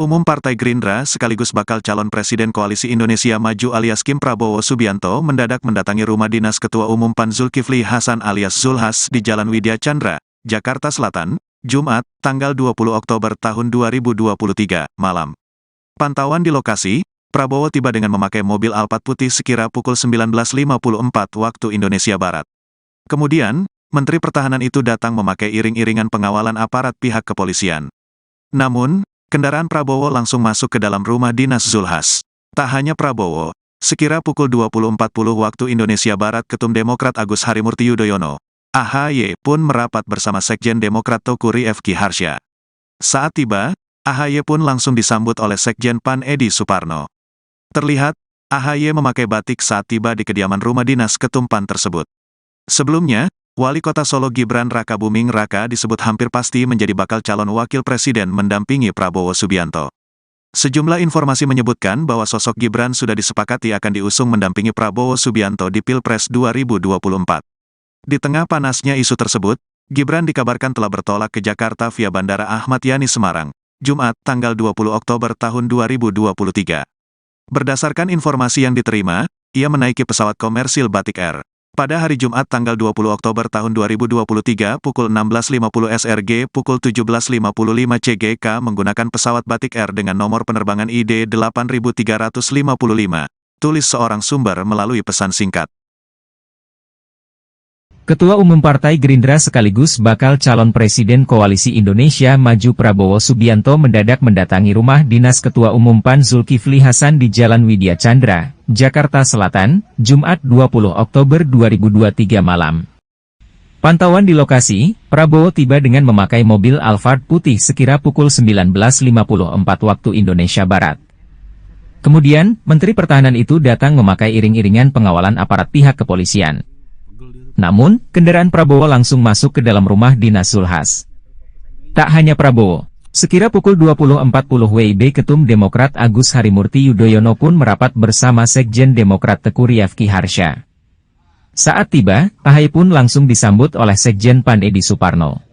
Umum Partai Gerindra sekaligus bakal calon Presiden Koalisi Indonesia Maju alias Kim Prabowo Subianto mendadak mendatangi rumah dinas Ketua Umum PAN Zulkifli Hasan alias Zulhas di Jalan Widya Chandra, Jakarta Selatan, Jumat, tanggal 20 Oktober tahun 2023, malam. Pantauan di lokasi, Prabowo tiba dengan memakai mobil Alphard putih sekira pukul 19.54 waktu Indonesia Barat. Kemudian, Menteri Pertahanan itu datang memakai iring-iringan pengawalan aparat pihak kepolisian. Namun, kendaraan Prabowo langsung masuk ke dalam rumah dinas Zulhas. Tak hanya Prabowo, sekira pukul 20.40 waktu Indonesia Barat Ketum Demokrat Agus Harimurti Yudhoyono, AHY pun merapat bersama Sekjen Demokrat Teuku Rifki Harsha. Saat tiba, AHY pun langsung disambut oleh Sekjen PAN Edi Suparno. Terlihat, AHY memakai batik saat tiba di kediaman rumah dinas Ketum PAN tersebut. Sebelumnya, Wali Kota Solo Gibran Rakabuming Raka disebut hampir pasti menjadi bakal calon wakil presiden mendampingi Prabowo Subianto. Sejumlah informasi menyebutkan bahwa sosok Gibran sudah disepakati akan diusung mendampingi Prabowo Subianto di Pilpres 2024. Di tengah panasnya isu tersebut, Gibran dikabarkan telah bertolak ke Jakarta via Bandara Ahmad Yani Semarang, Jumat, tanggal 20 Oktober tahun 2023. Berdasarkan informasi yang diterima, ia menaiki pesawat komersil Batik Air. Pada hari Jumat tanggal 20 Oktober tahun 2023 pukul 16.50 SRG pukul 17.55 CGK menggunakan pesawat Batik Air dengan nomor penerbangan ID 8355, tulis seorang sumber melalui pesan singkat. Ketua Umum Partai Gerindra sekaligus bakal calon Presiden Koalisi Indonesia Maju Prabowo Subianto mendadak mendatangi rumah dinas Ketua Umum PAN Zulkifli Hasan di Jalan Widya Chandra, Jakarta Selatan, Jumat 20 Oktober 2023 malam. Pantauan di lokasi, Prabowo tiba dengan memakai mobil Alphard putih sekira pukul 19.54 waktu Indonesia Barat. Kemudian, Menteri Pertahanan itu datang memakai iring-iringan pengawalan aparat pihak kepolisian. Namun, kendaraan Prabowo langsung masuk ke dalam rumah dinas Zulhas. Tak hanya Prabowo, sekira pukul 20.40 WIB Ketum Demokrat Agus Harimurti Yudhoyono pun merapat bersama Sekjen Demokrat Teuku Rifki Harsha. Saat tiba, AHY pun langsung disambut oleh Sekjen PAN Edi Suparno.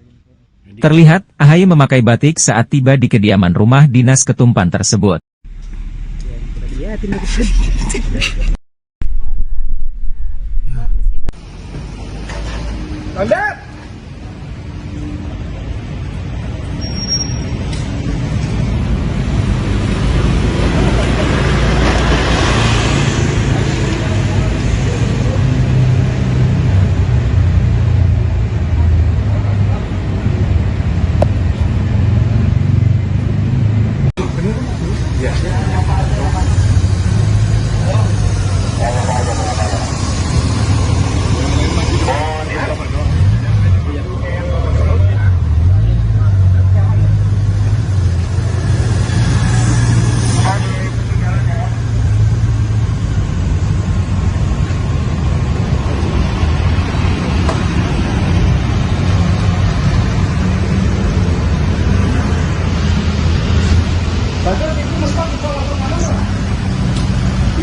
Terlihat, AHY memakai batik saat tiba di kediaman rumah dinas Ketum PAN tersebut. Anda!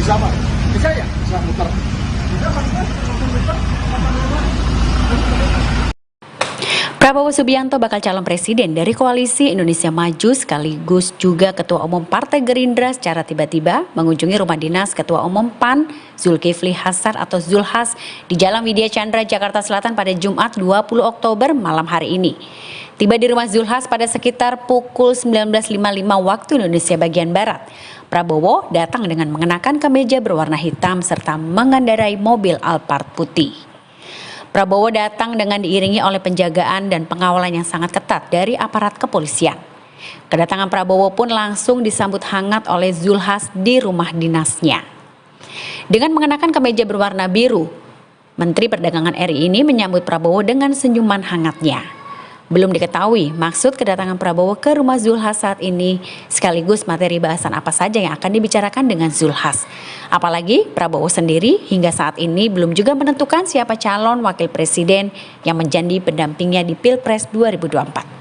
Bisa Pak? Bisa ya? Bisa muter. Prabowo Subianto bakal calon presiden dari Koalisi Indonesia Maju sekaligus juga Ketua Umum Partai Gerindra secara tiba-tiba mengunjungi rumah dinas Ketua Umum PAN Zulkifli Hasan atau Zulhas di Jalan Widya Chandra, Jakarta Selatan pada Jumat 20 Oktober malam hari ini. Tiba di rumah Zulhas pada sekitar pukul 19.55 waktu Indonesia bagian Barat. Prabowo datang dengan mengenakan kemeja berwarna hitam serta mengendarai mobil Alphard putih. Prabowo datang dengan diiringi oleh penjagaan dan pengawalan yang sangat ketat dari aparat kepolisian. Kedatangan Prabowo pun langsung disambut hangat oleh Zulhas di rumah dinasnya. Dengan mengenakan kemeja berwarna biru, Menteri Perdagangan RI ini menyambut Prabowo dengan senyuman hangatnya. Belum diketahui maksud kedatangan Prabowo ke rumah Zulhas saat ini, sekaligus materi bahasan apa saja yang akan dibicarakan dengan Zulhas. Apalagi Prabowo sendiri hingga saat ini belum juga menentukan siapa calon wakil presiden yang menjadi pendampingnya di Pilpres 2024.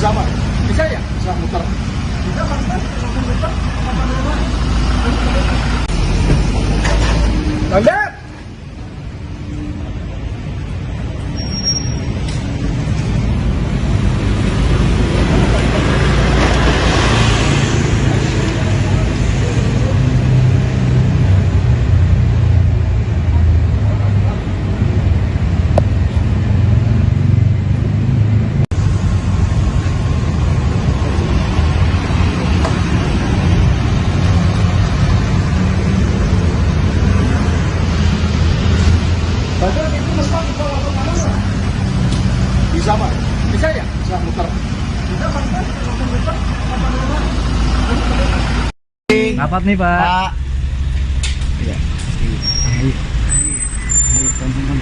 Bisa Pak? Bisa ya? Bisa muter. Bisa Pak? Tanda! Bisa Pak? Bisa ya? Bisa muter. Bisa Pak? Rapat nih Pak. Iya. Ayo. Ayo, teman-teman.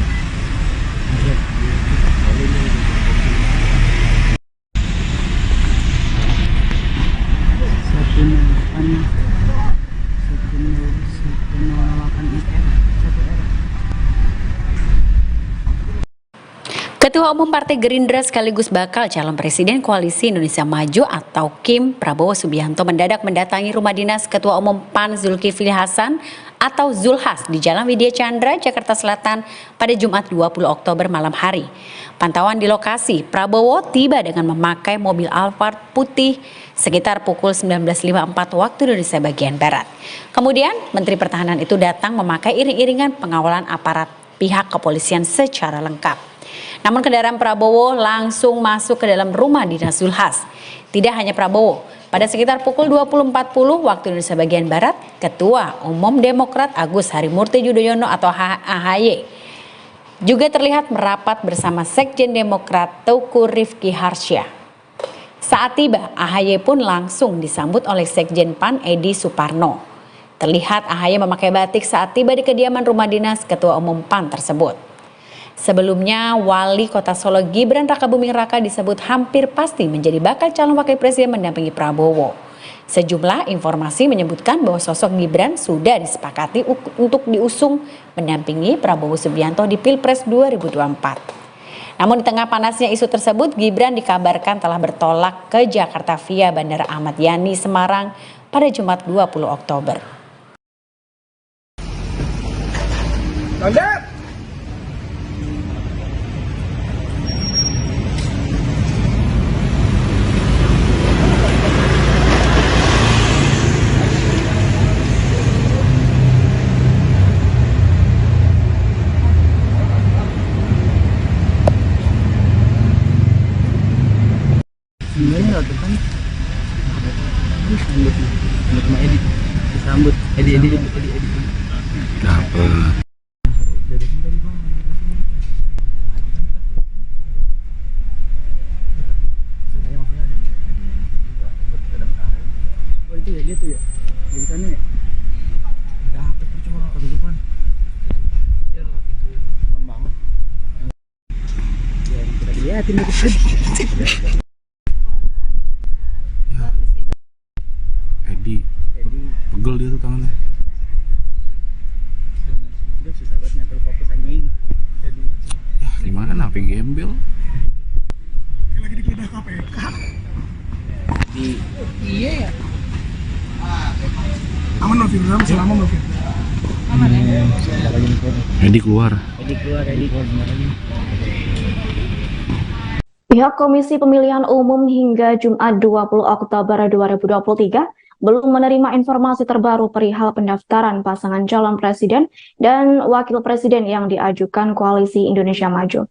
Ketua Umum Partai Gerindra sekaligus bakal calon Presiden Koalisi Indonesia Maju atau KIM Prabowo Subianto mendadak mendatangi rumah dinas Ketua Umum PAN Zulkifli Hasan atau Zulhas di Jalan Widya Chandra, Jakarta Selatan pada Jumat 20 Oktober malam hari. Pantauan di lokasi, Prabowo tiba dengan memakai mobil Alphard putih sekitar pukul 19.54 waktu Indonesia bagian Barat. Kemudian Menteri Pertahanan itu datang memakai iring-iringan pengawalan aparat pihak kepolisian secara lengkap. Namun kendaraan Prabowo langsung masuk ke dalam rumah dinas Zulhas. Tidak hanya Prabowo, pada sekitar pukul 20.40 waktu Indonesia bagian Barat, Ketua Umum Demokrat Agus Harimurti Yudhoyono atau AHY juga terlihat merapat bersama Sekjen Demokrat Teuku Rifki Harsya. Saat tiba, AHY pun langsung disambut oleh Sekjen PAN Edi Suparno. Terlihat AHY memakai batik saat tiba di kediaman rumah dinas Ketua Umum PAN tersebut. Sebelumnya, Wali Kota Solo Gibran Rakabuming Raka disebut hampir pasti menjadi bakal calon wakil presiden mendampingi Prabowo. Sejumlah informasi menyebutkan bahwa sosok Gibran sudah disepakati untuk diusung mendampingi Prabowo Subianto di Pilpres 2024. Namun di tengah panasnya isu tersebut, Gibran dikabarkan telah bertolak ke Jakarta via Bandara Ahmad Yani Semarang pada Jumat 20 Oktober. Tanda! Sebenarnya nggak depan. Disambut sama Edi. Disambut Edi. Dapat. Oh itu ya dia tuh ya. Di sana ya. Dapat cuma ke depan. Ya relatif depan banget. Ya kita liatin itu. Edi, pegel dia tuh tangannya. Dia susah banget nyatel fokus anjing. Ya gimana, HP gembel. Kayak lagi digeledah KPK. Iya ya. Aman Novin, selama Novin. Edi keluar. Edi keluar sebentar lagi. Pihak Komisi Pemilihan Umum hingga Jumat 20 Oktober 2023 belum menerima informasi terbaru perihal pendaftaran pasangan calon presiden dan wakil presiden yang diajukan Koalisi Indonesia Maju.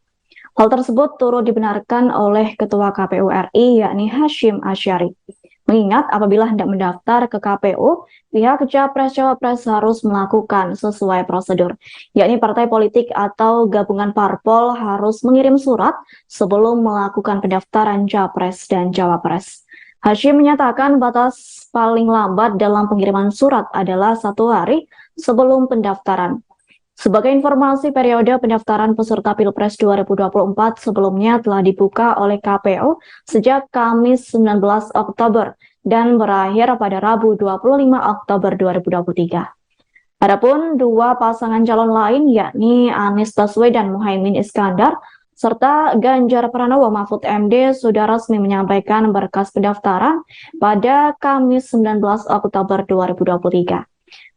Hal tersebut turut dibenarkan oleh Ketua KPU RI yakni Hasyim Asyari. Mengingat apabila hendak mendaftar ke KPU, pihak Capres-Cawapres harus melakukan sesuai prosedur, yakni partai politik atau gabungan parpol harus mengirim surat sebelum melakukan pendaftaran Capres dan Cawapres. Hasyim menyatakan batas paling lambat dalam pengiriman surat adalah 1 hari sebelum pendaftaran. Sebagai informasi, periode pendaftaran peserta Pilpres 2024 sebelumnya telah dibuka oleh KPU sejak Kamis 19 Oktober dan berakhir pada Rabu 25 Oktober 2023. Adapun dua pasangan calon lain yakni Anies Baswedan dan Muhaimin Iskandar serta Ganjar Pranowo Mahfud MD sudah resmi menyampaikan berkas pendaftaran pada Kamis 19 Oktober 2023.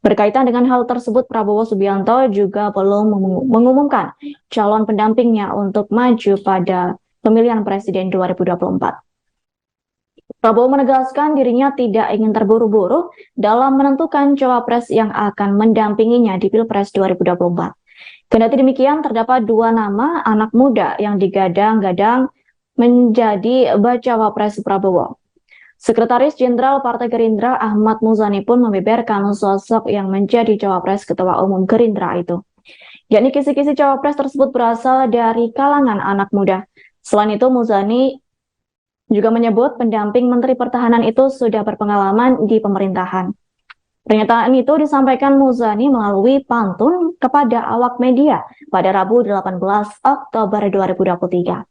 Berkaitan dengan hal tersebut, Prabowo Subianto juga belum mengumumkan calon pendampingnya untuk maju pada pemilihan presiden 2024. Prabowo menegaskan dirinya tidak ingin terburu-buru dalam menentukan cawapres yang akan mendampinginya di Pilpres 2024. Kendati demikian, terdapat dua nama anak muda yang digadang-gadang menjadi bacawa pres Prabowo. Sekretaris Jenderal Partai Gerindra Ahmad Muzani pun membeberkan sosok yang menjadi cawapres Ketua Umum Gerindra itu. Yakni kisi-kisi cawapres tersebut berasal dari kalangan anak muda. Selain itu, Muzani juga menyebut pendamping Menteri Pertahanan itu sudah berpengalaman di pemerintahan. Pernyataan itu disampaikan Muzani melalui pantun kepada awak media pada Rabu 18 Oktober 2023.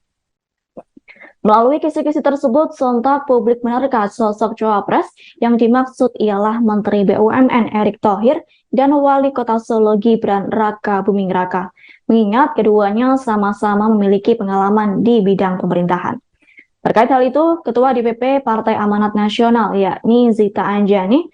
Melalui kisi-kisi tersebut, sontak publik menerka sosok cawapres yang dimaksud ialah Menteri BUMN Erick Thohir dan Wali Kota Solo Gibran Raka Buming Raka, mengingat keduanya sama-sama memiliki pengalaman di bidang pemerintahan. Terkait hal itu, Ketua DPP Partai Amanat Nasional yakni Zita Anjani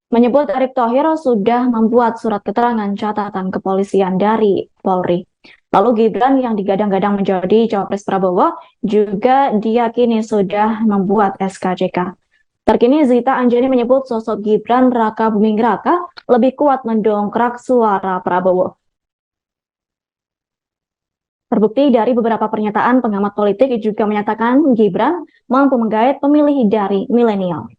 menyebut Erick Thohir sudah membuat surat keterangan catatan kepolisian dari Polri. Lalu Gibran yang digadang-gadang menjadi cawapres Prabowo juga diyakini sudah membuat SKCK. Terkini Zita Anjani menyebut sosok Gibran Raka Buming Raka lebih kuat mendongkrak suara Prabowo. Terbukti dari beberapa pernyataan pengamat politik juga menyatakan Gibran mampu menggait pemilih dari milenial.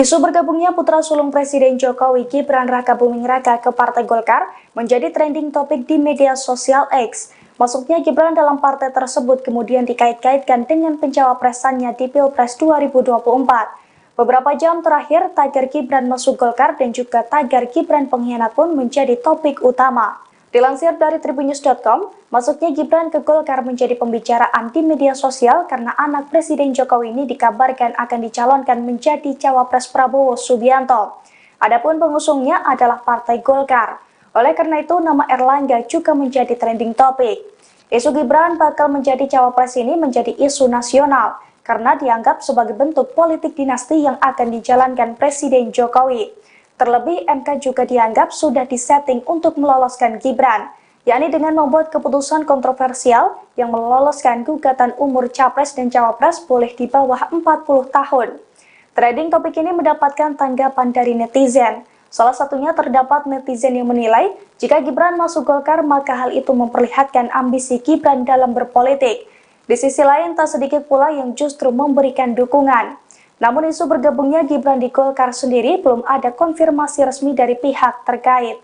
Isu bergabungnya putra sulung Presiden Jokowi Gibran Raka Buming Raka ke Partai Golkar menjadi trending topik di media sosial X. Masuknya Gibran dalam partai tersebut kemudian dikait-kaitkan dengan pencawapresannya di Pilpres 2024. Beberapa jam terakhir, tagar Gibran masuk Golkar dan juga tagar Gibran pengkhianat pun menjadi topik utama. Dilansir dari tribunnews.com, masuknya Gibran ke Golkar menjadi pembicaraan di media sosial karena anak Presiden Jokowi ini dikabarkan akan dicalonkan menjadi cawapres Prabowo Subianto. Adapun pengusungnya adalah Partai Golkar. Oleh karena itu, nama Erlangga juga menjadi trending topik. Isu Gibran bakal menjadi cawapres ini menjadi isu nasional karena dianggap sebagai bentuk politik dinasti yang akan dijalankan Presiden Jokowi. Terlebih, MK juga dianggap sudah disetting untuk meloloskan Gibran, yakni dengan membuat keputusan kontroversial yang meloloskan gugatan umur capres dan cawapres boleh di bawah 40 tahun. Trending topik ini mendapatkan tanggapan dari netizen. Salah satunya terdapat netizen yang menilai, jika Gibran masuk Golkar maka hal itu memperlihatkan ambisi Gibran dalam berpolitik. Di sisi lain, tak sedikit pula yang justru memberikan dukungan. Namun isu bergabungnya Gibran di Golkar sendiri belum ada konfirmasi resmi dari pihak terkait.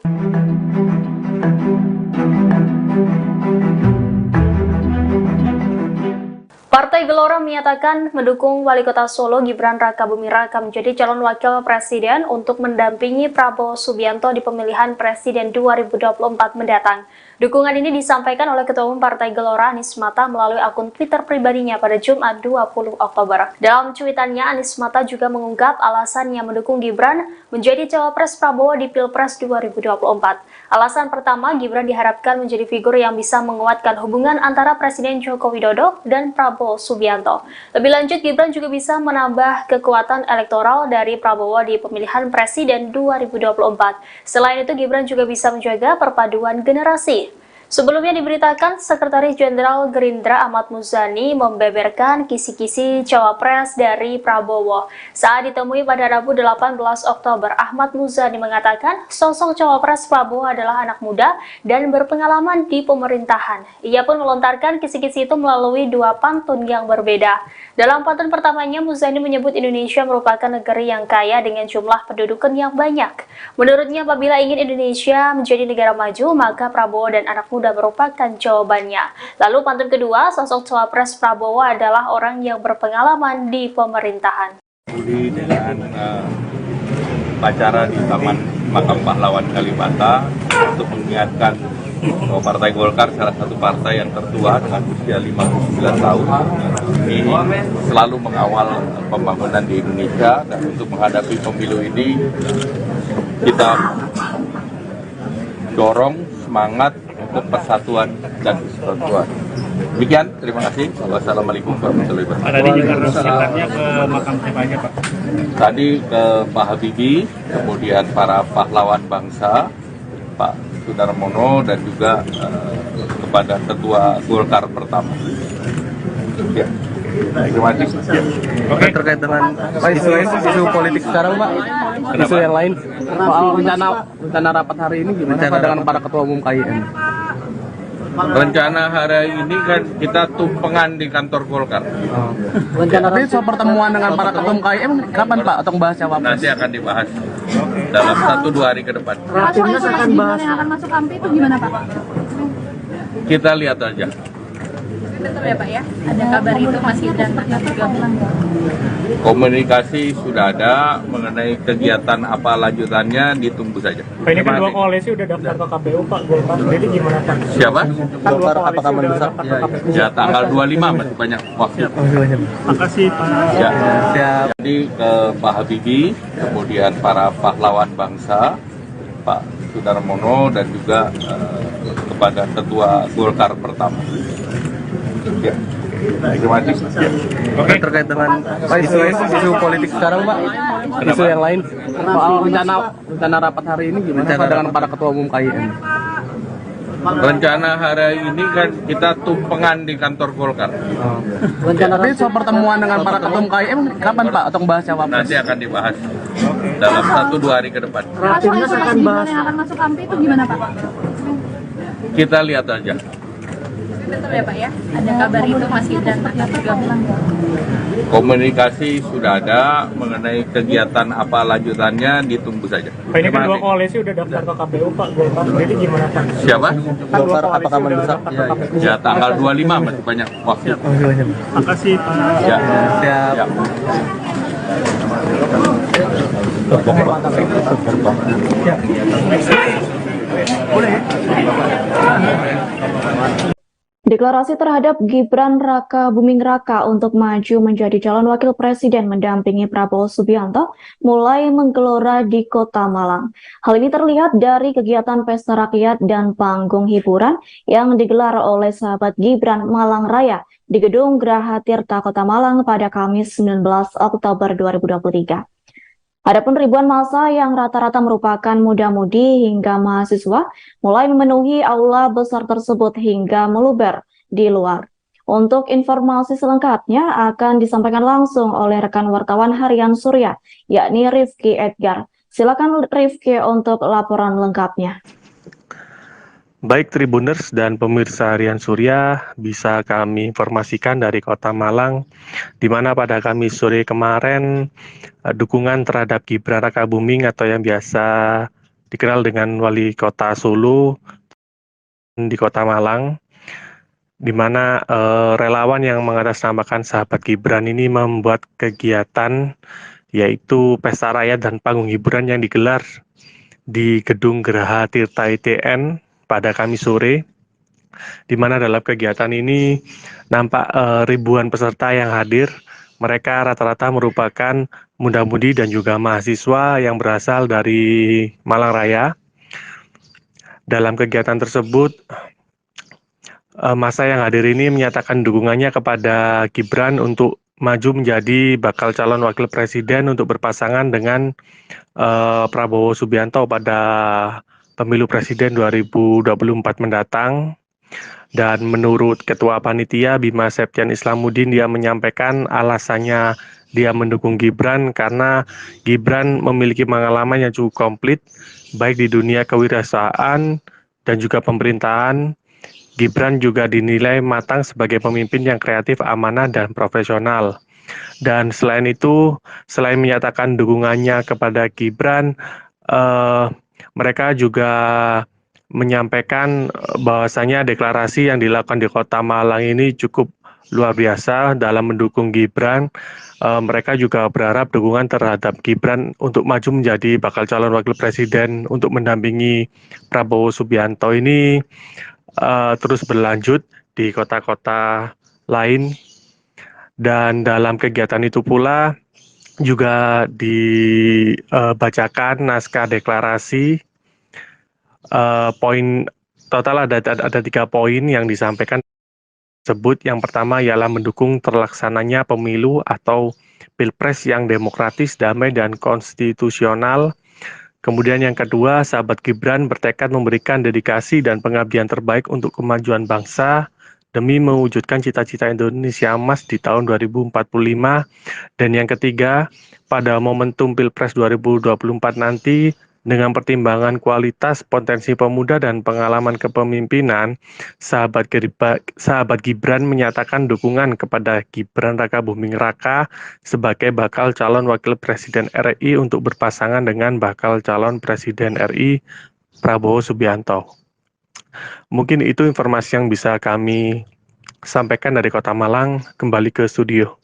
Partai Gelora menyatakan mendukung Wali Kota Solo Gibran Raka Buming Raka menjadi calon wakil presiden untuk mendampingi Prabowo Subianto di pemilihan presiden 2024 mendatang. Dukungan ini disampaikan oleh Ketua Umum Partai Gelora Anies Mata melalui akun Twitter pribadinya pada Jumat 20 Oktober. Dalam cuitannya, Anies Mata juga mengungkap alasannya mendukung Gibran menjadi cawapres Prabowo di Pilpres 2024. Alasan pertama, Gibran diharapkan menjadi figur yang bisa menguatkan hubungan antara Presiden Joko Widodo dan Prabowo Subianto. Lebih lanjut, Gibran juga bisa menambah kekuatan elektoral dari Prabowo di pemilihan presiden 2024. Selain itu, Gibran juga bisa menjaga perpaduan generasi. Sebelumnya diberitakan, Sekretaris Jenderal Gerindra Ahmad Muzani membeberkan kisi-kisi cawapres dari Prabowo. Saat ditemui pada Rabu 18 Oktober, Ahmad Muzani mengatakan sosok cawapres Prabowo adalah anak muda dan berpengalaman di pemerintahan. Ia pun melontarkan kisi-kisi itu melalui dua pantun yang berbeda. Dalam pantun pertamanya, Muzani menyebut Indonesia merupakan negeri yang kaya dengan jumlah pendudukan yang banyak. Menurutnya, apabila ingin Indonesia menjadi negara maju, maka Prabowo dan anak muda merupakan jawabannya. Lalu pantun kedua, sosok cawapres Prabowo adalah orang yang berpengalaman di pemerintahan. diawali dengan upacara di Taman Makam Pahlawan Kalibata untuk mengingatkan bahwa Partai Golkar salah satu partai yang tertua dengan usia 59 tahun ini selalu mengawal pembangunan di Indonesia, dan untuk menghadapi pemilu ini kita dorong semangat untuk persatuan dan kesatuan. Demikian, terima kasih. Wassalamualaikum warahmatullahi wabarakatuh. Tadi juga sekitarnya ke makam siapa aja, Pak? Tadi ke Pak Habibie, kemudian para pahlawan bangsa, Pak Sudarmono, dan juga kepada Ketua Golkar pertama. Ya. Terima kasih. Oke, terkait dengan isu politik sekarang, Pak, isu yang lain, soal rencana rapat hari ini gimana Pak dengan para ketua umum KIN? Rencana hari ini kan kita tumpengan di kantor Golkar. Tapi soal pertemuan dengan para ketua umum KIN kapan, Pak, atau bahas cawapres? Nanti akan dibahas dalam 1-2 hari ke depan. Timnas akan bahas. Yang akan masuk AMPI itu gimana, Pak? Kita lihat aja. Betul ya, Pak ya? Ada kabar itu Mas Gibran bergabung. Komunikasi sudah ada, mengenai kegiatan apa lanjutannya ditunggu saja. Pak, ini kan dua koalisi udah daftar ke KPU, Pak. Golkar sendiri gimana, Pak? Siapa? Golkar apakah mendesak? Ya, tanggal 25 masih banyak waktu. Makasih, Pak. Ya. Jadi ke Pak Habibie, kemudian para pahlawan bangsa, Pak Sudarmono, dan juga kepada Ketua Golkar pertama. Ya. Terima kasih. Oke, terkait dengan isu politik sekarang, Pak, isu yang lain, soal rencana rapat hari ini gimana Pak dengan para ketua umum KIN? Rencana hari ini kan kita tumpengan di kantor Golkar. Tapi soal pertemuan dengan para ketua umum KIN kapan, Pak, atau bahas cawapres? Nanti akan dibahas dalam 1-2 hari ke depan. Timnas akan bahas. Yang akan masuk AMPI itu gimana, Pak? Kita lihat aja. Betul ya, Pak ya? Ada kabar itu Mas Gibran bergabung. Komunikasi sudah ada, mengenai kegiatan apa lanjutannya ditunggu saja. Pak, ini kan dua koalisi udah daftar ke KPU, Pak. Golkar sendiri gimana, Pak? Siapa? Golkar apakah mendesak? Ya, tanggal 25 masih banyak waktu. Makasih, Pak. Ya. Ya. Deklarasi terhadap Gibran Raka Buming Raka untuk maju menjadi calon wakil presiden mendampingi Prabowo Subianto mulai menggelora di Kota Malang. Hal ini terlihat dari kegiatan pesta rakyat dan panggung hiburan yang digelar oleh sahabat Gibran Malang Raya di Gedung Graha Tirta Kota Malang pada Kamis 19 Oktober 2023. Adapun ribuan massa yang rata-rata merupakan muda-mudi hingga mahasiswa mulai memenuhi aula besar tersebut hingga meluber di luar. Untuk informasi selengkapnya akan disampaikan langsung oleh rekan wartawan Harian Surya, yakni Rifki Edgar. Silakan Rifki untuk laporan lengkapnya. Baik Tribuners dan pemirsa Harian Surya, bisa kami informasikan dari Kota Malang, di mana pada Kamis sore kemarin dukungan terhadap Gibran Raka Buming atau yang biasa dikenal dengan Wali Kota Solo di Kota Malang, di mana relawan yang mengatasnamakan sahabat Gibran ini membuat kegiatan yaitu pesta rakyat dan panggung hiburan yang digelar di Gedung Graha Tirta ITN pada Kamis sore, di mana dalam kegiatan ini nampak ribuan peserta yang hadir. Mereka rata-rata merupakan muda-mudi dan juga mahasiswa yang berasal dari Malang Raya. Dalam kegiatan tersebut, massa yang hadir ini menyatakan dukungannya kepada Gibran untuk maju menjadi bakal calon wakil presiden untuk berpasangan dengan Prabowo Subianto pada pemilu presiden 2024 mendatang. Dan menurut Ketua Panitia Bima Septian Islamuddin, dia menyampaikan alasannya dia mendukung Gibran karena Gibran memiliki pengalaman yang cukup komplit baik di dunia kewirausahaan dan juga pemerintahan. Gibran juga dinilai matang sebagai pemimpin yang kreatif, amanah, dan profesional. Dan selain itu, selain menyatakan dukungannya kepada Gibran, mereka juga menyampaikan bahwasanya deklarasi yang dilakukan di Kota Malang ini cukup luar biasa dalam mendukung Gibran. Mereka juga berharap dukungan terhadap Gibran untuk maju menjadi bakal calon wakil presiden untuk mendampingi Prabowo Subianto ini terus berlanjut di kota-kota lain. Dan dalam kegiatan itu pula juga dibacakan naskah deklarasi. Poin total ada 3 poin yang disampaikan tersebut. Yang pertama ialah mendukung terlaksananya pemilu atau pilpres yang demokratis, damai, dan konstitusional. Kemudian yang kedua, sahabat Gibran bertekad memberikan dedikasi dan pengabdian terbaik untuk kemajuan bangsa demi mewujudkan cita-cita Indonesia Emas di tahun 2045. Dan yang ketiga, pada momentum Pilpres 2024 nanti, dengan pertimbangan kualitas, potensi pemuda, dan pengalaman kepemimpinan, sahabat Gibran menyatakan dukungan kepada Gibran Raka Buming Raka sebagai bakal calon wakil presiden RI untuk berpasangan dengan bakal calon presiden RI Prabowo Subianto. Mungkin itu informasi yang bisa kami sampaikan dari Kota Malang. Kembali ke studio.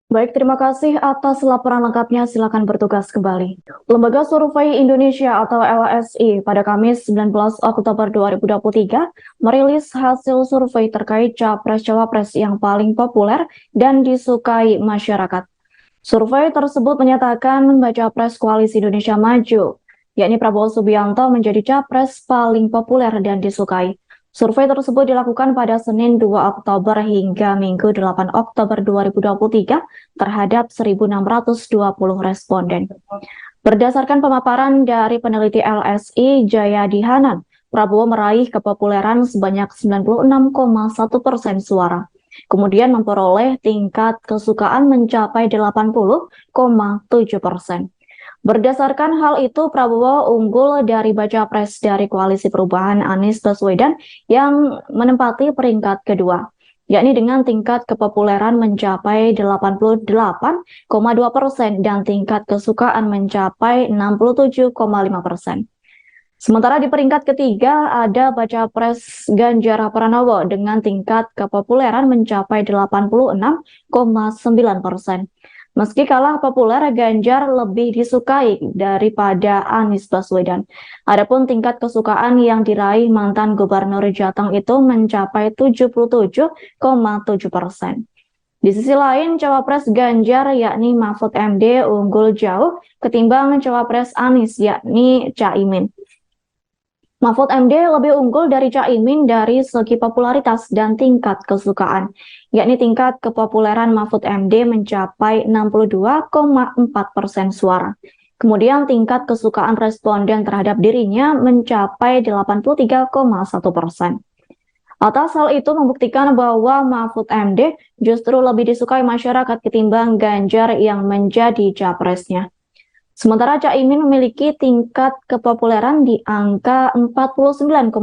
Baik, terima kasih atas laporan lengkapnya. Silakan bertugas kembali. Lembaga Survei Indonesia atau LSI pada Kamis 19 Oktober 2023 merilis hasil survei terkait capres-cawapres yang paling populer dan disukai masyarakat. Survei tersebut menyatakan baca pres Koalisi Indonesia Maju, yakni Prabowo Subianto menjadi capres paling populer dan disukai. Survei tersebut dilakukan pada Senin 2 Oktober hingga Minggu 8 Oktober 2023 terhadap 1.620 responden. Berdasarkan pemaparan dari peneliti LSI Jayadi Hanan, Prabowo meraih kepopuleran sebanyak 96,1% suara. Kemudian memperoleh tingkat kesukaan mencapai 80,7%. Berdasarkan hal itu, Prabowo unggul dari baca pres dari Koalisi Perubahan Anies Baswedan yang menempati peringkat kedua, yakni dengan tingkat kepopuleran mencapai 88,2% dan tingkat kesukaan mencapai 67,5%. Sementara di peringkat ketiga ada baca pres Ganjar Pranowo dengan tingkat kepopuleran mencapai 86,9%. Meski kalah populer, Ganjar lebih disukai daripada Anies Baswedan. Adapun tingkat kesukaan yang diraih mantan Gubernur Jateng itu mencapai 77,7%. Di sisi lain, cawapres Ganjar yakni Mahfud MD unggul jauh ketimbang cawapres Anies yakni Caimin. Mahfud MD lebih unggul dari Caimin dari segi popularitas dan tingkat kesukaan, yakni tingkat kepopuleran Mahfud MD mencapai 62,4% suara. Kemudian tingkat kesukaan responden terhadap dirinya mencapai 83,1%. Atas hal itu membuktikan bahwa Mahfud MD justru lebih disukai masyarakat ketimbang Ganjar yang menjadi capresnya. Sementara Caimin memiliki tingkat kepopuleran di angka 49,5%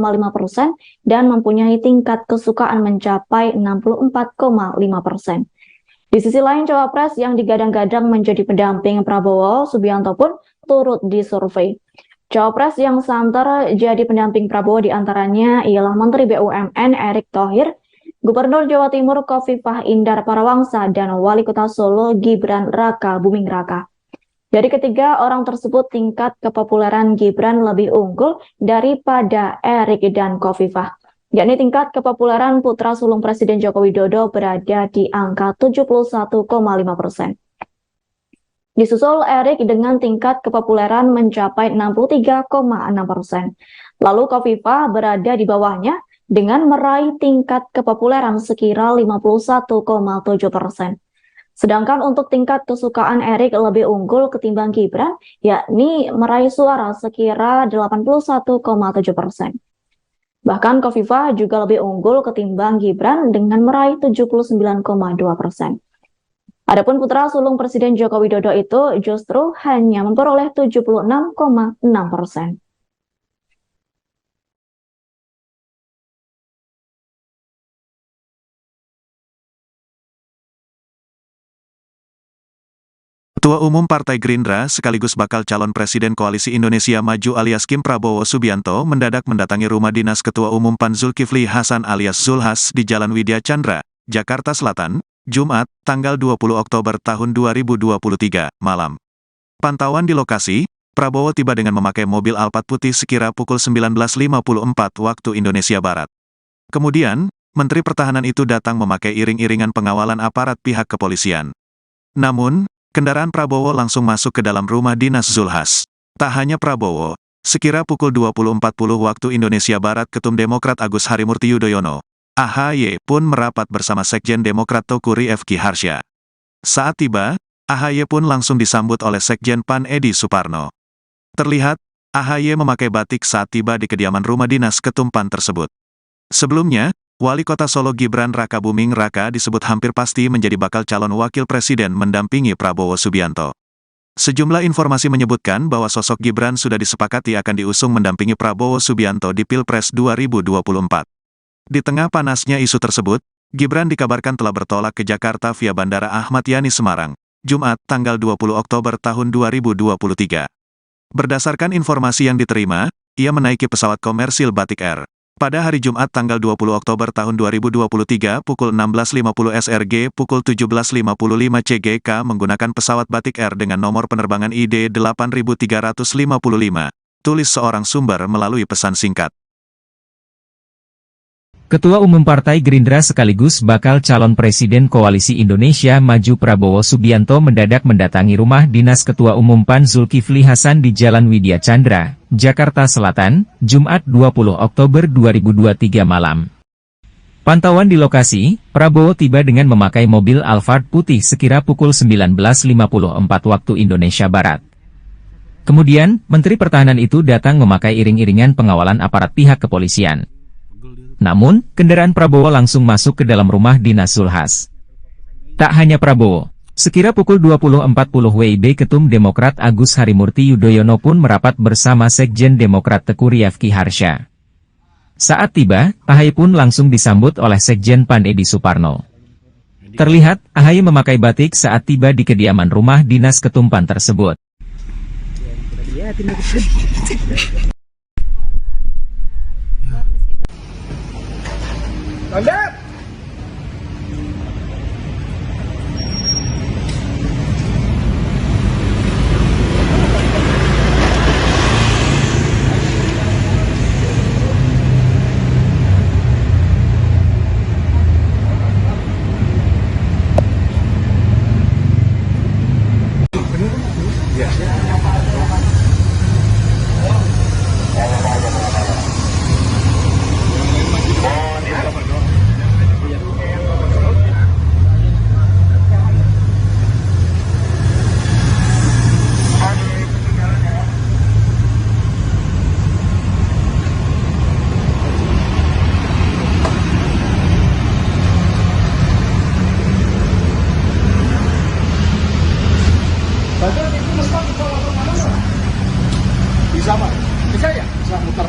dan mempunyai tingkat kesukaan mencapai 64,5%. Di sisi lain, cawapres yang digadang-gadang menjadi pendamping Prabowo Subianto pun turut disurvei. Cawapres yang santer jadi pendamping Prabowo diantaranya ialah Menteri BUMN Erick Thohir, Gubernur Jawa Timur Khofifah Indar Parawangsa, dan Wali Kota Solo Gibran Raka Buming Raka. Dari ketiga orang tersebut, tingkat kepopuleran Gibran lebih unggul daripada Erick dan Khofifah, yakni tingkat kepopuleran putra sulung Presiden Joko Widodo berada di angka 71,5%. Disusul Erick dengan tingkat kepopuleran mencapai 63,6%. Lalu Khofifah berada di bawahnya dengan meraih tingkat kepopuleran sekira 51,7%. Sedangkan untuk tingkat kesukaan Erick lebih unggul ketimbang Gibran, yakni meraih suara sekira 81,7%. Bahkan Khofifah juga lebih unggul ketimbang Gibran dengan meraih 79,2%. Adapun putra sulung Presiden Joko Widodo itu justru hanya memperoleh 76,6%. Ketua Umum Partai Gerindra sekaligus bakal calon Presiden Koalisi Indonesia Maju alias Kim Prabowo Subianto mendadak mendatangi rumah dinas Ketua Umum PAN Zulkifli Hasan alias Zulhas di Jalan Widya Chandra, Jakarta Selatan, Jumat, tanggal 20 Oktober tahun 2023, malam. Pantauan di lokasi, Prabowo tiba dengan memakai mobil Alphard putih sekira pukul 19.54 waktu Indonesia Barat. Kemudian, Menteri Pertahanan itu datang memakai iring-iringan pengawalan aparat pihak kepolisian. Namun, kendaraan Prabowo langsung masuk ke dalam rumah dinas Zulhas. Tak hanya Prabowo, sekira pukul 20.40 waktu Indonesia Barat Ketum Demokrat Agus Harimurti Yudhoyono, AHY pun merapat bersama Sekjen Demokrat Teuku Rifki Harsha. Saat tiba, AHY pun langsung disambut oleh Sekjen PAN Edi Suparno. Terlihat, AHY memakai batik saat tiba di kediaman rumah dinas Ketum PAN tersebut. Sebelumnya, Wali Kota Solo Gibran Rakabuming Raka disebut hampir pasti menjadi bakal calon wakil presiden mendampingi Prabowo Subianto. Sejumlah informasi menyebutkan bahwa sosok Gibran sudah disepakati akan diusung mendampingi Prabowo Subianto di Pilpres 2024. Di tengah panasnya isu tersebut, Gibran dikabarkan telah bertolak ke Jakarta via Bandara Ahmad Yani Semarang, Jumat, tanggal 20 Oktober tahun 2023. Berdasarkan informasi yang diterima, ia menaiki pesawat komersil Batik Air. Pada hari Jumat tanggal 20 Oktober tahun 2023 pukul 16.50 SRG pukul 17.55 CGK menggunakan pesawat Batik Air dengan nomor penerbangan ID 8355, tulis seorang sumber melalui pesan singkat. Ketua Umum Partai Gerindra sekaligus bakal calon Presiden Koalisi Indonesia Maju Prabowo Subianto mendadak mendatangi rumah dinas Ketua Umum PAN Zulkifli Hasan di Jalan Widya Chandra, Jakarta Selatan, Jumat 20 Oktober 2023 malam. Pantauan di lokasi, Prabowo tiba dengan memakai mobil Alphard putih sekira pukul 19.54 waktu Indonesia Barat. Kemudian, Menteri Pertahanan itu datang memakai iring-iringan pengawalan aparat pihak kepolisian. Namun, kendaraan Prabowo langsung masuk ke dalam rumah dinas Zulhas. Tak hanya Prabowo, sekira pukul 20.40 WIB Ketum Demokrat Agus Harimurti Yudhoyono pun merapat bersama Sekjen Demokrat Teuku Rifki Harsha. Saat tiba, AHY pun langsung disambut oleh Sekjen PAN Edi Suparno. Terlihat, AHY memakai batik saat tiba di kediaman rumah dinas Ketum PAN tersebut. Anda bisa Pak? Bisa ya? Bisa muter.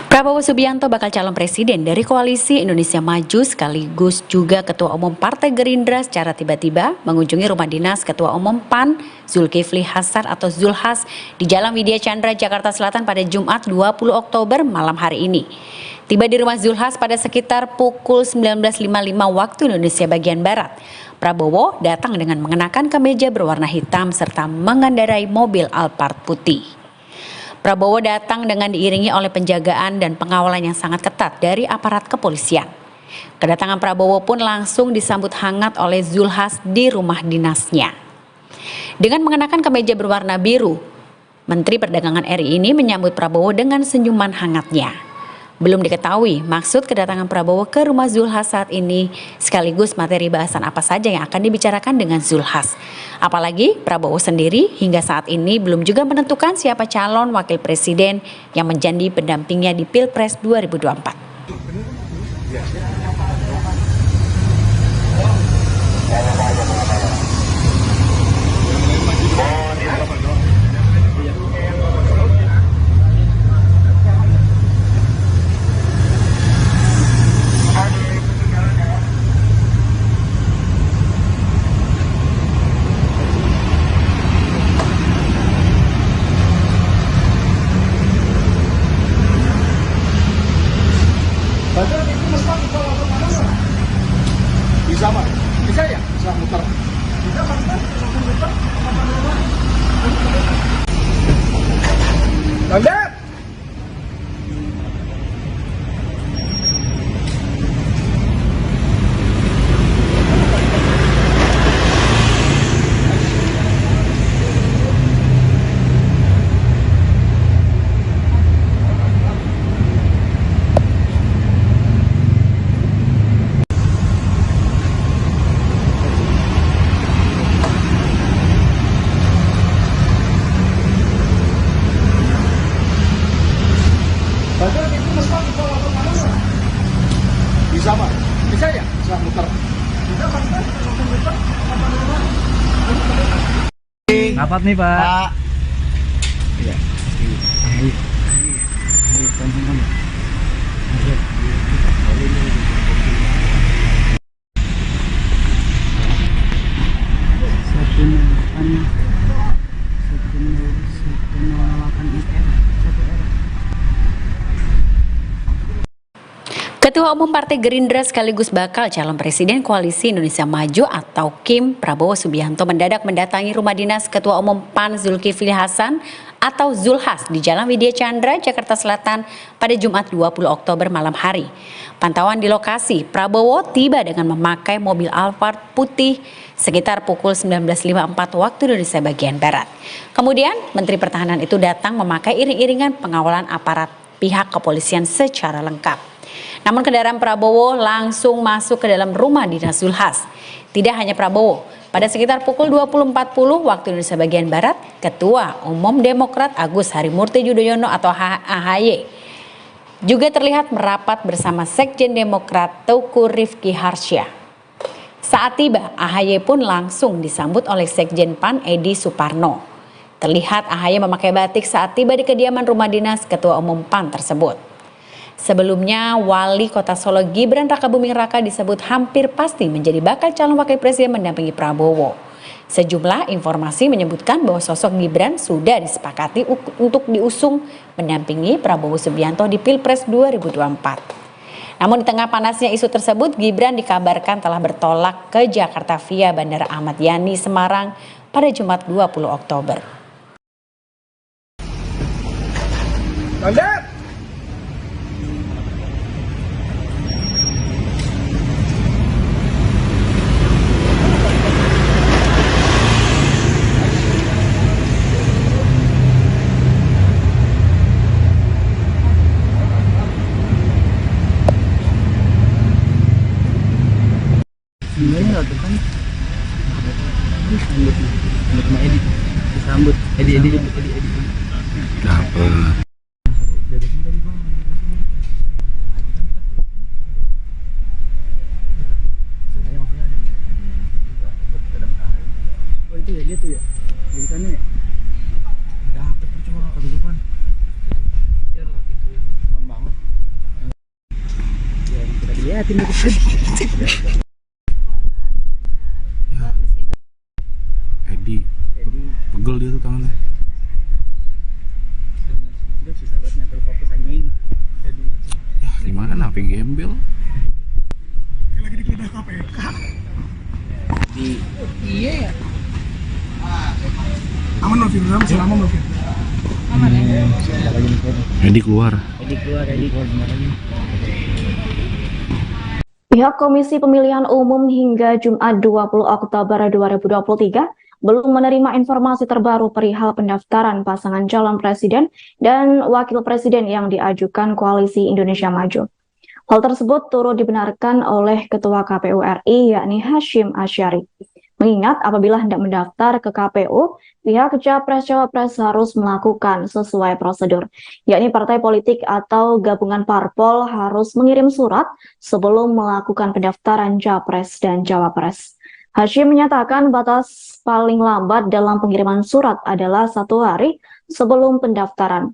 Prabowo Subianto bakal calon presiden dari Koalisi Indonesia Maju sekaligus juga Ketua Umum Partai Gerindra secara tiba-tiba mengunjungi rumah dinas Ketua Umum PAN Zulkifli Hasan atau Zulhas di Jalan Widya Chandra, Jakarta Selatan pada Jumat 20 Oktober malam hari ini. Tiba di rumah Zulhas pada sekitar pukul 19.55 waktu Indonesia bagian Barat. Prabowo datang dengan mengenakan kemeja berwarna hitam serta mengendarai mobil Alphard putih. Prabowo datang dengan diiringi oleh penjagaan dan pengawalan yang sangat ketat dari aparat kepolisian. Kedatangan Prabowo pun langsung disambut hangat oleh Zulhas di rumah dinasnya. Dengan mengenakan kemeja berwarna biru, Menteri Perdagangan RI ini menyambut Prabowo dengan senyuman hangatnya. Belum diketahui maksud kedatangan Prabowo ke rumah Zulhas saat ini, sekaligus materi bahasan apa saja yang akan dibicarakan dengan Zulhas. Apalagi Prabowo sendiri hingga saat ini belum juga menentukan siapa calon wakil presiden yang menjadi pendampingnya di Pilpres 2024. Bisa Pak? Bisa ya? Bisa muter. Rapat nih Pak. Iya. Ketua Umum Partai Gerindra sekaligus bakal calon Presiden Koalisi Indonesia Maju atau KIM Prabowo Subianto mendadak mendatangi rumah dinas Ketua Umum PAN Zulkifli Hasan atau Zulhas di Jalan Widya Chandra, Jakarta Selatan pada Jumat 20 Oktober malam hari. Pantauan di lokasi, Prabowo tiba dengan memakai mobil Alphard putih sekitar pukul 19.54 waktu Indonesia bagian Barat. Kemudian Menteri Pertahanan itu datang memakai iring-iringan pengawalan aparat pihak kepolisian secara lengkap. Namun kendaraan Prabowo langsung masuk ke dalam rumah dinas Zulhas. Tidak hanya Prabowo, pada sekitar pukul 20.40 waktu Indonesia bagian Barat, Ketua Umum Demokrat Agus Harimurti Yudhoyono atau AHY juga terlihat merapat bersama Sekjen Demokrat Teuku Rifki Harsya. Saat tiba, AHY pun langsung disambut oleh Sekjen PAN Edi Suparno. Terlihat AHY memakai batik saat tiba di kediaman rumah dinas Ketua Umum PAN tersebut. Sebelumnya, Wali Kota Solo Gibran Rakabuming Raka disebut hampir pasti menjadi bakal calon wakil presiden mendampingi Prabowo. Sejumlah informasi menyebutkan bahwa sosok Gibran sudah disepakati untuk diusung mendampingi Prabowo Subianto di Pilpres 2024. Namun di tengah panasnya isu tersebut, Gibran dikabarkan telah bertolak ke Jakarta via Bandara Ahmad Yani Semarang pada Jumat 20 Oktober. Sebenarnya waktu kan disambut sama Edi, disambut Edi. Dapet. Oh itu ya, dia tuh ya, di sana ya. Dapet cuma ke depan. Ya relatif depan banget. Ya kita liatin dulu. Edi, pegel dia tuh tangannya. Udah susah banget nyetel fokus anjing. Ya gimana, HP gembel. Kayak lagi digeledah KPK. Iya ya. Aman loh film, selama loh film. Aman ya. Edi keluar. Edi keluar sebentar lagi. Pihak Komisi Pemilihan Umum hingga Jumat 20 Oktober 2023 belum menerima informasi terbaru perihal pendaftaran pasangan calon presiden dan wakil presiden yang diajukan Koalisi Indonesia Maju. Hal tersebut turut dibenarkan oleh Ketua KPU RI yakni Hasyim Asyari. Mengingat apabila hendak mendaftar ke KPU, pihak Capres-Cawapres harus melakukan sesuai prosedur, yakni partai politik atau gabungan parpol harus mengirim surat sebelum melakukan pendaftaran Capres dan Cawapres. Hasyim menyatakan batas paling lambat dalam pengiriman surat adalah 1 hari sebelum pendaftaran.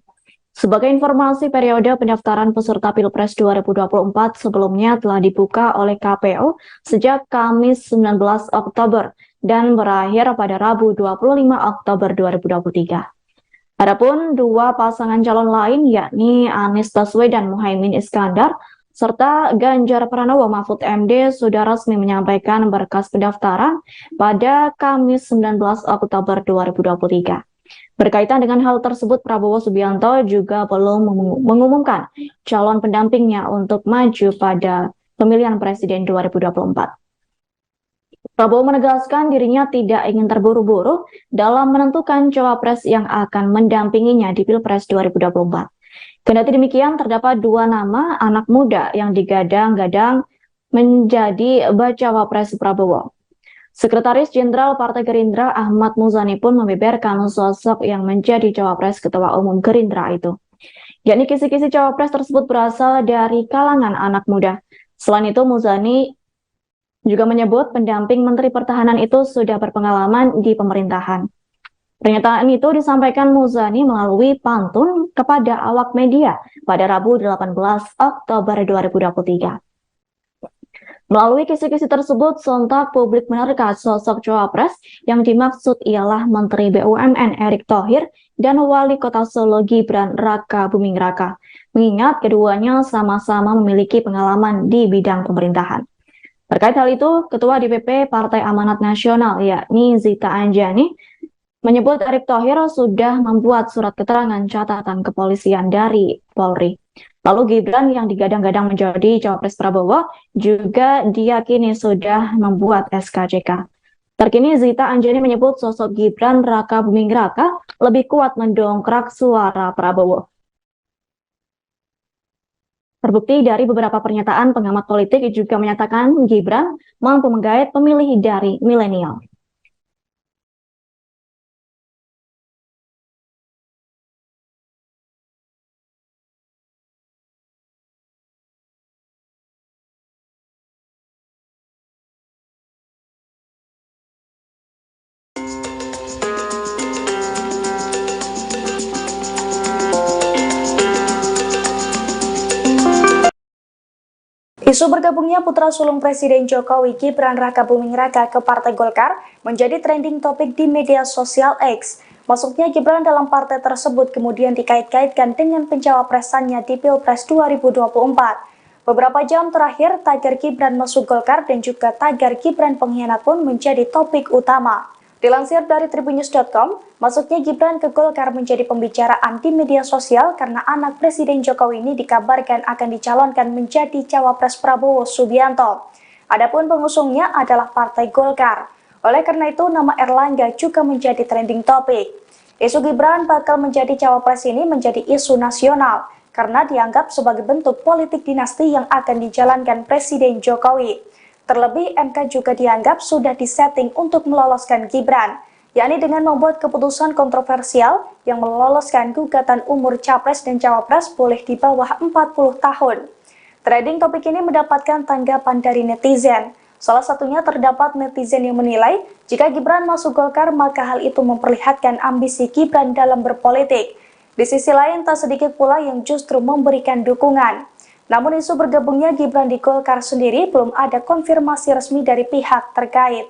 Sebagai informasi, periode pendaftaran peserta Pilpres 2024 sebelumnya telah dibuka oleh KPU sejak Kamis 19 Oktober dan berakhir pada Rabu 25 Oktober 2023. Adapun dua pasangan calon lain yakni Anies Baswedan Muhaimin Iskandar serta Ganjar Pranowo Mahfud MD sudah resmi menyampaikan berkas pendaftaran pada Kamis 19 Oktober 2023. Berkaitan dengan hal tersebut, Prabowo Subianto juga belum mengumumkan calon pendampingnya untuk maju pada pemilihan presiden 2024. Prabowo menegaskan dirinya tidak ingin terburu-buru dalam menentukan cawapres yang akan mendampinginya di Pilpres 2024. Kendati demikian, terdapat dua nama anak muda yang digadang-gadang menjadi bacawa pres Prabowo. Sekretaris Jenderal Partai Gerindra Ahmad Muzani pun membeberkan sosok yang menjadi cawapres Ketua Umum Gerindra itu. Yakni kisi-kisi cawapres tersebut berasal dari kalangan anak muda. Selain itu, Muzani juga menyebut pendamping Menteri Pertahanan itu sudah berpengalaman di pemerintahan. Pernyataan itu disampaikan Muzani melalui pantun kepada awak media pada Rabu 18 Oktober 2023. Melalui kisi-kisi tersebut, sontak publik menerka sosok cawapres yang dimaksud ialah Menteri BUMN Erick Thohir dan Wali Kota Solo Gibran Raka Buming Raka, mengingat keduanya sama-sama memiliki pengalaman di bidang pemerintahan. Terkait hal itu, Ketua DPP Partai Amanat Nasional yakni Zita Anjani menyebut Erick Thohir sudah membuat surat keterangan catatan kepolisian dari Polri. Lalu Gibran yang digadang-gadang menjadi cawapres Prabowo juga diyakini sudah membuat SKCK. Terkini Zita Anjani menyebut sosok Gibran Raka Buming Raka lebih kuat mendongkrak suara Prabowo. Terbukti dari beberapa pernyataan pengamat politik juga menyatakan Gibran mampu menggait pemilih dari milenial. Isu bergabungnya putra sulung Presiden Jokowi Gibran Raka Buming Raka ke Partai Golkar menjadi trending topik di media sosial X. Masuknya Gibran dalam partai tersebut kemudian dikait-kaitkan dengan pencawapresannya di Pilpres 2024. Beberapa jam terakhir, tagar Gibran masuk Golkar dan juga tagar Gibran pengkhianat pun menjadi topik utama. Dilansir dari tribunnews.com, masuknya Gibran ke Golkar menjadi pembicaraan di media sosial karena anak Presiden Jokowi ini dikabarkan akan dicalonkan menjadi cawapres Prabowo Subianto. Adapun pengusungnya adalah Partai Golkar. Oleh karena itu, nama Erlangga juga menjadi trending topik. Isu Gibran bakal menjadi cawapres ini menjadi isu nasional karena dianggap sebagai bentuk politik dinasti yang akan dijalankan Presiden Jokowi. Terlebih, MK juga dianggap sudah disetting untuk meloloskan Gibran, yakni dengan membuat keputusan kontroversial yang meloloskan gugatan umur capres dan cawapres boleh di bawah 40 tahun. Trending topik ini mendapatkan tanggapan dari netizen. Salah satunya terdapat netizen yang menilai, jika Gibran masuk Golkar maka hal itu memperlihatkan ambisi Gibran dalam berpolitik. Di sisi lain, tak sedikit pula yang justru memberikan dukungan. Namun isu bergabungnya Gibran di Golkar sendiri belum ada konfirmasi resmi dari pihak terkait.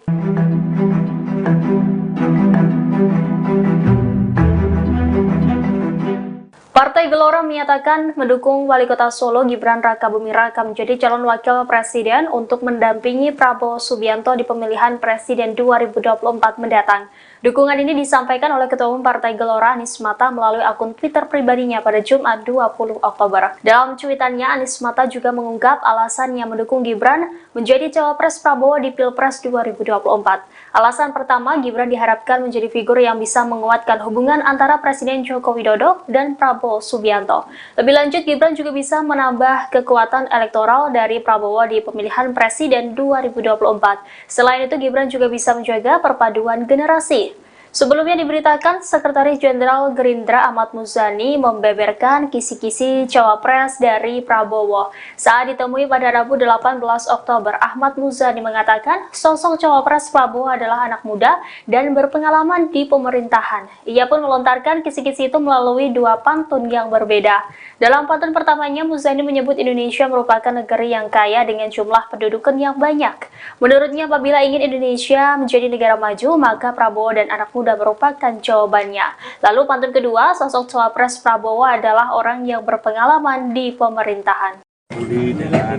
Partai Gelora menyatakan mendukung Wali Kota Solo Gibran Raka Buming Raka menjadi calon wakil presiden untuk mendampingi Prabowo Subianto di pemilihan presiden 2024 mendatang. Dukungan ini disampaikan oleh Ketua Umum Partai Gelora Anies Mata melalui akun Twitter pribadinya pada Jumat 20 Oktober. Dalam cuitannya, Anies Mata juga mengungkap alasannya mendukung Gibran menjadi cawapres Prabowo di Pilpres 2024. Alasan pertama, Gibran diharapkan menjadi figur yang bisa menguatkan hubungan antara Presiden Joko Widodo dan Prabowo Subianto. Lebih lanjut, Gibran juga bisa menambah kekuatan elektoral dari Prabowo di pemilihan presiden 2024. Selain itu, Gibran juga bisa menjaga perpaduan generasi. Sebelumnya diberitakan, Sekretaris Jenderal Gerindra Ahmad Muzani membeberkan kisi-kisi cawapres dari Prabowo. Saat ditemui pada Rabu 18 Oktober, Ahmad Muzani mengatakan sosok cawapres Prabowo adalah anak muda dan berpengalaman di pemerintahan. Ia pun melontarkan kisi-kisi itu melalui dua pantun yang berbeda. Dalam pantun pertamanya, Muzani menyebut Indonesia merupakan negeri yang kaya dengan jumlah pendudukan yang banyak. Menurutnya, apabila ingin Indonesia menjadi negara maju, maka Prabowo dan anak muda merupakan jawabannya. Lalu pantun kedua, sosok cawapres Prabowo adalah orang yang berpengalaman di pemerintahan. Dengan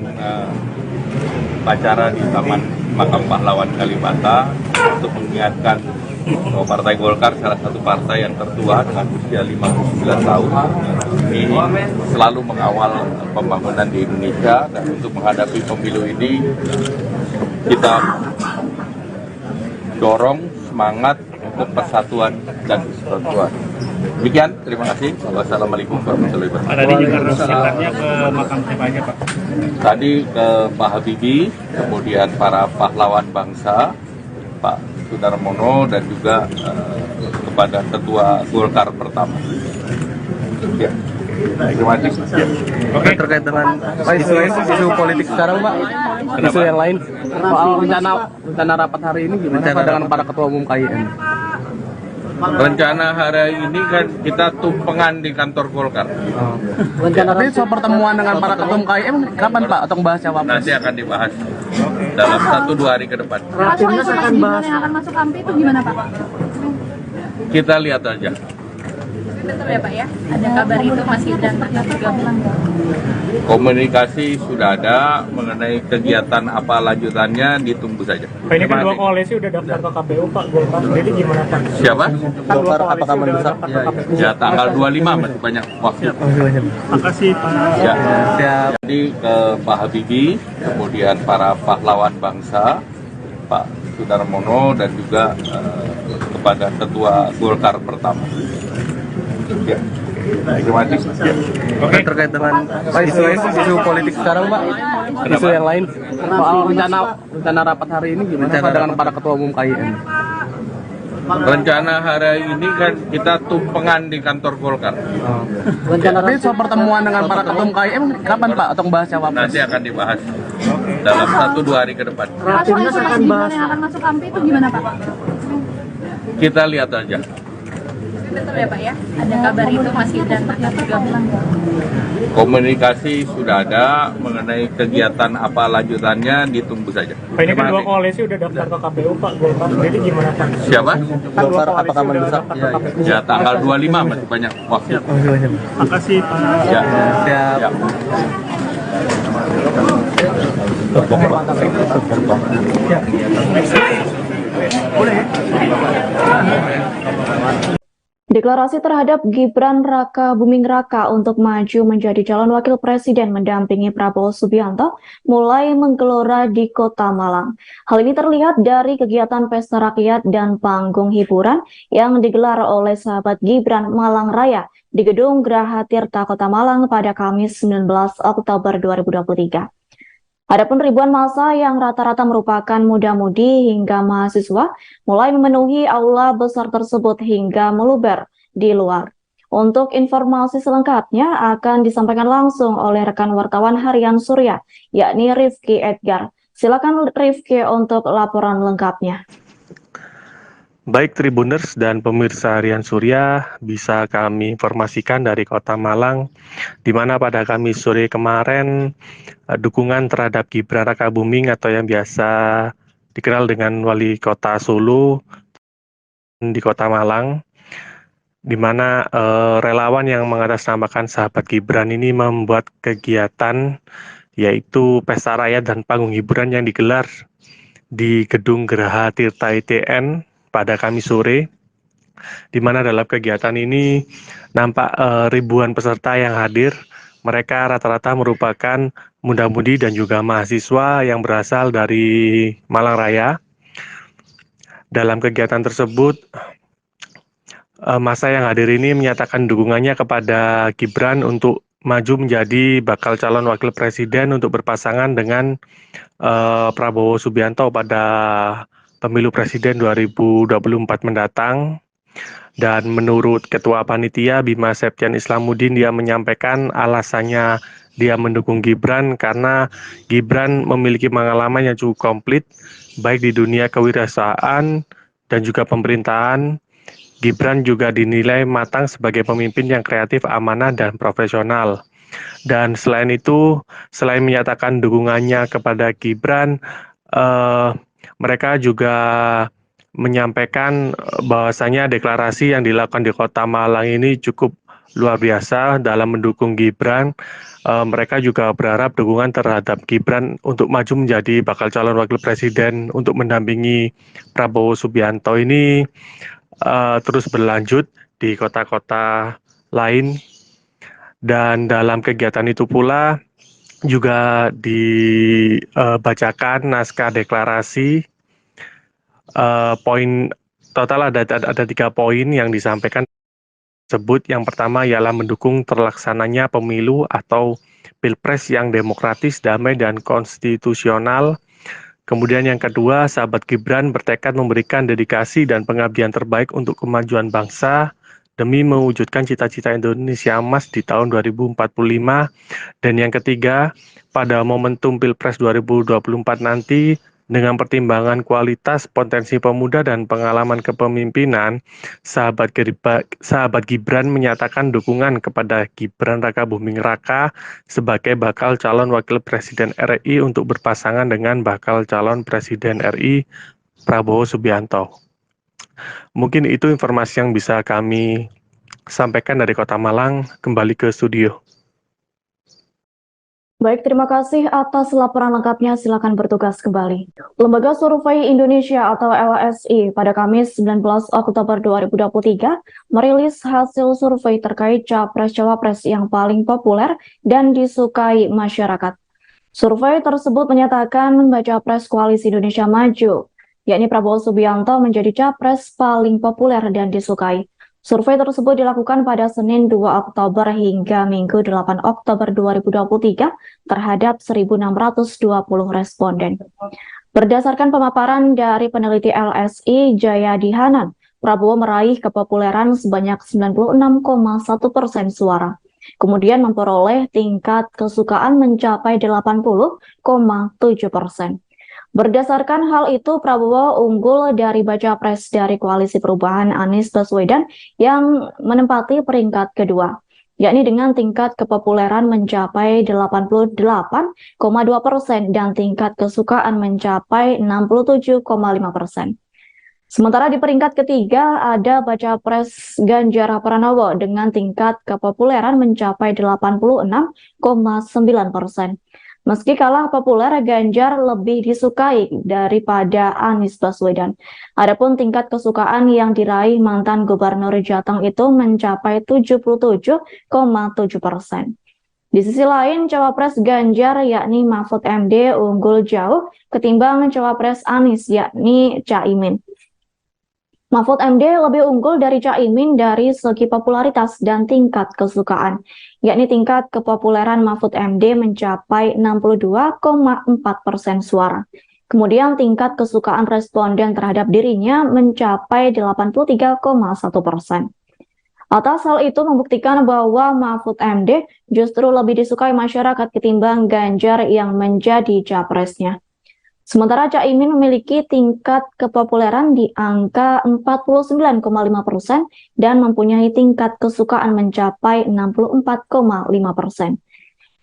upacara di Taman makam pahlawan Kalibata untuk mengingatkan bahwa Partai Golkar salah satu partai yang tertua dengan usia 59 tahun ini selalu mengawal pembangunan di Indonesia, dan untuk menghadapi pemilu ini kita dorong semangat untuk persatuan dan kesatuan. Demikian, terima kasih. Wassalamualaikum warahmatullahi wabarakatuh. Tadi juga sekitarnya ke makam siapa aja, Pak? Tadi ke Pak Habibie, kemudian para pahlawan bangsa, Pak Sudarmono, dan juga kepada Ketua Golkar pertama. Ya. Terima kasih. Ya. Oke, terkait dengan isu politik sekarang, Pak, isu yang lain, soal rencana rapat hari ini gimana Pak dengan para ketua umum KIN? Rencana hari ini kan kita tumpengan di kantor Golkar. Tapi soal pertemuan dengan para ketua umum KIN kapan, Pak, atau bahas cawapres? Nanti akan dibahas dalam 1-2 hari ke depan. Rapimnas akan bahas yang akan masuk AMPI itu gimana, Pak? Kita lihat aja. Betul ya, Pak ya? Ada kabar itu masih dan bergabung. Komunikasi sudah ada, mengenai kegiatan apa lanjutannya ditunggu saja. Pak, ini kan dua koalisi udah daftar ke KPU, Pak, Golkar sendiri gimana, Pak? Siapa? Golkar apakah mendesak? Ya, tanggal 25 masih banyak waktu. Makasih, Pak. Ya. Jadi ke Pak Habibie, kemudian para pahlawan bangsa, Pak Sudarmono, dan juga kepada Ketua Golkar pertama. Ya. Terima kasih. Ya. Oke, terkait dengan isu politik sekarang, Pak, isu yang lain, soal rencana rapat hari ini gimana Pak dengan para ketua umum KIN? Rencana hari ini kan kita tumpengan di kantor Golkar. Tapi soal pertemuan dengan para ketua umum KIN kapan, Pak, atau bahas cawapres? Nanti akan dibahas dalam 1-2 hari ke depan. Rapimnas akan bahas yang akan masuk AMPI itu gimana, Pak? Kita lihat aja. Betul ya, Pak ya? Ada kabar itu masih dan bergabung. Komunikasi sudah ada, mengenai kegiatan apa lanjutannya ditunggu saja. Pak, ini kan dua koalisi udah daftar ke KPU, Pak, Golkar sendiri gimana, Pak? Siapa? Golkar apakah mendesak? Ya, tanggal 25 masih banyak waktu. Makasih, Pak. Ya. Siap. Ya. Deklarasi terhadap Gibran Raka Buming Raka untuk maju menjadi calon wakil presiden mendampingi Prabowo Subianto mulai menggelora di Kota Malang. Hal ini terlihat dari kegiatan pesta rakyat dan panggung hiburan yang digelar oleh sahabat Gibran Malang Raya di Gedung Graha Tirta Kota Malang pada Kamis 19 Oktober 2023. Adapun ribuan massa yang rata-rata merupakan muda-mudi hingga mahasiswa mulai memenuhi aula besar tersebut hingga meluber di luar. Untuk informasi selengkapnya akan disampaikan langsung oleh rekan wartawan Harian Surya, yakni Rifki Edgar. Silakan Rifki untuk laporan lengkapnya. Baik Tribuners dan pemirsa Harian Surya, bisa kami informasikan dari Kota Malang, di mana pada Kamis sore kemarin dukungan terhadap Gibran Raka Buming atau yang biasa dikenal dengan Wali Kota Solo di Kota Malang, di mana relawan yang mengatasnamakan sahabat Gibran ini membuat kegiatan yaitu pesta rakyat dan panggung hiburan yang digelar di Gedung Graha Tirta ITN pada Kamis sore, di mana dalam kegiatan ini nampak ribuan peserta yang hadir. Mereka rata-rata merupakan muda-mudi dan juga mahasiswa yang berasal dari Malang Raya. Dalam kegiatan tersebut, massa yang hadir ini menyatakan dukungannya kepada Gibran untuk maju menjadi bakal calon wakil presiden untuk berpasangan dengan Prabowo Subianto pada Pemilu Presiden 2024 mendatang. Dan menurut Ketua Panitia Bima Septian Islamuddin, dia menyampaikan alasannya dia mendukung Gibran karena Gibran memiliki pengalaman yang cukup komplit baik di dunia kewirausahaan dan juga pemerintahan. Gibran juga dinilai matang sebagai pemimpin yang kreatif, amanah, dan profesional. Dan selain itu, selain menyatakan dukungannya kepada Gibran, mereka juga menyampaikan bahwasanya deklarasi yang dilakukan di Kota Malang ini cukup luar biasa dalam mendukung Gibran. Mereka juga berharap dukungan terhadap Gibran untuk maju menjadi bakal calon wakil presiden untuk mendampingi Prabowo Subianto ini terus berlanjut di kota-kota lain. Dan dalam kegiatan itu pula juga dibacakan naskah deklarasi. Poin total ada 3 poin yang disampaikan tersebut. Yang pertama ialah mendukung terlaksananya pemilu atau pilpres yang demokratis, damai, dan konstitusional. Kemudian yang kedua, sahabat Gibran bertekad memberikan dedikasi dan pengabdian terbaik untuk kemajuan bangsa demi mewujudkan cita-cita Indonesia Emas di tahun 2045. Dan yang ketiga, pada momentum Pilpres 2024 nanti, dengan pertimbangan kualitas, potensi pemuda, dan pengalaman kepemimpinan, sahabat Gibran menyatakan dukungan kepada Gibran Raka Buming Raka sebagai bakal calon wakil presiden RI untuk berpasangan dengan bakal calon presiden RI Prabowo Subianto. Mungkin itu informasi yang bisa kami sampaikan dari Kota Malang. Kembali ke studio. Baik, terima kasih atas laporan lengkapnya. Silakan bertugas kembali. Lembaga Survei Indonesia atau LSI pada Kamis 19 Oktober 2023 merilis hasil survei terkait capres-cawapres yang paling populer dan disukai masyarakat. Survei tersebut menyatakan baca pres Koalisi Indonesia Maju, yakni Prabowo Subianto menjadi capres paling populer dan disukai. Survei tersebut dilakukan pada Senin 2 Oktober hingga Minggu 8 Oktober 2023 terhadap 1.620 responden. Berdasarkan pemaparan dari peneliti LSI Jayadi Hanan, Prabowo meraih kepopuleran sebanyak 96,1% suara. Kemudian memperoleh tingkat kesukaan mencapai 80,7%. Berdasarkan hal itu, Prabowo unggul dari baca pres dari Koalisi Perubahan Anies Baswedan yang menempati peringkat kedua, yakni dengan tingkat kepopuleran mencapai 88,2% dan tingkat kesukaan mencapai 67,5%. Sementara di peringkat ketiga ada baca pres Ganjar Pranowo dengan tingkat kepopuleran mencapai 86,9%. Meski kalah populer, Ganjar lebih disukai daripada Anies Baswedan. Adapun tingkat kesukaan yang diraih mantan Gubernur Jateng itu mencapai 77,7%. Di sisi lain, cawapres Ganjar yakni Mahfud MD unggul jauh ketimbang cawapres Anies yakni Caimin. Mahfud MD lebih unggul dari Caimin dari segi popularitas dan tingkat kesukaan, yakni tingkat kepopuleran Mahfud MD mencapai 62,4% suara. Kemudian tingkat kesukaan responden terhadap dirinya mencapai 83,1%. Atas hal itu membuktikan bahwa Mahfud MD justru lebih disukai masyarakat ketimbang Ganjar yang menjadi capresnya. Sementara Caimin memiliki tingkat kepopuleran di angka 49,5% dan mempunyai tingkat kesukaan mencapai 64,5%.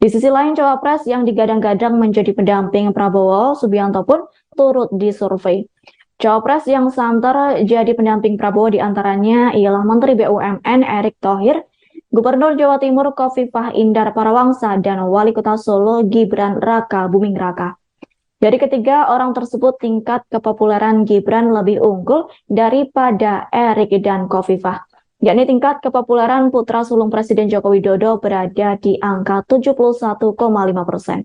Di sisi lain, cawapres yang digadang-gadang menjadi pendamping Prabowo Subianto pun turut disurvei. Cawapres yang santer jadi pendamping Prabowo diantaranya ialah Menteri BUMN Erick Thohir, Gubernur Jawa Timur Khofifah Indar Parawangsa, dan Wali Kota Solo Gibran Raka Buming Raka. Dari ketiga orang tersebut, tingkat kepopuleran Gibran lebih unggul daripada Erick dan Khofifah, yakni tingkat kepopuleran putra sulung Presiden Joko Widodo berada di angka 71,5%.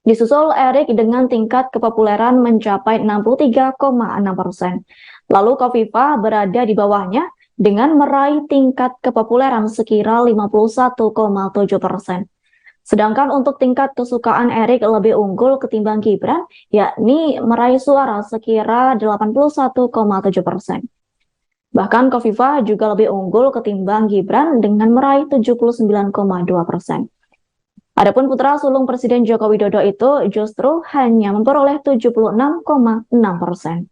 Disusul Erick dengan tingkat kepopuleran mencapai 63,6%. Lalu Khofifah berada di bawahnya dengan meraih tingkat kepopuleran sekira 51,7%. Sedangkan untuk tingkat kesukaan Erick lebih unggul ketimbang Gibran, yakni meraih suara sekira 81,7%. Bahkan Khofifah juga lebih unggul ketimbang Gibran dengan meraih 79,2%. Adapun putra sulung Presiden Joko Widodo itu justru hanya memperoleh 76,6%.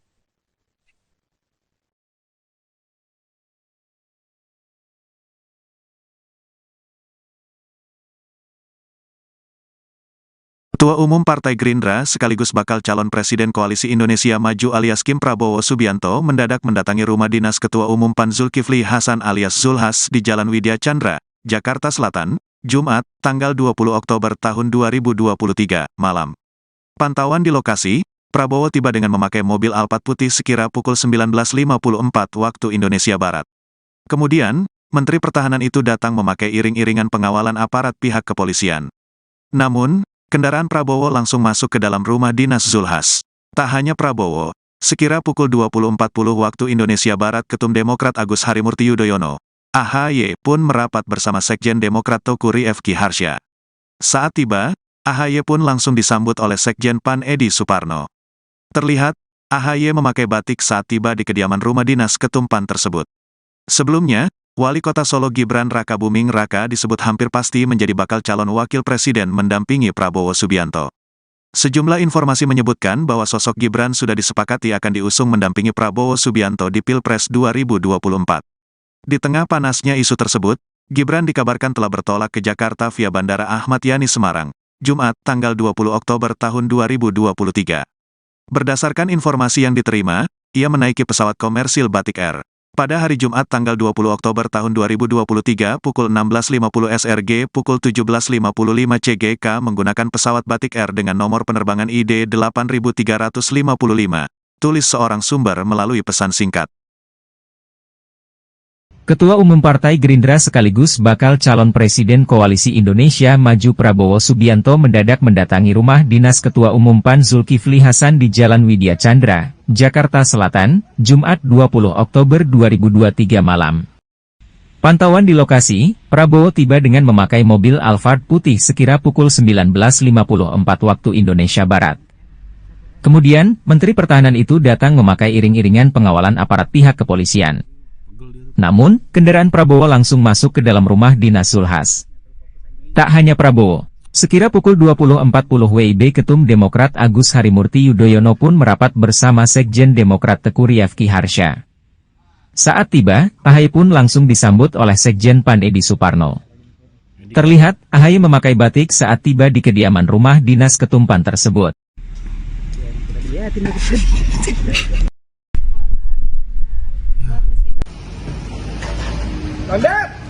Ketua Umum Partai Gerindra sekaligus bakal calon Presiden Koalisi Indonesia Maju alias Kim Prabowo Subianto mendadak mendatangi rumah dinas Ketua Umum PAN Zulkifli Hasan alias Zulhas di Jalan Widya Chandra, Jakarta Selatan, Jumat, tanggal 20 Oktober tahun 2023, malam. Pantauan di lokasi, Prabowo tiba dengan memakai mobil Alphard putih sekira pukul 19.54 waktu Indonesia Barat. Kemudian, Menteri Pertahanan itu datang memakai iring-iringan pengawalan aparat pihak kepolisian. Namun, kendaraan Prabowo langsung masuk ke dalam rumah dinas Zulhas. Tak hanya Prabowo, sekira pukul 20.40 waktu Indonesia Barat Ketum Demokrat Agus Harimurti Yudhoyono, AHY pun merapat bersama Sekjen Demokrat Teuku Rifki Harsha. Saat tiba, AHY pun langsung disambut oleh Sekjen PAN Edi Suparno. Terlihat, AHY memakai batik saat tiba di kediaman rumah dinas Ketum PAN tersebut. Sebelumnya, Wali Kota Solo Gibran Rakabuming Raka disebut hampir pasti menjadi bakal calon wakil presiden mendampingi Prabowo Subianto. Sejumlah informasi menyebutkan bahwa sosok Gibran sudah disepakati akan diusung mendampingi Prabowo Subianto di Pilpres 2024. Di tengah panasnya isu tersebut, Gibran dikabarkan telah bertolak ke Jakarta via Bandara Ahmad Yani Semarang, Jumat, tanggal 20 Oktober tahun 2023. Berdasarkan informasi yang diterima, ia menaiki pesawat komersil Batik Air. Pada hari Jumat tanggal 20 Oktober tahun 2023 pukul 16.50 SRG pukul 17.55 CGK menggunakan pesawat Batik Air dengan nomor penerbangan ID 8355, tulis seorang sumber melalui pesan singkat. Ketua Umum Partai Gerindra sekaligus bakal calon Presiden Koalisi Indonesia Maju Prabowo Subianto mendadak mendatangi rumah dinas Ketua Umum PAN Zulkifli Hasan di Jalan Widya Chandra, Jakarta Selatan, Jumat 20 Oktober 2023 malam. Pantauan di lokasi, Prabowo tiba dengan memakai mobil Alphard putih sekira pukul 19.54 waktu Indonesia Barat. Kemudian, Menteri Pertahanan itu datang memakai iring-iringan pengawalan aparat pihak kepolisian. Namun, kendaraan Prabowo langsung masuk ke dalam rumah dinas Zulhas. Tak hanya Prabowo, sekira pukul 20.40 WIB Ketum Demokrat Agus Harimurti Yudhoyono pun merapat bersama Sekjen Demokrat Teuku Rifki Harsha. Saat tiba, AHY pun langsung disambut oleh Sekjen PAN Edi Suparno. Terlihat, AHY memakai batik saat tiba di kediaman rumah dinas Ketum PAN tersebut. Anda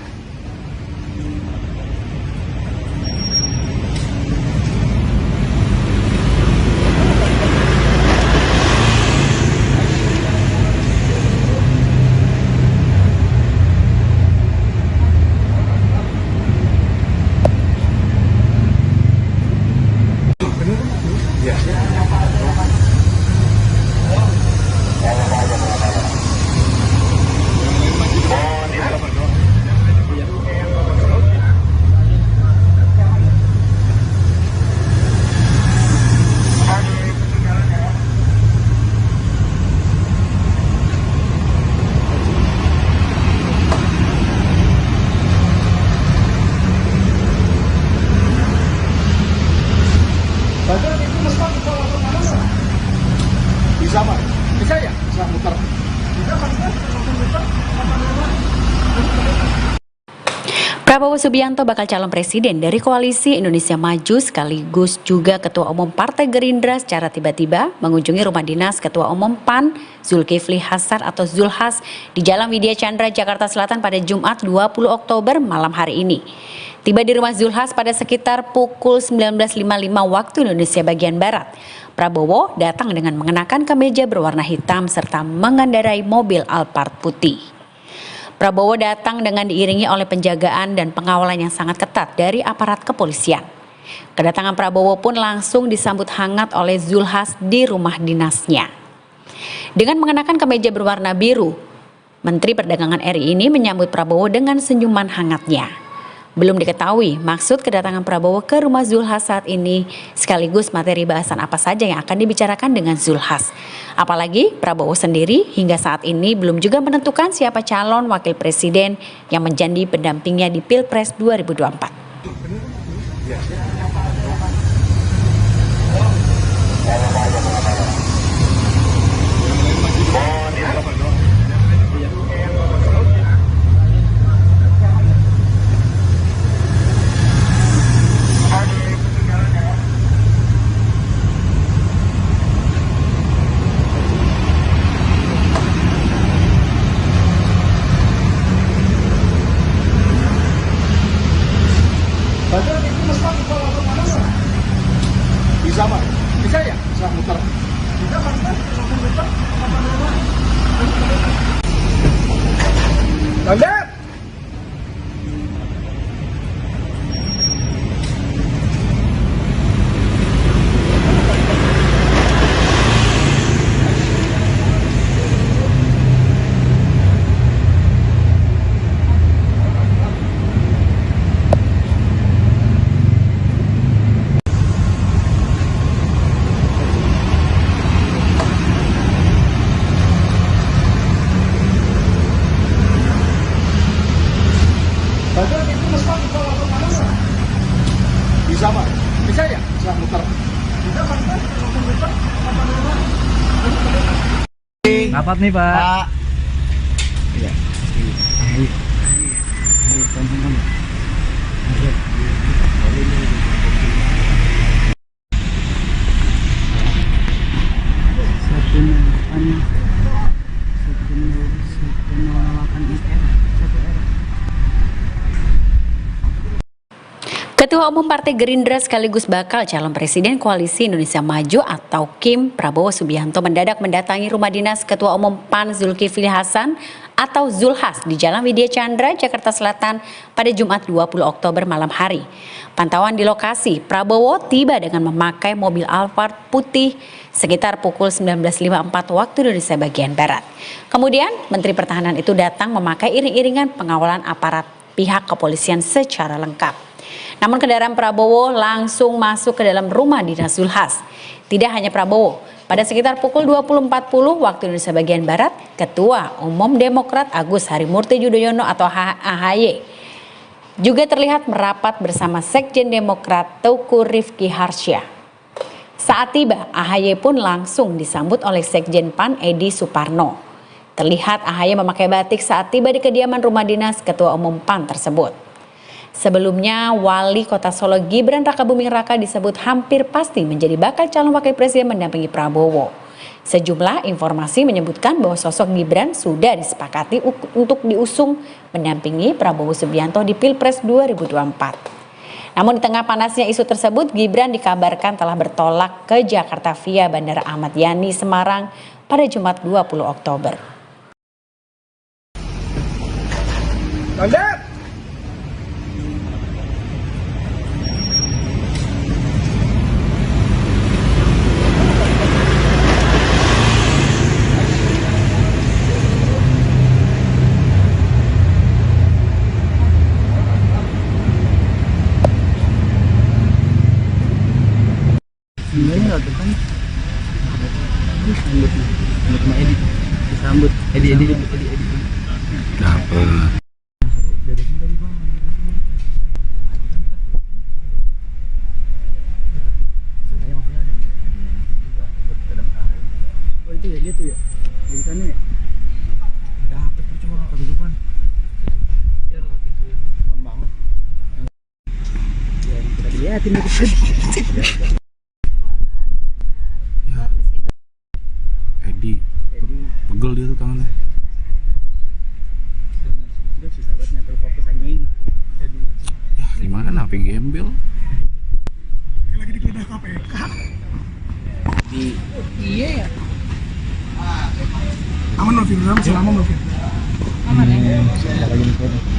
bisa Pak? Bisa ya? Bisa muter. Prabowo Subianto bakal calon presiden dari Koalisi Indonesia Maju sekaligus juga Ketua Umum Partai Gerindra secara tiba-tiba mengunjungi rumah dinas Ketua Umum PAN Zulkifli Hasan atau Zulhas di Jalan Widya Chandra, Jakarta Selatan pada Jumat 20 Oktober malam hari ini. Tiba di rumah Zulhas pada sekitar pukul 19.55 waktu Indonesia bagian Barat. Prabowo datang dengan mengenakan kemeja berwarna hitam serta mengendarai mobil Alphard putih. Prabowo datang dengan diiringi oleh penjagaan dan pengawalan yang sangat ketat dari aparat kepolisian. Kedatangan Prabowo pun langsung disambut hangat oleh Zulhas di rumah dinasnya. Dengan mengenakan kemeja berwarna biru, Menteri Perdagangan RI ini menyambut Prabowo dengan senyuman hangatnya. Belum diketahui maksud kedatangan Prabowo ke rumah Zulhas saat ini, sekaligus materi bahasan apa saja yang akan dibicarakan dengan Zulhas. Apalagi Prabowo sendiri hingga saat ini belum juga menentukan siapa calon wakil presiden yang menjadi pendampingnya di Pilpres 2024. Lanjut. Bisa Pak? Bisa ya? Bisa muter. Ngapat nih Pak. Iya. Ketua Umum Partai Gerindra sekaligus bakal calon Presiden Koalisi Indonesia Maju atau KIM Prabowo Subianto mendadak mendatangi rumah dinas Ketua Umum PAN Zulkifli Hasan atau Zulhas di Jalan Widya Chandra, Jakarta Selatan pada Jumat 20 Oktober malam hari. Pantauan di lokasi, Prabowo tiba dengan memakai mobil Alphard putih sekitar pukul 19.54 waktu Indonesia bagian Barat. Kemudian Menteri Pertahanan itu datang memakai iring-iringan pengawalan aparat pihak kepolisian secara lengkap. Namun kendaraan Prabowo langsung masuk ke dalam rumah dinas Zulhas. Tidak hanya Prabowo, pada sekitar pukul 20.40 waktu Indonesia bagian Barat, Ketua Umum Demokrat Agus Harimurti Yudhoyono atau AHY juga terlihat merapat bersama Sekjen Demokrat Teuku Rifki Harsya. Saat tiba, AHY pun langsung disambut oleh Sekjen PAN Edi Suparno. Terlihat AHY memakai batik saat tiba di kediaman rumah dinas Ketua Umum PAN tersebut. Sebelumnya, Wali Kota Solo Gibran Rakabuming Raka disebut hampir pasti menjadi bakal calon wakil presiden mendampingi Prabowo. Sejumlah informasi menyebutkan bahwa sosok Gibran sudah disepakati untuk diusung mendampingi Prabowo Subianto di Pilpres 2024. Namun di tengah panasnya isu tersebut, Gibran dikabarkan telah bertolak ke Jakarta via Bandara Ahmad Yani Semarang pada Jumat 20 Oktober. Lanjut. Sebenarnya nggak depan. Disambut sama Edi. Disambut Edi. Dapet. Oh itu ya dia tuh ya. Di sana ya. Dapet percuma ke depan. Biar pintu yang depan banget. Ya kita liatin itu. Edi. Pegel dia tuh tangannya. Udah susah banget nyampe fokus anjing. Ya gimana HP gembel? Kayak lagi digeledah KPK. Iya ya. Aman Novin, masih lama Novin. Aman ya.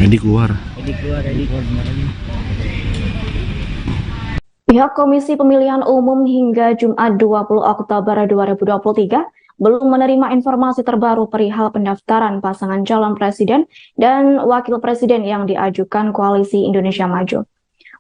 Edi keluar. Edi keluar lagi. Pihak Komisi Pemilihan Umum hingga Jumat 20 Oktober 2023 belum menerima informasi terbaru perihal pendaftaran pasangan calon presiden dan wakil presiden yang diajukan Koalisi Indonesia Maju.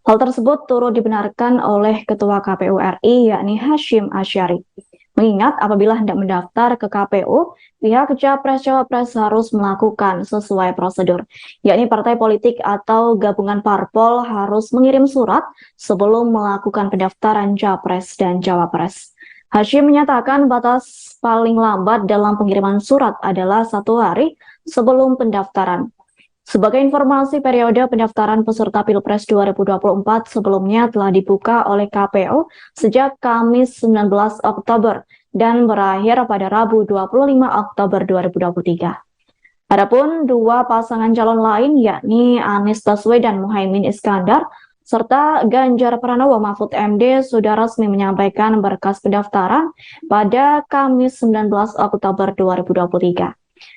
Hal tersebut turut dibenarkan oleh Ketua KPU RI yakni Hasyim Asyari. Mengingat apabila hendak mendaftar ke KPU, pihak Capres-Cawapres harus melakukan sesuai prosedur, yakni partai politik atau gabungan parpol harus mengirim surat sebelum melakukan pendaftaran Capres dan Cawapres. Hasyim menyatakan batas paling lambat dalam pengiriman surat adalah 1 hari sebelum pendaftaran. Sebagai informasi, periode pendaftaran peserta Pilpres 2024 sebelumnya telah dibuka oleh KPU sejak Kamis 19 Oktober dan berakhir pada Rabu 25 Oktober 2023. Adapun dua pasangan calon lain yakni Anies Baswedan Muhaimin Iskandar serta Ganjar Pranowo Mahfud MD sudah resmi menyampaikan berkas pendaftaran pada Kamis 19 Oktober 2023.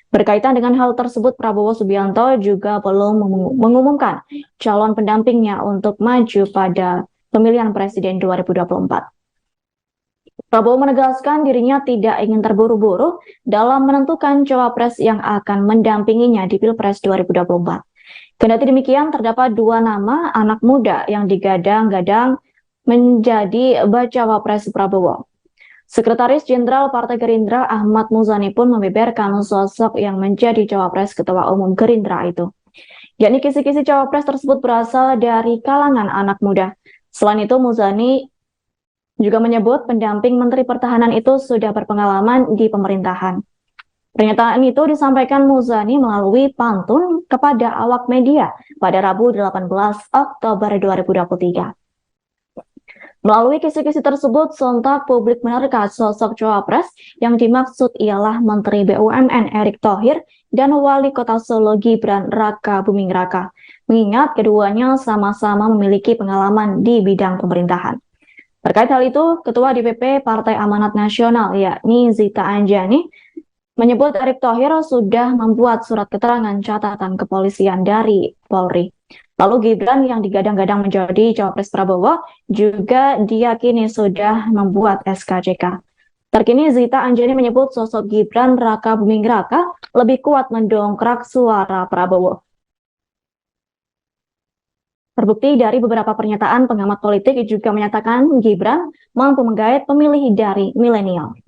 Berkaitan dengan hal tersebut, Prabowo Subianto juga belum mengumumkan calon pendampingnya untuk maju pada pemilihan presiden 2024. Prabowo menegaskan dirinya tidak ingin terburu-buru dalam menentukan cawapres yang akan mendampinginya di Pilpres 2024. Kendati demikian, terdapat dua nama anak muda yang digadang-gadang menjadi bacawa pres Prabowo. Sekretaris Jenderal Partai Gerindra Ahmad Muzani pun membeberkan sosok yang menjadi cawapres Ketua Umum Gerindra itu. Yakni kisi-kisi cawapres tersebut berasal dari kalangan anak muda. Selain itu, Muzani juga menyebut pendamping Menteri Pertahanan itu sudah berpengalaman di pemerintahan. Pernyataan itu disampaikan Muzani melalui pantun kepada awak media pada Rabu 18 Oktober 2023. Melalui kisi-kisi tersebut, sontak publik menerka sosok cawapres yang dimaksud ialah Menteri BUMN Erick Thohir dan Wali Kota Solo Gibran Raka Buming Raka, mengingat keduanya sama-sama memiliki pengalaman di bidang pemerintahan. Terkait hal itu, Ketua DPP Partai Amanat Nasional yakni Zita Anjani menyebut Erick Thohir sudah membuat surat keterangan catatan kepolisian dari Polri. Lalu Gibran yang digadang-gadang menjadi cawapres Prabowo juga diyakini sudah membuat SKCK. Terkini Zita Anjani menyebut sosok Gibran Raka Buming Raka lebih kuat mendongkrak suara Prabowo. Terbukti dari beberapa pernyataan pengamat politik juga menyatakan Gibran mampu menggait pemilih dari milenial.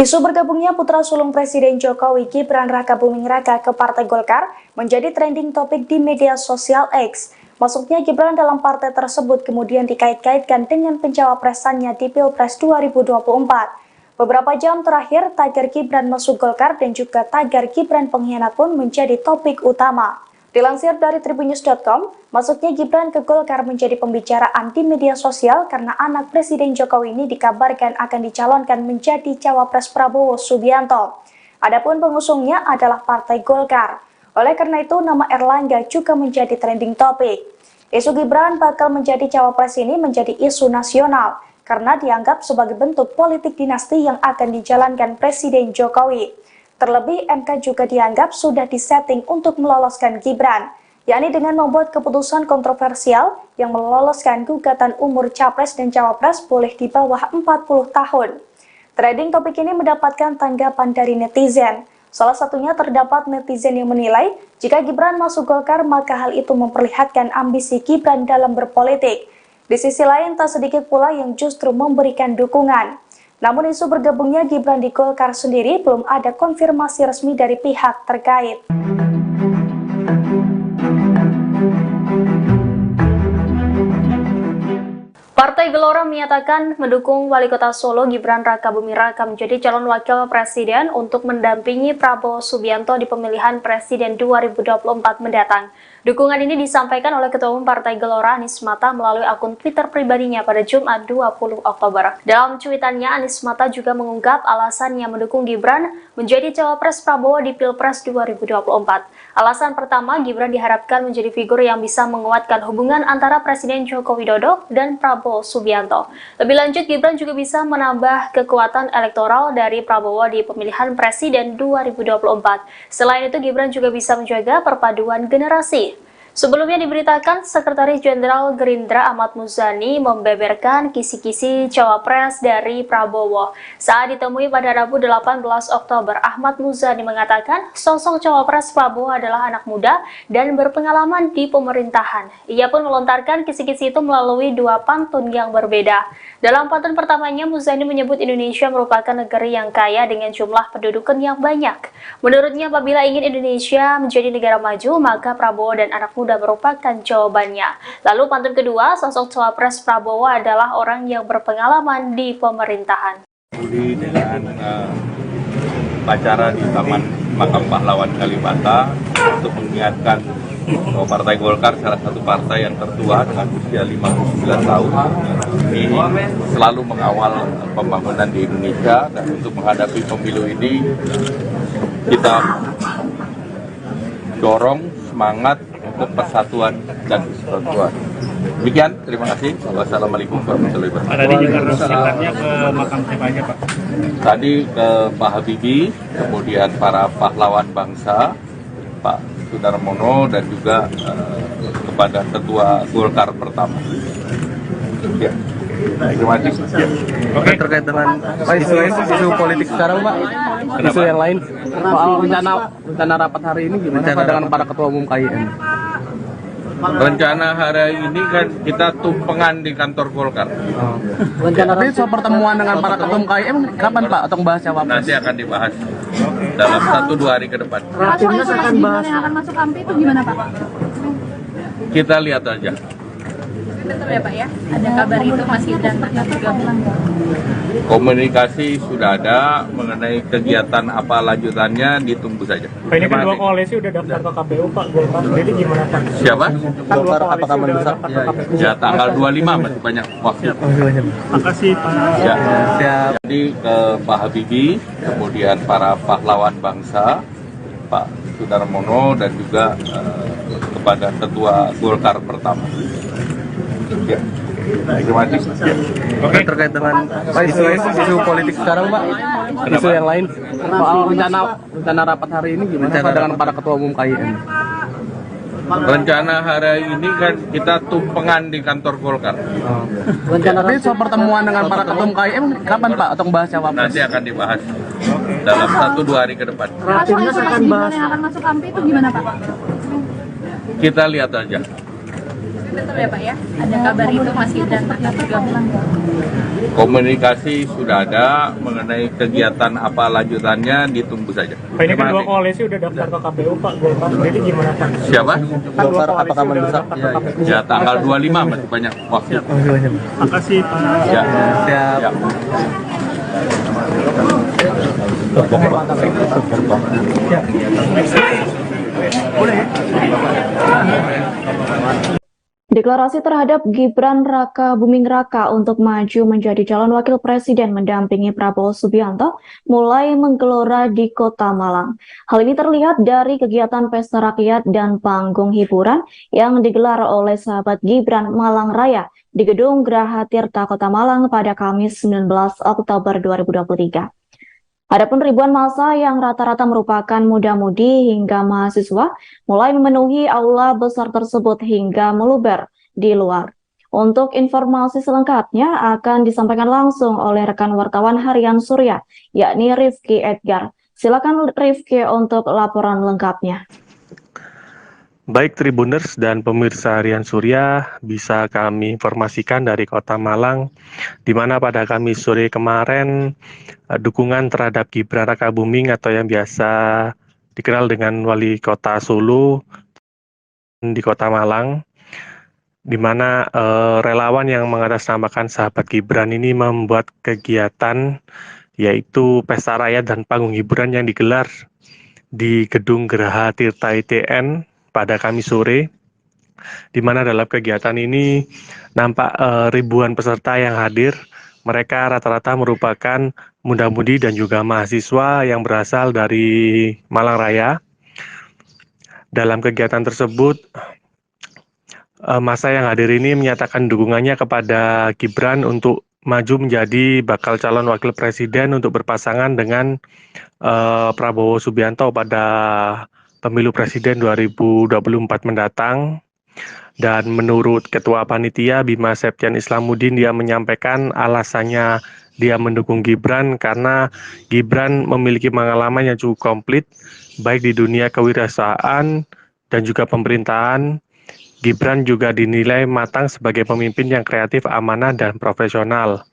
Isu bergabungnya putra sulung Presiden Jokowi Gibran Raka Buming Raka ke Partai Golkar menjadi trending topik di media sosial X. Masuknya Gibran dalam partai tersebut kemudian dikait-kaitkan dengan pencawapresannya di Pilpres 2024. Beberapa jam terakhir, tagar Gibran masuk Golkar dan juga tagar Gibran pengkhianat pun menjadi topik utama. Dilansir dari tribunnews.com, masuknya Gibran ke Golkar menjadi pembicaraan di media sosial karena anak Presiden Jokowi ini dikabarkan akan dicalonkan menjadi cawapres Prabowo Subianto. Adapun pengusungnya adalah Partai Golkar. Oleh karena itu, nama Erlangga juga menjadi trending topik. Isu Gibran bakal menjadi cawapres ini menjadi isu nasional karena dianggap sebagai bentuk politik dinasti yang akan dijalankan Presiden Jokowi. Terlebih, MK juga dianggap sudah disetting untuk meloloskan Gibran, yakni dengan membuat keputusan kontroversial yang meloloskan gugatan umur capres dan cawapres boleh di bawah 40 tahun. Trending topik ini mendapatkan tanggapan dari netizen. Salah satunya terdapat netizen yang menilai, jika Gibran masuk Golkar maka hal itu memperlihatkan ambisi Gibran dalam berpolitik. Di sisi lain, tak sedikit pula yang justru memberikan dukungan. Namun isu bergabungnya Gibran di Golkar sendiri belum ada konfirmasi resmi dari pihak terkait. Partai Gelora menyatakan mendukung Wali Kota Solo Gibran Raka Buming Raka menjadi calon wakil presiden untuk mendampingi Prabowo Subianto di pemilihan presiden 2024 mendatang. Dukungan ini disampaikan oleh Ketua Umum Partai Gelora Anies Mata melalui akun Twitter pribadinya pada Jumat 20 Oktober. Dalam cuitannya, Anies Mata juga mengungkap alasannya mendukung Gibran menjadi cawapres Prabowo di Pilpres 2024. Alasan pertama, Gibran diharapkan menjadi figur yang bisa menguatkan hubungan antara Presiden Joko Widodo dan Prabowo Subianto. Lebih lanjut, Gibran juga bisa menambah kekuatan elektoral dari Prabowo di pemilihan presiden 2024. Selain itu, Gibran juga bisa menjaga perpaduan generasi. Sebelumnya diberitakan, Sekretaris Jenderal Gerindra Ahmad Muzani membeberkan kisi-kisi cawapres dari Prabowo. Saat ditemui pada Rabu 18 Oktober, Ahmad Muzani mengatakan sosok cawapres Prabowo adalah anak muda dan berpengalaman di pemerintahan. Ia pun melontarkan kisi-kisi itu melalui dua pantun yang berbeda. Dalam pantun pertamanya, Muzani menyebut Indonesia merupakan negeri yang kaya dengan jumlah pendudukan yang banyak. Menurutnya, apabila ingin Indonesia menjadi negara maju, maka Prabowo dan anak muda merupakan jawabannya. Lalu pantun kedua, sosok cawapres Prabowo adalah orang yang berpengalaman di pemerintahan. Dengan acara di Taman makam pahlawan Kalibata untuk mengingatkan bahwa Partai Golkar salah satu partai yang tertua dengan usia 59 tahun ini selalu mengawal pembangunan di Indonesia, dan untuk menghadapi pemilu ini kita dorong semangat untuk persatuan dan kesatuan. Demikian, terima kasih. Wassalamualaikum warahmatullahi wabarakatuh. Tadi juga sekitarnya ke makam siapa aja, Pak? Tadi ke Pak Habibie, kemudian para pahlawan bangsa, Pak Sudarmono, dan juga kepada Ketua Golkar pertama. Ya. Terima kasih. Ya. Oke, terkait dengan isu politik sekarang, Pak, isu yang lain soal rencana rapat hari ini gimana Pak dengan para ketua umum KIN? Rencana hari ini kan kita tumpengan di kantor Golkar. Tapi soal pertemuan dengan para ketua umum KIN kapan, Pak, atau bahas cawapres? Nanti akan dibahas dalam 1-2 hari ke depan. Timnas akan bahas yang akan masuk AMPI itu gimana, Pak? Kita lihat aja. Betul ya, Pak ya? Ada kabar itu masih dan bergabung. Komunikasi sudah ada, mengenai kegiatan apa lanjutannya ditunggu saja. Pak, ini kan dua koalisi udah daftar ke KPU, Pak. Golkar sendiri gimana, Pak? Siapa? Kan dua koalisi udah daftar ke KPU. Ya, tanggal 25 masih banyak waktu. Makasih, Pak. Ya. Jadi ke Pak Habibie, kemudian para pahlawan bangsa, Pak Sudarmono, dan juga kepada Ketua Golkar pertama. Ya. Terima kasih. Ya. Oke, terkait dengan isu politik sekarang, Pak, isu yang lain soal rencana rapat hari ini gimana Pak dengan para ketua umum KIN? Rencana hari ini kan kita tumpengan di kantor Golkar. Tapi soal pertemuan dengan para ketua umum KIN kapan, Pak, atau bahas cawapres? Nanti akan dibahas dalam 1-2 hari ke depan. Timnas akan bahas yang akan masuk AMPI itu gimana, Pak? Kita lihat aja. Betul ya, Pak ya? Ada kabar itu masih dan bergabung. Komunikasi sudah ada, mengenai kegiatan apa lanjutannya ditunggu saja. Pak, ini kan dua koalisi udah daftar ke KPU, Pak. Golkar sendiri gimana, Pak? Siapa? Kan dua koalisi udah daftar ke KPU. Ya, tanggal 25 masih banyak waktu. Makasih, Pak. Ya. Ya. Deklarasi terhadap Gibran Raka Buming Raka untuk maju menjadi calon wakil presiden mendampingi Prabowo Subianto mulai menggelora di Kota Malang. Hal ini terlihat dari kegiatan pesta rakyat dan panggung hiburan yang digelar oleh sahabat Gibran Malang Raya di Gedung Graha Tirta Kota Malang pada Kamis 19 Oktober 2023. Adapun ribuan massa yang rata-rata merupakan muda-mudi hingga mahasiswa mulai memenuhi aula besar tersebut hingga meluber di luar. Untuk informasi selengkapnya akan disampaikan langsung oleh rekan wartawan Harian Surya, yakni Rifki Edgar. Silakan Rifki untuk laporan lengkapnya. Baik Tribuners dan pemirsa Harian Surya, bisa kami informasikan dari Kota Malang, di mana pada Kamis sore kemarin dukungan terhadap Gibran Raka Buming atau yang biasa dikenal dengan Wali Kota Solo di Kota Malang, di mana relawan yang mengatasnamakan sahabat Gibran ini membuat kegiatan yaitu pesta rakyat dan panggung hiburan yang digelar di Gedung Graha Tirta ITN pada Kamis sore, di mana dalam kegiatan ini nampak ribuan peserta yang hadir. Mereka rata-rata merupakan muda-mudi dan juga mahasiswa yang berasal dari Malang Raya. Dalam kegiatan tersebut, massa yang hadir ini menyatakan dukungannya kepada Gibran untuk maju menjadi bakal calon wakil presiden untuk berpasangan dengan Prabowo Subianto pada pemilu presiden 2024 mendatang. Dan menurut Ketua Panitia Bima Septian Islamuddin, dia menyampaikan alasannya dia mendukung Gibran karena Gibran memiliki pengalaman yang cukup komplit baik di dunia kewirausahaan dan juga pemerintahan. Gibran juga dinilai matang sebagai pemimpin yang kreatif, amanah, dan profesional.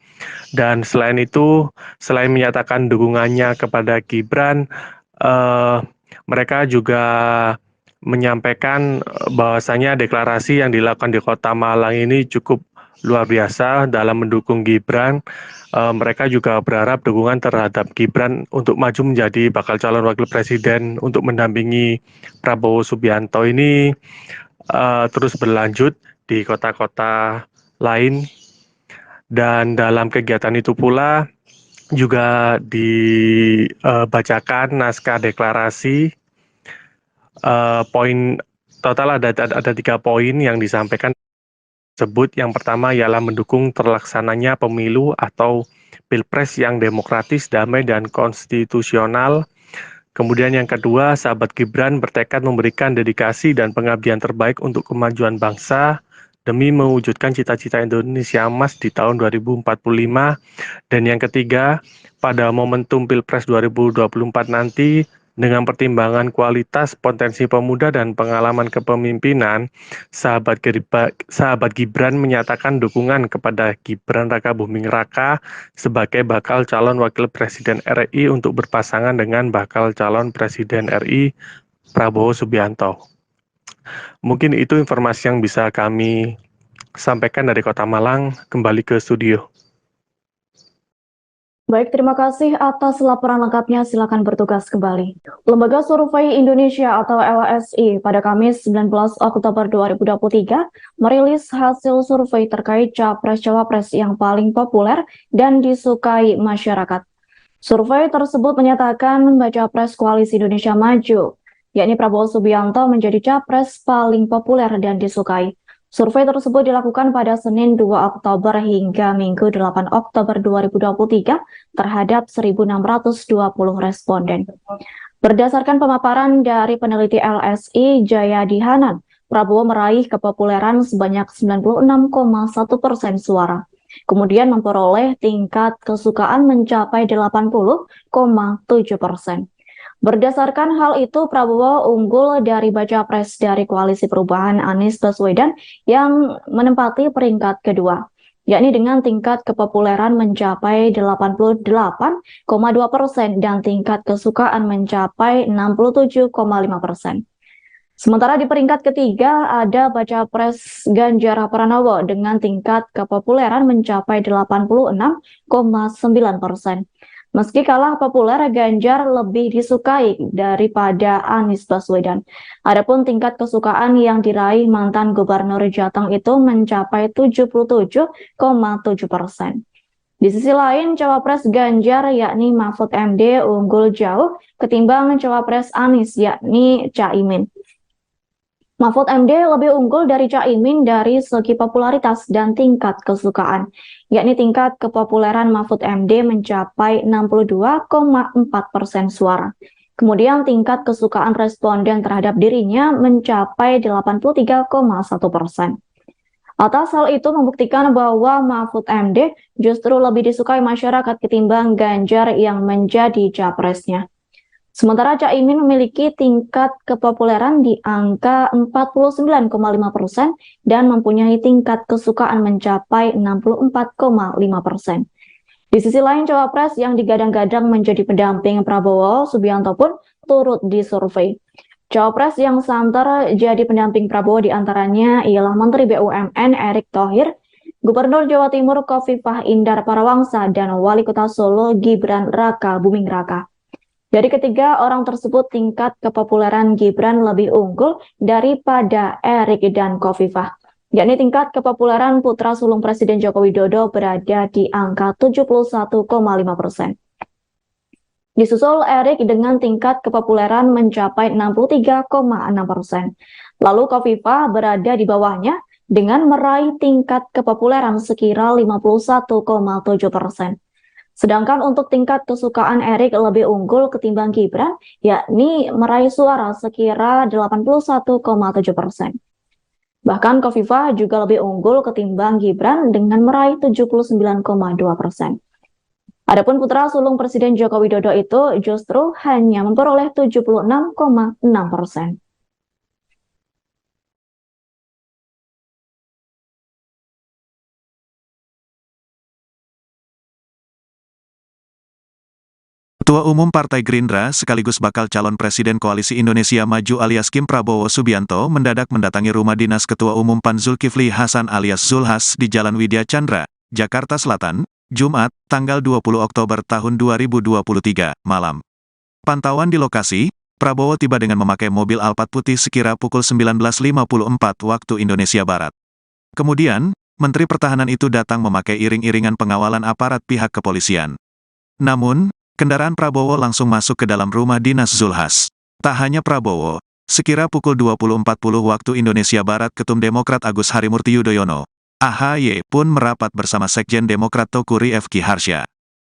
Dan selain itu, selain menyatakan dukungannya kepada Gibran, mereka juga menyampaikan bahwasanya deklarasi yang dilakukan di Kota Malang ini cukup luar biasa dalam mendukung Gibran. Mereka juga berharap dukungan terhadap Gibran untuk maju menjadi bakal calon wakil presiden untuk mendampingi Prabowo Subianto ini terus berlanjut di kota-kota lain. Dan dalam kegiatan itu pula juga dibacakan naskah deklarasi. Poin total ada 3 poin yang disampaikan tersebut. Yang pertama ialah mendukung terlaksananya pemilu atau pilpres yang demokratis, damai, dan konstitusional. Kemudian yang kedua, sahabat Gibran bertekad memberikan dedikasi dan pengabdian terbaik untuk kemajuan bangsa demi mewujudkan cita-cita Indonesia Emas di tahun 2045. Dan yang ketiga, pada momentum Pilpres 2024 nanti, dengan pertimbangan kualitas, potensi pemuda, dan pengalaman kepemimpinan, sahabat Gibran menyatakan dukungan kepada Gibran Raka Buming Raka sebagai bakal calon wakil presiden RI untuk berpasangan dengan bakal calon presiden RI Prabowo Subianto. Mungkin itu informasi yang bisa kami sampaikan dari Kota Malang. Kembali ke studio. Baik, terima kasih atas laporan lengkapnya. Silakan bertugas kembali. Lembaga Survei Indonesia atau LSI pada Kamis 19 Oktober 2023 merilis hasil survei terkait capres-cawapres yang paling populer dan disukai masyarakat. Survei tersebut menyatakan baca pres Koalisi Indonesia Maju, yakni Prabowo Subianto menjadi capres paling populer dan disukai. Survei tersebut dilakukan pada Senin 2 Oktober hingga Minggu 8 Oktober 2023 terhadap 1.620 responden. Berdasarkan pemaparan dari peneliti LSI Jayadi Hanan, Prabowo meraih kepopuleran sebanyak 96,1% suara. Kemudian memperoleh tingkat kesukaan mencapai 80,7%. Berdasarkan hal itu, Prabowo unggul dari baca pres dari Koalisi Perubahan Anies Baswedan yang menempati peringkat kedua, yakni dengan tingkat kepopuleran mencapai 88,2% dan tingkat kesukaan mencapai 67,5%. Sementara di peringkat ketiga ada baca pres Ganjar Pranowo dengan tingkat kepopuleran mencapai 86,9%. Meski kalah populer, Ganjar lebih disukai daripada Anies Baswedan. Adapun tingkat kesukaan yang diraih mantan Gubernur Jateng itu mencapai 77,7%. Di sisi lain, cawapres Ganjar yakni Mahfud MD unggul jauh ketimbang cawapres Anies yakni Caimin. Mahfud MD lebih unggul dari Caimin dari segi popularitas dan tingkat kesukaan, yakni tingkat kepopuleran Mahfud MD mencapai 62,4% suara. Kemudian tingkat kesukaan responden terhadap dirinya mencapai 83,1%. Atas hal itu membuktikan bahwa Mahfud MD justru lebih disukai masyarakat ketimbang Ganjar yang menjadi capresnya. Sementara Caimin memiliki tingkat kepopuleran di angka 49,5% dan mempunyai tingkat kesukaan mencapai 64,5%. Di sisi lain, cawapres yang digadang-gadang menjadi pendamping Prabowo Subianto pun turut disurvei. Cawapres yang santer jadi pendamping Prabowo diantaranya ialah Menteri BUMN Erick Thohir, Gubernur Jawa Timur Khofifah Indar Parawangsa, dan Wali Kota Solo Gibran Raka Buming Raka. Dari ketiga orang tersebut, tingkat kepopuleran Gibran lebih unggul daripada Erick dan Khofifah, yakni tingkat kepopuleran putra sulung Presiden Joko Widodo berada di angka 71,5%. Disusul Erick dengan tingkat kepopuleran mencapai 63,6%. Lalu Khofifah berada di bawahnya dengan meraih tingkat kepopuleran sekira 51,7%. Sedangkan untuk tingkat kesukaan Erick lebih unggul ketimbang Gibran, yakni meraih suara sekira 81,7%. Bahkan Khofifah juga lebih unggul ketimbang Gibran dengan meraih 79,2%. Adapun putra sulung Presiden Joko Widodo itu justru hanya memperoleh 76,6%. Ketua Umum Partai Gerindra sekaligus bakal calon Presiden Koalisi Indonesia Maju alias Kim Prabowo Subianto mendadak mendatangi rumah dinas Ketua Umum PAN Zulkifli Hasan alias Zulhas di Jalan Widya Chandra, Jakarta Selatan, Jumat, tanggal 20 Oktober tahun 2023, malam. Pantauan di lokasi, Prabowo tiba dengan memakai mobil Alphard putih sekira pukul 19.54 waktu Indonesia Barat. Kemudian, Menteri Pertahanan itu datang memakai iring-iringan pengawalan aparat pihak kepolisian. Namun, kendaraan Prabowo langsung masuk ke dalam rumah dinas Zulhas. Tak hanya Prabowo, sekira pukul 20.40 waktu Indonesia Barat Ketum Demokrat Agus Harimurti Yudhoyono, AHY pun merapat bersama Sekjen Demokrat Teuku Rifki Harsha.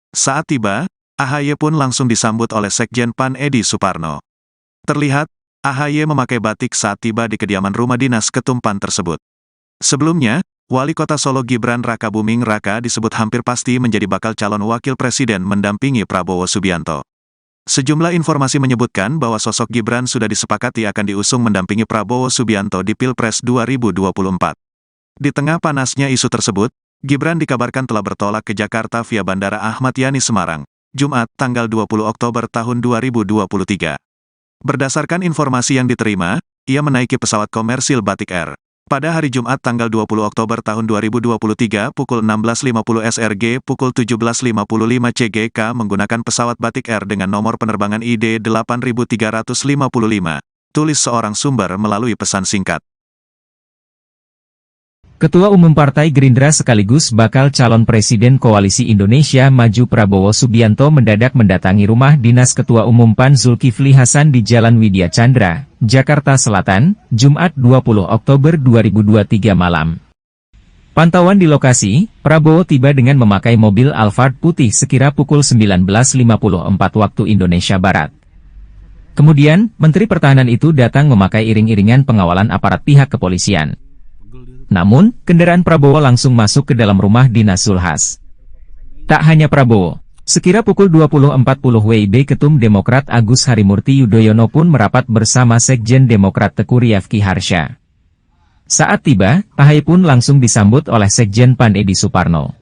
Saat tiba, AHY pun langsung disambut oleh Sekjen PAN Edi Suparno. Terlihat, AHY memakai batik saat tiba di kediaman rumah dinas Ketum PAN tersebut. Sebelumnya, Wali Kota Solo Gibran Rakabuming Raka disebut hampir pasti menjadi bakal calon wakil presiden mendampingi Prabowo Subianto. Sejumlah informasi menyebutkan bahwa sosok Gibran sudah disepakati akan diusung mendampingi Prabowo Subianto di Pilpres 2024. Di tengah panasnya isu tersebut, Gibran dikabarkan telah bertolak ke Jakarta via Bandara Ahmad Yani Semarang, Jumat, tanggal 20 Oktober tahun 2023. Berdasarkan informasi yang diterima, ia menaiki pesawat komersil Batik Air. Pada hari Jumat tanggal 20 Oktober tahun 2023 pukul 16.50 SRG pukul 17.55 CGK menggunakan pesawat Batik Air dengan nomor penerbangan ID 8355, tulis seorang sumber melalui pesan singkat. Ketua Umum Partai Gerindra sekaligus bakal calon Presiden Koalisi Indonesia Maju Prabowo Subianto mendadak mendatangi rumah dinas Ketua Umum PAN Zulkifli Hasan di Jalan Widya Chandra, Jakarta Selatan, Jumat 20 Oktober 2023 malam. Pantauan di lokasi, Prabowo tiba dengan memakai mobil Alphard putih sekira pukul 19.54 waktu Indonesia Barat. Kemudian, Menteri Pertahanan itu datang memakai iring-iringan pengawalan aparat pihak kepolisian. Namun, kendaraan Prabowo langsung masuk ke dalam rumah dinas Zulhas. Tak hanya Prabowo, sekira pukul 20.40 WIB Ketum Demokrat Agus Harimurti Yudhoyono pun merapat bersama Sekjen Demokrat Teuku Rifki Harsha. Saat tiba, AHY pun langsung disambut oleh Sekjen PAN Edi Suparno.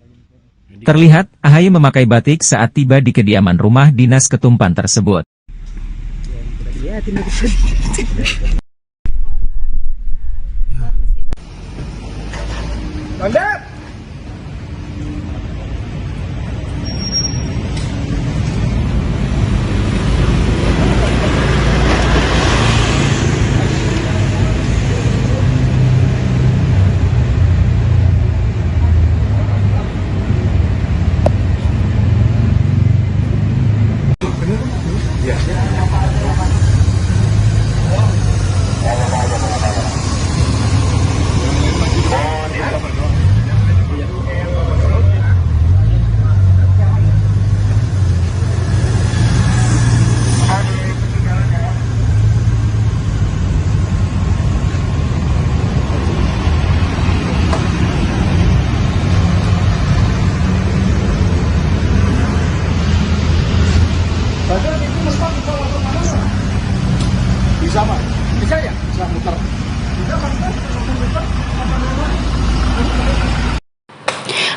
Terlihat, AHY memakai batik saat tiba di kediaman rumah dinas Ketum PAN tersebut. Anda bisa Pak? Bisa ya? Bisa muter.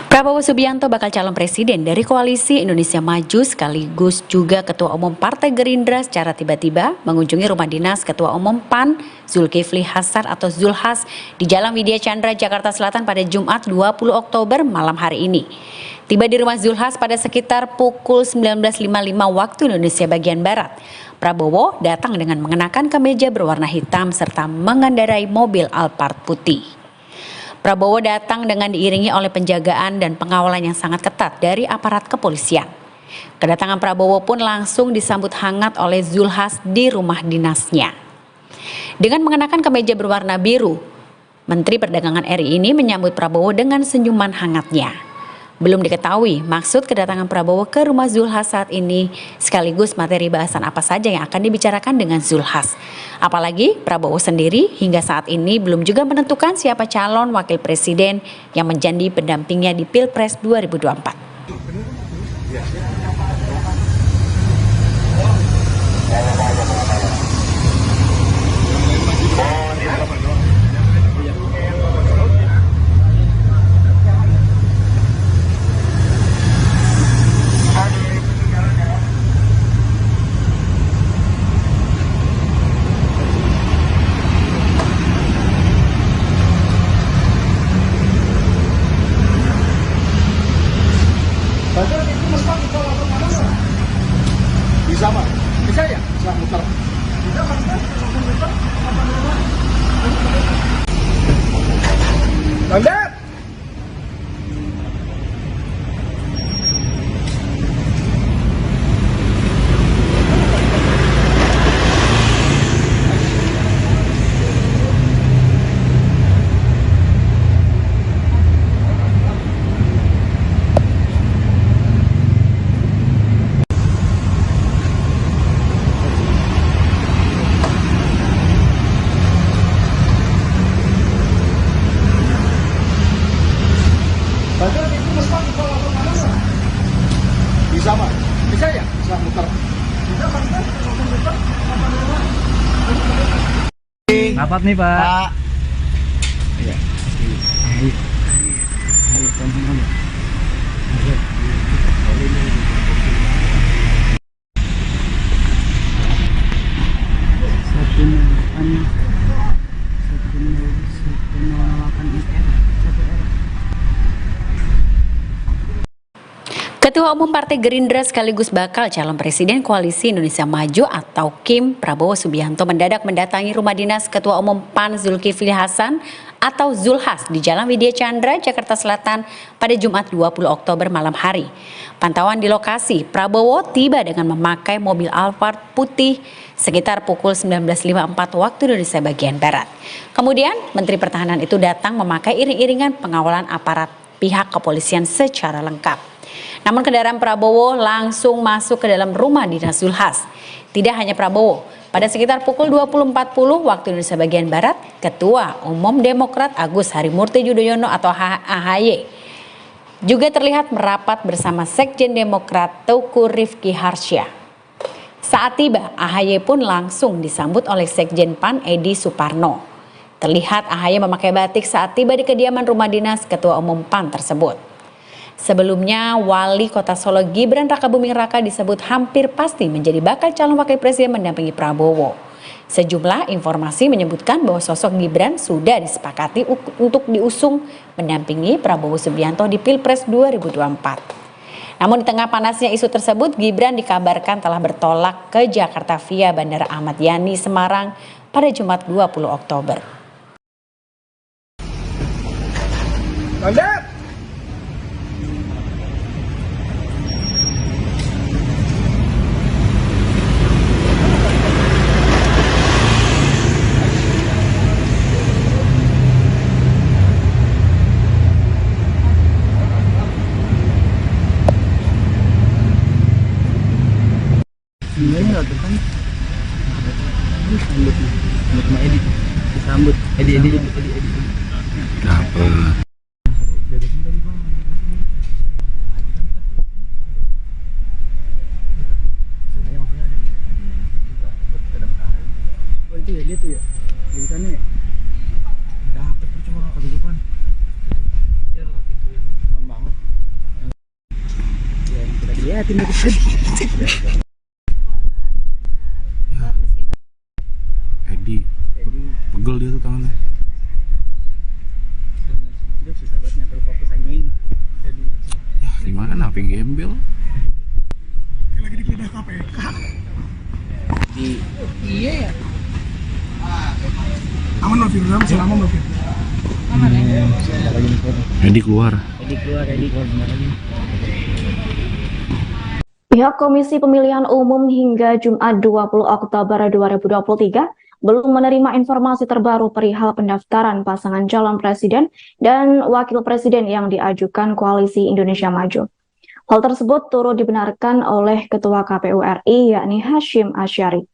Prabowo Subianto bakal calon presiden dari Koalisi Indonesia Maju sekaligus juga Ketua Umum Partai Gerindra secara tiba-tiba mengunjungi rumah dinas Ketua Umum PAN Zulkifli Hasan atau Zulhas di Jalan Widya Chandra, Jakarta Selatan pada Jumat 20 Oktober malam hari ini. Tiba di rumah Zulhas pada sekitar pukul 19.55 waktu Indonesia bagian Barat. Prabowo datang dengan mengenakan kemeja berwarna hitam serta mengendarai mobil Alphard putih. Prabowo datang dengan diiringi oleh penjagaan dan pengawalan yang sangat ketat dari aparat kepolisian. Kedatangan Prabowo pun langsung disambut hangat oleh Zulhas di rumah dinasnya. Dengan mengenakan kemeja berwarna biru, Menteri Perdagangan RI ini menyambut Prabowo dengan senyuman hangatnya. Belum diketahui maksud kedatangan Prabowo ke rumah Zulhas saat ini, sekaligus materi bahasan apa saja yang akan dibicarakan dengan Zulhas. Apalagi Prabowo sendiri hingga saat ini belum juga menentukan siapa calon wakil presiden yang menjadi pendampingnya di Pilpres 2024. Bisa Pak? Bisa ya? Bisa muter. Lanjut. Bisa Pak? Bisa ya? Bisa muter. Rapat nih Pak. Iya. Ketua Umum Partai Gerindra sekaligus bakal calon Presiden Koalisi Indonesia Maju atau KIM Prabowo Subianto mendadak mendatangi rumah dinas Ketua Umum PAN Zulkifli Hasan atau Zulhas di Jalan Widya Chandra, Jakarta Selatan pada Jumat 20 Oktober malam hari. Pantauan di lokasi, Prabowo tiba dengan memakai mobil Alphard putih sekitar pukul 19.54 waktu Indonesia bagian Barat. Kemudian Menteri Pertahanan itu datang memakai iring-iringan pengawalan aparat pihak kepolisian secara lengkap. Namun kendaraan Prabowo langsung masuk ke dalam rumah dinas Zulhas. Tidak hanya Prabowo, pada sekitar pukul 20.40 waktu Indonesia bagian Barat, Ketua Umum Demokrat Agus Harimurti Yudhoyono atau AHY juga terlihat merapat bersama Sekjen Demokrat Teuku Rifki Harsya. Saat tiba, AHY pun langsung disambut oleh Sekjen PAN Edi Suparno. Terlihat AHY memakai batik saat tiba di kediaman rumah dinas Ketua Umum PAN tersebut. Sebelumnya, Wali Kota Solo Gibran Rakabuming Raka disebut hampir pasti menjadi bakal calon wakil presiden mendampingi Prabowo. Sejumlah informasi menyebutkan bahwa sosok Gibran sudah disepakati untuk diusung mendampingi Prabowo Subianto di Pilpres 2024. Namun di tengah panasnya isu tersebut, Gibran dikabarkan telah bertolak ke Jakarta via Bandara Ahmad Yani Semarang pada Jumat 20 Oktober. Lanjut. Sebenarnya nggak kan? Disambut sama Edi. Disambut. Edi. Kenapa? Oh itu ya, dia tuh ya. Di sana ya. Dapat cuma ke depan. Ya lah pintu yang depan banget. Ya, kita lihatin dari tadi. Edi, pegel dia tuh tangannya. Dia susah banget nyetel fokus anjing. Ya gimana, HP gembel. Kayak lagi digeledah KPK. Iya ya. Aman loh Fir, masih lama loh Fir. Aman ya? Edi keluar. Edi keluar sebentar lagi. Pihak Komisi Pemilihan Umum hingga Jumat 20 Oktober 2023 belum menerima informasi terbaru perihal pendaftaran pasangan calon presiden dan wakil presiden yang diajukan Koalisi Indonesia Maju. Hal tersebut turut dibenarkan oleh Ketua KPU RI yakni Hasyim Asyari.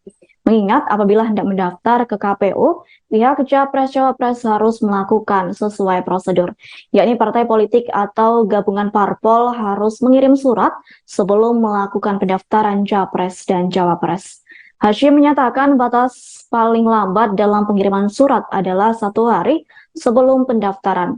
Mengingat apabila hendak mendaftar ke KPU, pihak Capres-Cawapres harus melakukan sesuai prosedur, yakni partai politik atau gabungan parpol harus mengirim surat sebelum melakukan pendaftaran Capres dan Cawapres. Hasyim menyatakan batas paling lambat dalam pengiriman surat adalah 1 hari sebelum pendaftaran.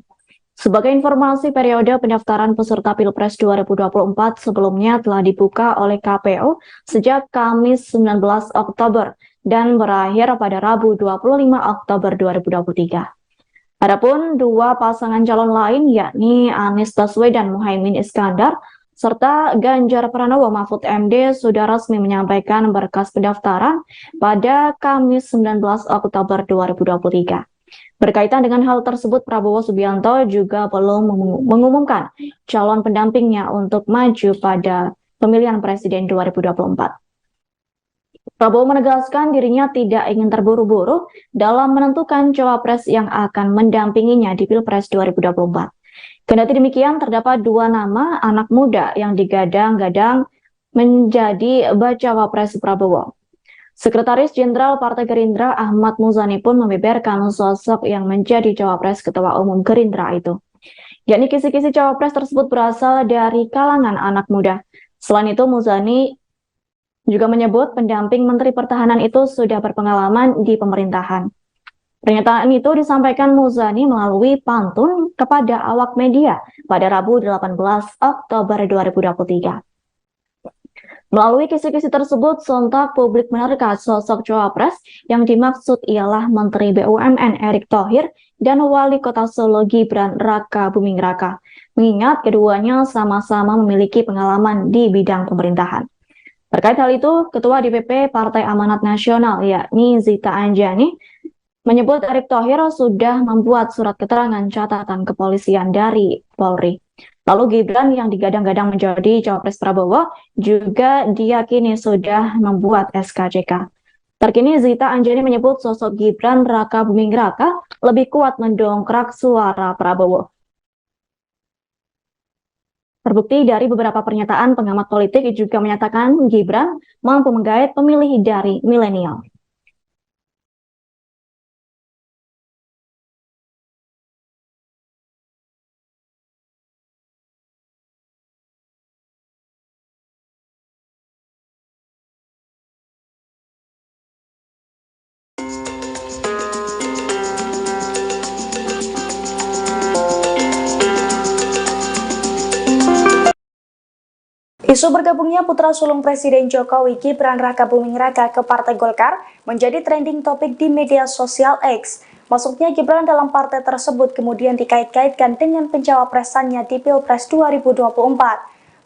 Sebagai informasi, periode pendaftaran peserta Pilpres 2024 sebelumnya telah dibuka oleh KPU sejak Kamis 19 Oktober dan berakhir pada Rabu 25 Oktober 2023. Adapun dua pasangan calon lain yakni Anies Baswedan dan Muhaimin Iskandar serta Ganjar Pranowo Mahfud MD sudah resmi menyampaikan berkas pendaftaran pada Kamis 19 Oktober 2023. Berkaitan dengan hal tersebut, Prabowo Subianto juga belum mengumumkan calon pendampingnya untuk maju pada pemilihan presiden 2024. Prabowo menegaskan dirinya tidak ingin terburu-buru dalam menentukan cawapres yang akan mendampinginya di Pilpres 2024. Kendati demikian, terdapat 2 nama anak muda yang digadang-gadang menjadi bacawa pres Prabowo. Sekretaris Jenderal Partai Gerindra Ahmad Muzani pun membeberkan sosok yang menjadi cawapres Ketua Umum Gerindra itu. Yakni kisi-kisi cawapres tersebut berasal dari kalangan anak muda. Selain itu, Muzani juga menyebut pendamping Menteri Pertahanan itu sudah berpengalaman di pemerintahan. Pernyataan itu disampaikan Muzani melalui pantun kepada awak media pada Rabu 18 Oktober 2023. Melalui kisi-kisi tersebut, sontak publik menerka sosok cawapres yang dimaksud ialah Menteri BUMN Erick Thohir dan Wali Kota Solo Gibran Raka Buming Raka, mengingat keduanya sama-sama memiliki pengalaman di bidang pemerintahan. Terkait hal itu, Ketua DPP Partai Amanat Nasional yakni Zita Anjani menyebut Erick Thohir sudah membuat surat keterangan catatan kepolisian dari Polri. Lalu Gibran yang digadang-gadang menjadi cawapres Prabowo juga diyakini sudah membuat SKCK. Terkini Zita Anjani menyebut sosok Gibran Raka Buming Raka lebih kuat mendongkrak suara Prabowo. Terbukti dari beberapa pernyataan pengamat politik juga menyatakan Gibran mampu menggait pemilih dari milenial. Isu bergabungnya putra sulung Presiden Jokowi Gibran Raka Buming Raka ke Partai Golkar menjadi trending topik di media sosial X. Masuknya Gibran dalam partai tersebut kemudian dikait-kaitkan dengan pencawapresannya di Pilpres 2024.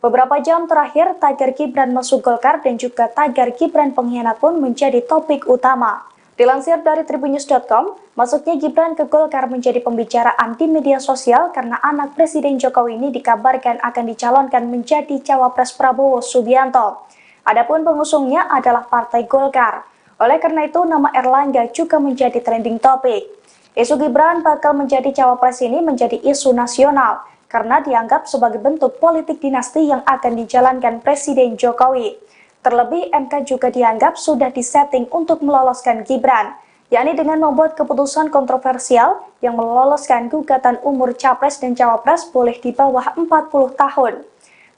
Beberapa jam terakhir, tagar Gibran masuk Golkar dan juga tagar Gibran pengkhianat pun menjadi topik utama. Dilansir dari tribunnews.com, masuknya Gibran ke Golkar menjadi pembicaraan di media sosial karena anak Presiden Jokowi ini dikabarkan akan dicalonkan menjadi cawapres Prabowo Subianto. Adapun pengusungnya adalah Partai Golkar. Oleh karena itu, nama Erlangga juga menjadi trending topik. Isu Gibran bakal menjadi cawapres ini menjadi isu nasional karena dianggap sebagai bentuk politik dinasti yang akan dijalankan Presiden Jokowi. Terlebih, MK juga dianggap sudah disetting untuk meloloskan Gibran, yakni dengan membuat keputusan kontroversial yang meloloskan gugatan umur capres dan cawapres boleh di bawah 40 tahun.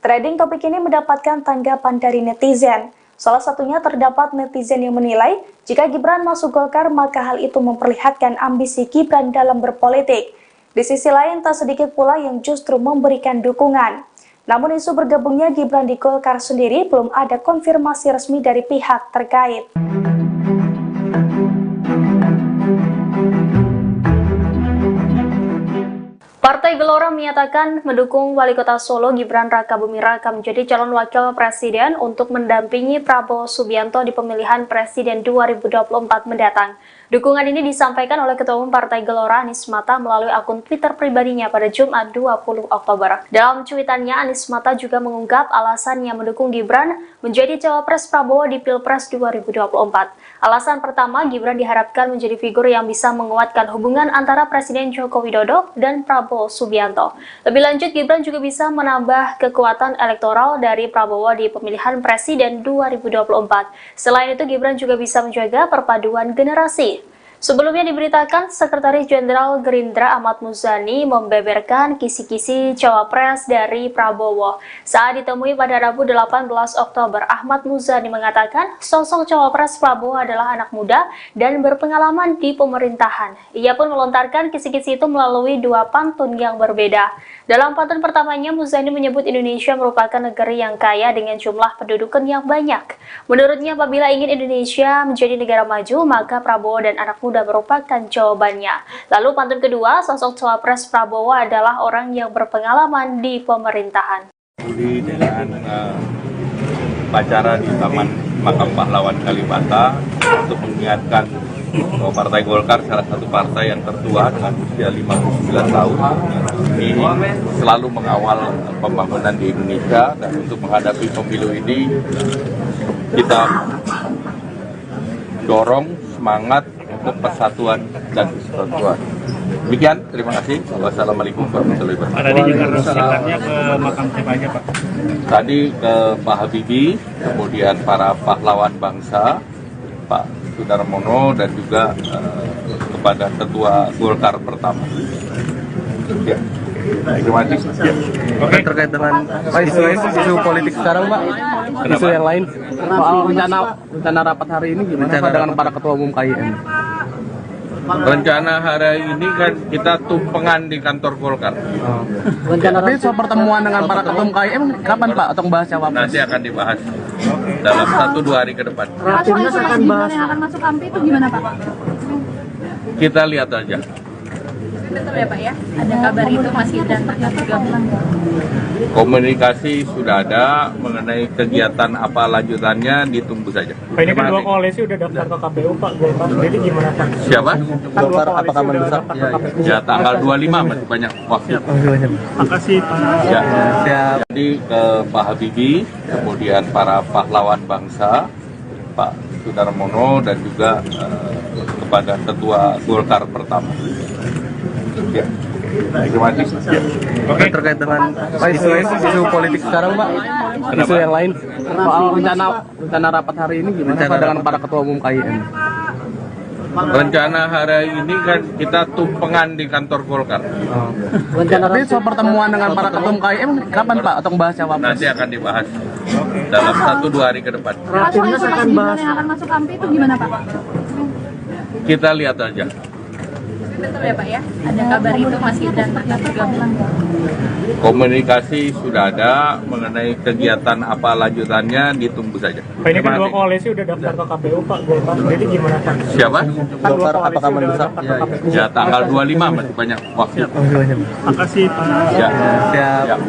Trending topik ini mendapatkan tanggapan dari netizen. Salah satunya terdapat netizen yang menilai, jika Gibran masuk Golkar maka hal itu memperlihatkan ambisi Gibran dalam berpolitik. Di sisi lain, tak sedikit pula yang justru memberikan dukungan. Namun isu bergabungnya Gibran di Golkar sendiri belum ada konfirmasi resmi dari pihak terkait. Partai Gelora menyatakan mendukung Wali Kota Solo Gibran Raka Buming Raka menjadi calon wakil presiden untuk mendampingi Prabowo Subianto di pemilihan presiden 2024 mendatang. Dukungan ini disampaikan oleh Ketua Umum Partai Gelora Anies Mata melalui akun Twitter pribadinya pada Jumat 20 Oktober. Dalam cuitannya, Anies Mata juga mengungkap alasannya mendukung Gibran menjadi cawapres Prabowo di Pilpres 2024. Alasan pertama, Gibran diharapkan menjadi figur yang bisa menguatkan hubungan antara Presiden Joko Widodo dan Prabowo Subianto. Lebih lanjut, Gibran juga bisa menambah kekuatan elektoral dari Prabowo di pemilihan presiden 2024. Selain itu, Gibran juga bisa menjaga perpaduan generasi. Sebelumnya diberitakan, Sekretaris Jenderal Gerindra Ahmad Muzani membeberkan kisi-kisi cawapres dari Prabowo. Saat ditemui pada Rabu 18 Oktober, Ahmad Muzani mengatakan sosok cawapres Prabowo adalah anak muda dan berpengalaman di pemerintahan. Ia pun melontarkan kisi-kisi itu melalui 2 pantun yang berbeda. Dalam pantun pertamanya, Muzani menyebut Indonesia merupakan negeri yang kaya dengan jumlah pendudukan yang banyak. Menurutnya, apabila ingin Indonesia menjadi negara maju, maka Prabowo dan anak muda merupakan jawabannya. Lalu pantun kedua, sosok cawapres Prabowo adalah orang yang berpengalaman di pemerintahan. dengan upacara di Taman Makam Pahlawan Kalibata untuk mengingatkan bahwa Partai Golkar salah satu partai yang tertua dengan usia 59 tahun ini selalu mengawal pembangunan di Indonesia, dan untuk menghadapi pemilu ini kita dorong semangat untuk persatuan dan kesatuan. Demikian, terima kasih. Wassalamualaikum warahmatullahi wabarakatuh. Tadi juga sekitarnya ke makam siapa aja, Pak? Tadi ke Pak Habibie, kemudian para pahlawan bangsa, Pak Sudarmono, dan juga kepada Ketua Golkar pertama. Ya. Terima kasih. Oke, terkait dengan isu politik sekarang, Pak, isu yang lain, soal rencana rapat hari ini gimana Pak dengan para ketua umum KIN? Rencana hari ini kan kita tumpengan di kantor Golkar. Tapi soal pertemuan dengan para ketua umum KIN kapan, Pak, untuk bahas cawapres? Nanti akan dibahas dalam 1-2 hari ke depan. Rapimnas akan bahas yang akan masuk AMPI itu gimana, Pak? Kita lihat aja. Betul ya, Pak ya? Ada kabar itu masih dan bergabung. Komunikasi sudah ada, mengenai kegiatan apa lanjutannya ditunggu saja. Pak, ini kan dua koalisi udah daftar ke KPU, Pak, Golkar. Jadi gimana, Pak? Siapa? Golkar apakah mendesak? Ya, tanggal 25 masih banyak waktu. Makasih, Pak. Ya. Jadi ke Pak Habibie, kemudian para pahlawan bangsa, Pak Sudarmono, dan juga kepada Ketua Golkar pertama. Ya. Terima kasih. Oke, terkait dengan isu politik sekarang, Pak, isu yang lain, soal rencana rapat hari ini gimana Pak dengan para ketua umum KIN? Rencana hari ini kan kita tumpengan di kantor Golkar. Tapi soal pertemuan dengan para ketua umum KIN kapan, Pak, untuk bahas cawapres? Nanti akan dibahas dalam 1-2 hari ke depan. Rapimnas akan bahas yang akan masuk AMPI itu gimana, Pak? Kita lihat aja. Betul ya, Pak ya? Ada kabar itu masih dan bergabung. Komunikasi sudah ada, mengenai kegiatan apa lanjutannya ditunggu saja. Pak, ini kan dua koalisi udah daftar ke KPU, Pak, Golkar. Jadi gimana, Pak? Siapa? Golkar apakah mendesak? Ya, tanggal 25 masih banyak waktu. Makasih, Pak. Ya. Siap.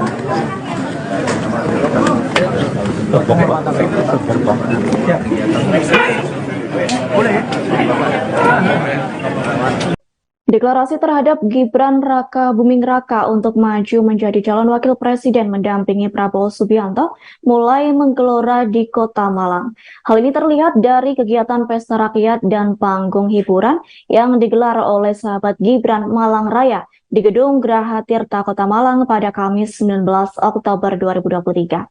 Deklarasi terhadap Gibran Raka Buming Raka untuk maju menjadi calon wakil presiden mendampingi Prabowo Subianto mulai menggelora di Kota Malang. Hal ini terlihat dari kegiatan pesta rakyat dan panggung hiburan yang digelar oleh sahabat Gibran Malang Raya di Gedung Graha Tirta Kota Malang pada Kamis 19 Oktober 2023.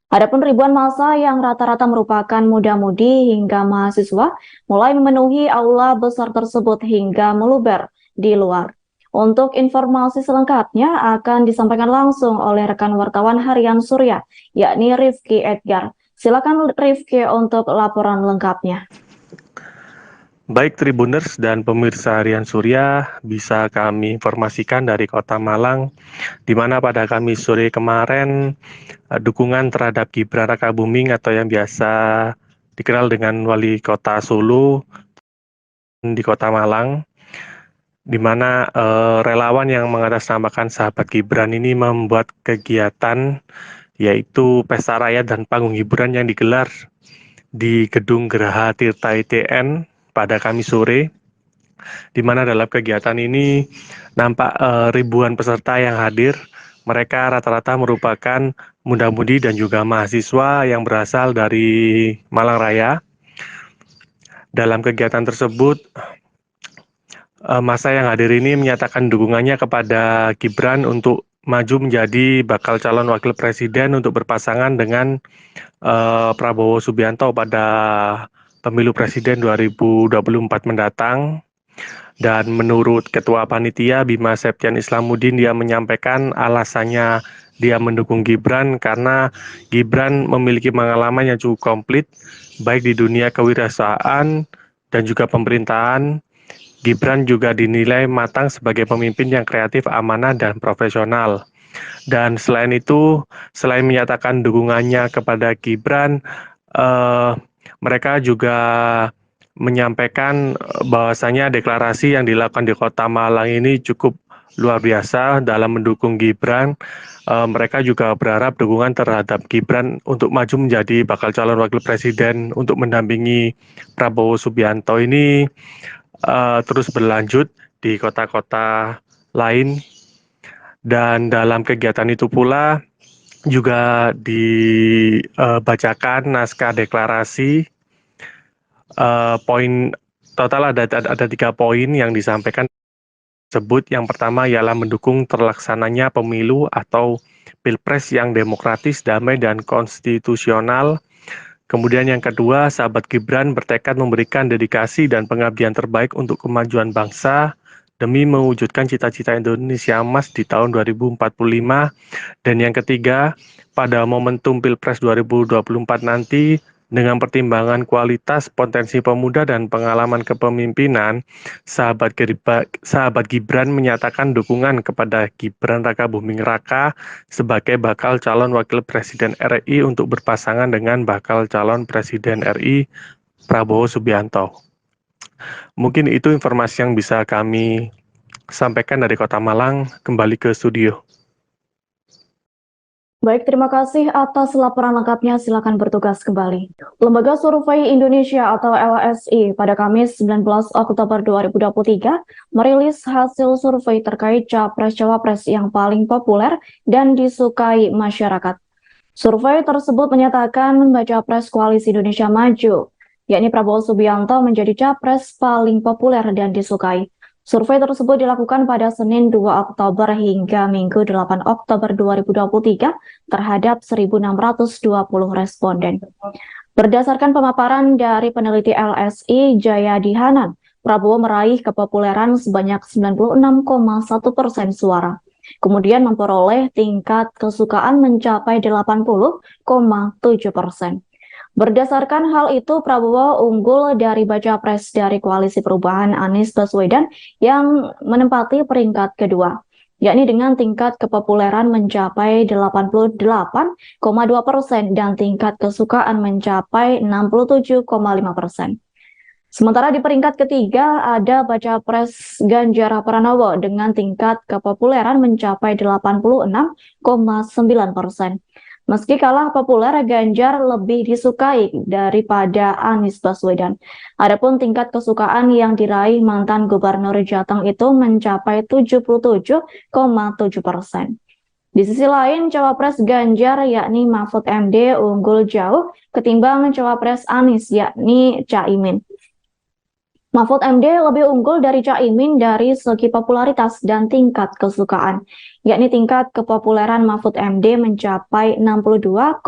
Adapun ribuan massa yang rata-rata merupakan muda-mudi hingga mahasiswa mulai memenuhi aula besar tersebut hingga meluber di luar. Untuk informasi selengkapnya akan disampaikan langsung oleh rekan wartawan Harian Surya, yakni Rifki Edgar. Silakan Rifki untuk laporan lengkapnya. Baik Tribuners dan pemirsa Harian Surya, bisa kami informasikan dari Kota Malang, di mana pada Kamis sore kemarin dukungan terhadap Gibran Raka Buming atau yang biasa dikenal dengan Wali Kota Solo di Kota Malang, di mana relawan yang mengatasnamakan sahabat Gibran ini membuat kegiatan yaitu pesta rakyat dan panggung hiburan yang digelar di Gedung Graha Tirta ITN pada Kamis sore, di mana dalam kegiatan ini nampak ribuan peserta yang hadir. Mereka rata-rata merupakan muda-mudi dan juga mahasiswa yang berasal dari Malang Raya. Dalam kegiatan tersebut, massa yang hadir ini menyatakan dukungannya kepada Gibran untuk maju menjadi bakal calon wakil presiden untuk berpasangan dengan Prabowo Subianto pada Pemilu Presiden 2024 mendatang. Dan menurut Ketua Panitia Bima Septian Islamuddin, dia menyampaikan alasannya dia mendukung Gibran karena Gibran memiliki pengalaman yang cukup komplit baik di dunia kewirausahaan dan juga pemerintahan. Gibran juga dinilai matang sebagai pemimpin yang kreatif, amanah, dan profesional. Dan selain itu, selain menyatakan dukungannya kepada Gibran, mereka juga menyampaikan bahwasanya deklarasi yang dilakukan di Kota Malang ini cukup luar biasa dalam mendukung Gibran. Mereka juga berharap dukungan terhadap Gibran untuk maju menjadi bakal calon wakil presiden untuk mendampingi Prabowo Subianto ini terus berlanjut di kota-kota lain. Dan dalam kegiatan itu pula juga dibacakan naskah deklarasi. Poin total ada 3 poin yang disampaikan tersebut. Yang pertama ialah mendukung terlaksananya pemilu atau pilpres yang demokratis, damai, dan konstitusional. Kemudian yang kedua, sahabat Gibran bertekad memberikan dedikasi dan pengabdian terbaik untuk kemajuan bangsa demi mewujudkan cita-cita Indonesia Emas di tahun 2045. Dan yang ketiga, pada momentum Pilpres 2024 nanti, dengan pertimbangan kualitas, potensi pemuda, dan pengalaman kepemimpinan, sahabat Gibran menyatakan dukungan kepada Gibran Rakabuming Raka sebagai bakal calon wakil presiden RI untuk berpasangan dengan bakal calon presiden RI Prabowo Subianto. Mungkin itu informasi yang bisa kami sampaikan dari Kota Malang. Kembali ke studio. Baik, terima kasih atas laporan lengkapnya. Silakan bertugas kembali. Lembaga Survei Indonesia atau LSI pada Kamis 19 Oktober 2023 merilis hasil survei terkait capres-cawapres yang paling populer dan disukai masyarakat. Survei tersebut menyatakan baca pres Koalisi Indonesia Maju, yakni Prabowo Subianto menjadi capres paling populer dan disukai. Survei tersebut dilakukan pada Senin 2 Oktober hingga Minggu 8 Oktober 2023 terhadap 1.620 responden. Berdasarkan pemaparan dari peneliti LSI Jayadi Hanan, Prabowo meraih kepopuleran sebanyak 96,1% suara. Kemudian memperoleh tingkat kesukaan mencapai 80,7%. Berdasarkan hal itu, Prabowo unggul dari baca pres dari Koalisi Perubahan Anies Baswedan yang menempati peringkat kedua, yakni dengan tingkat kepopuleran mencapai 88,2% dan tingkat kesukaan mencapai 67,5%. Sementara di peringkat ketiga ada baca pres Ganjar Pranowo dengan tingkat kepopuleran mencapai 86,9%. Meski kalah populer, Ganjar lebih disukai daripada Anies Baswedan. Adapun tingkat kesukaan yang diraih mantan Gubernur Jateng itu mencapai 77,7%. Di sisi lain, cawapres Ganjar yakni Mahfud MD unggul jauh ketimbang cawapres Anies yakni Caimin. Mahfud MD lebih unggul dari Caimin dari segi popularitas dan tingkat kesukaan, yakni tingkat kepopuleran Mahfud MD mencapai 62,4%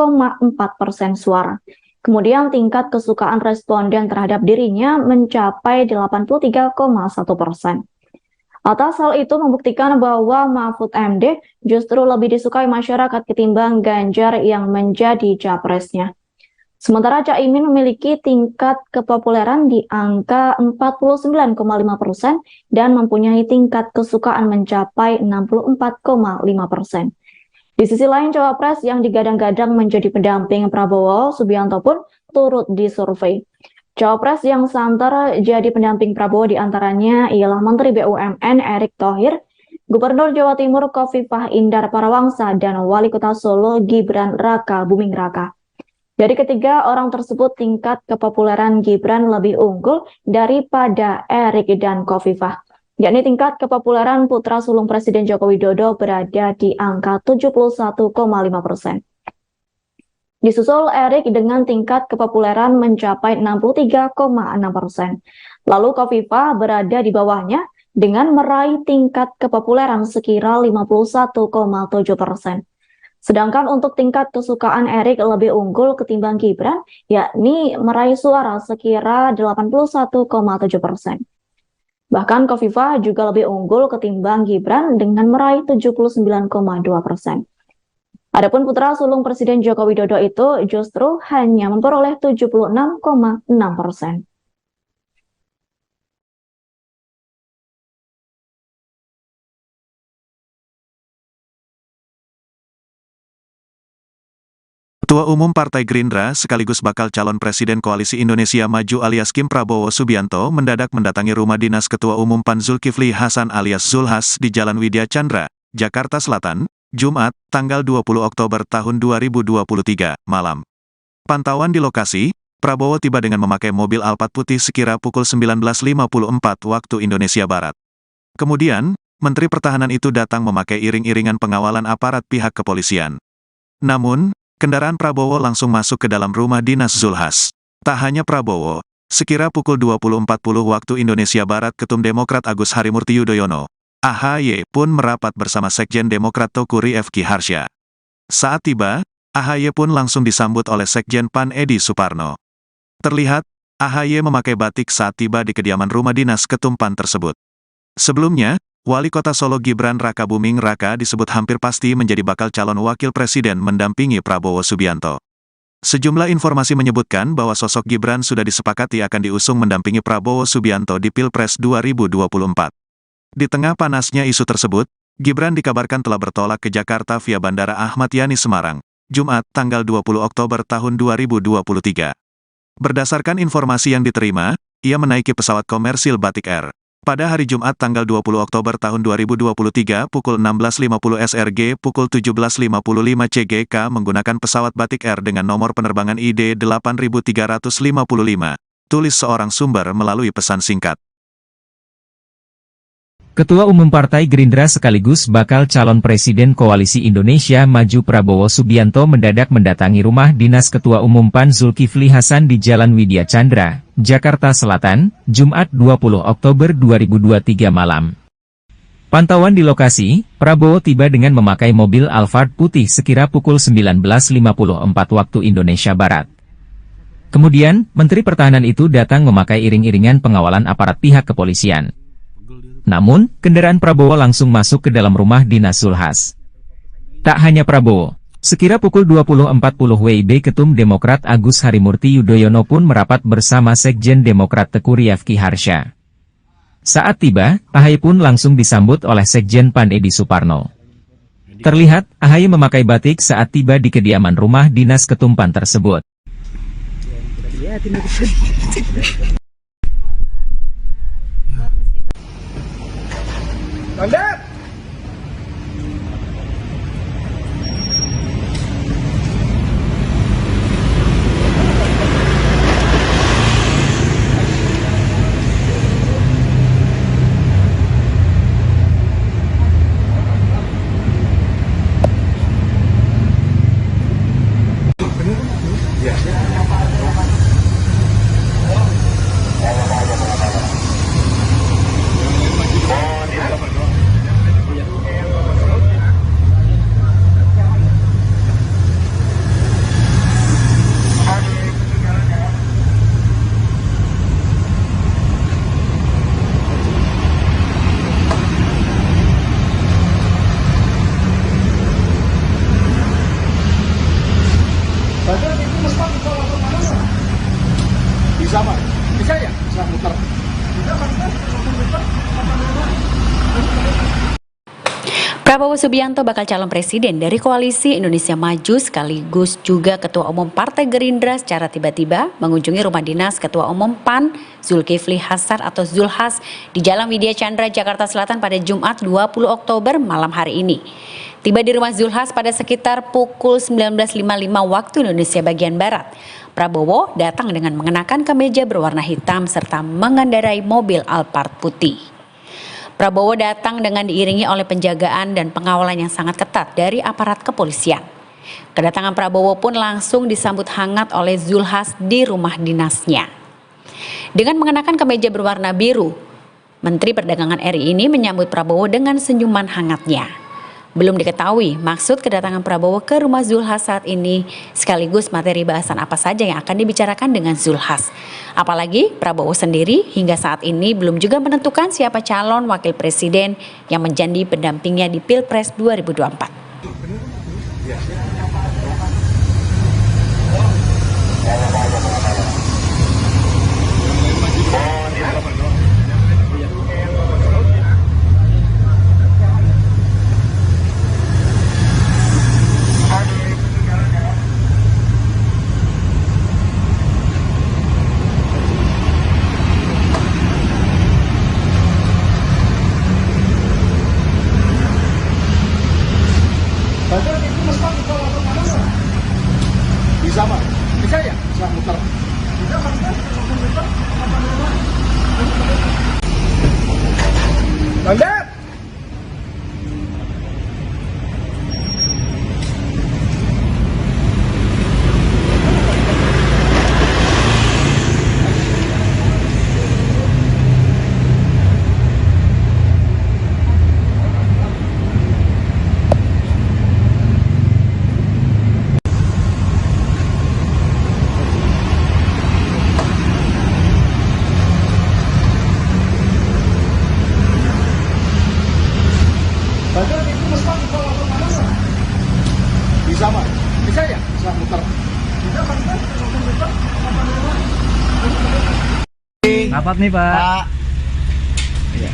suara. Kemudian tingkat kesukaan responden terhadap dirinya mencapai 83,1%. Atas hal itu membuktikan bahwa Mahfud MD justru lebih disukai masyarakat ketimbang Ganjar yang menjadi capresnya. Sementara Caimin memiliki tingkat kepopuleran di angka 49,5% dan mempunyai tingkat kesukaan mencapai 64,5%. Di sisi lain, cawapres yang digadang-gadang menjadi pendamping Prabowo Subianto pun turut disurvei. Cawapres yang santer jadi pendamping Prabowo diantaranya ialah Menteri BUMN Erick Thohir, Gubernur Jawa Timur Khofifah Indar Parawangsa, dan Wali Kota Solo Gibran Rakabuming Raka. Dari ketiga orang tersebut, tingkat kepopuleran Gibran lebih unggul daripada Erick dan Khofifah, yakni tingkat kepopuleran putra sulung Presiden Joko Widodo berada di angka 71,5%. Disusul Erick dengan tingkat kepopuleran mencapai 63,6%. Lalu Khofifah berada di bawahnya dengan meraih tingkat kepopuleran sekira 51,7%. Sedangkan untuk tingkat kesukaan Erick lebih unggul ketimbang Gibran, yakni meraih suara sekira 81,7%. Bahkan Khofifah juga lebih unggul ketimbang Gibran dengan meraih 79,2%. Adapun putra sulung Presiden Joko Widodo itu justru hanya memperoleh 76,6%. Ketua Umum Partai Gerindra sekaligus bakal calon Presiden Koalisi Indonesia Maju alias Kim Prabowo Subianto mendadak mendatangi rumah dinas Ketua Umum PAN Zulkifli Hasan alias Zulhas di Jalan Widya Chandra, Jakarta Selatan, Jumat, tanggal 20 Oktober tahun 2023, malam. Pantauan di lokasi, Prabowo tiba dengan memakai mobil Alphard putih sekira pukul 19.54 waktu Indonesia Barat. Kemudian, Menteri Pertahanan itu datang memakai iring-iringan pengawalan aparat pihak kepolisian. Namun, kendaraan Prabowo langsung masuk ke dalam rumah dinas Zulhas. Tak hanya Prabowo, sekira pukul 20.40 waktu Indonesia Barat Ketum Demokrat Agus Harimurti Yudhoyono, AHY pun merapat bersama Sekjen Demokrat Teuku Rifki Harsha. Saat tiba, AHY pun langsung disambut oleh Sekjen PAN Edi Suparno. Terlihat, AHY memakai batik saat tiba di kediaman rumah dinas Ketum PAN tersebut. Sebelumnya, Wali Kota Solo Gibran Rakabuming Raka disebut hampir pasti menjadi bakal calon wakil presiden mendampingi Prabowo Subianto. Sejumlah informasi menyebutkan bahwa sosok Gibran sudah disepakati akan diusung mendampingi Prabowo Subianto di Pilpres 2024. Di tengah panasnya isu tersebut, Gibran dikabarkan telah bertolak ke Jakarta via Bandara Ahmad Yani Semarang, Jumat, tanggal 20 Oktober tahun 2023. Berdasarkan informasi yang diterima, ia menaiki pesawat komersil Batik Air. Pada hari Jumat tanggal 20 Oktober tahun 2023 pukul 16.50 SRG pukul 17.55 CGK menggunakan pesawat Batik Air dengan nomor penerbangan ID 8355, tulis seorang sumber melalui pesan singkat. Ketua Umum Partai Gerindra sekaligus bakal calon Presiden Koalisi Indonesia Maju Prabowo Subianto mendadak mendatangi rumah dinas Ketua Umum PAN Zulkifli Hasan di Jalan Widya Chandra, Jakarta Selatan, Jumat 20 Oktober 2023 malam. Pantauan di lokasi, Prabowo tiba dengan memakai mobil Alphard putih sekira pukul 19.54 waktu Indonesia Barat. Kemudian, Menteri Pertahanan itu datang memakai iring-iringan pengawalan aparat pihak kepolisian. Namun, kendaraan Prabowo langsung masuk ke dalam rumah dinas Zulhas. Tak hanya Prabowo, sekira pukul 20.40 WIB Ketum Demokrat Agus Harimurti Yudhoyono pun merapat bersama Sekjen Demokrat Teuku Rifki Harsha. Saat tiba, AHY pun langsung disambut oleh Sekjen PAN Edi Suparno. Terlihat, AHY memakai batik saat tiba di kediaman rumah dinas Ketum PAN tersebut. Anda bisa Pak? Bisa ya? Bisa muter. Prabowo Subianto bakal calon presiden dari Koalisi Indonesia Maju sekaligus juga Ketua Umum Partai Gerindra secara tiba-tiba mengunjungi rumah dinas Ketua Umum PAN Zulkifli Hasan atau Zulhas di Jalan Widya Chandra, Jakarta Selatan pada Jumat 20 Oktober malam hari ini. Tiba di rumah Zulhas pada sekitar pukul 19.55 waktu Indonesia bagian Barat. Prabowo datang dengan mengenakan kemeja berwarna hitam serta mengendarai mobil Alphard putih. Prabowo datang dengan diiringi oleh penjagaan dan pengawalan yang sangat ketat dari aparat kepolisian. Kedatangan Prabowo pun langsung disambut hangat oleh Zulhas di rumah dinasnya. Dengan mengenakan kemeja berwarna biru, Menteri Perdagangan RI ini menyambut Prabowo dengan senyuman hangatnya. Belum diketahui maksud kedatangan Prabowo ke rumah Zulhas saat ini, sekaligus materi bahasan apa saja yang akan dibicarakan dengan Zulhas. Apalagi Prabowo sendiri hingga saat ini belum juga menentukan siapa calon wakil presiden yang menjadi pendampingnya di Pilpres 2024. Bisa Pak? Bisa ya? Bisa muter. Lanjut. Bisa Pak? Bisa ya? Bisa muter. Rapat nih Pak. Iya.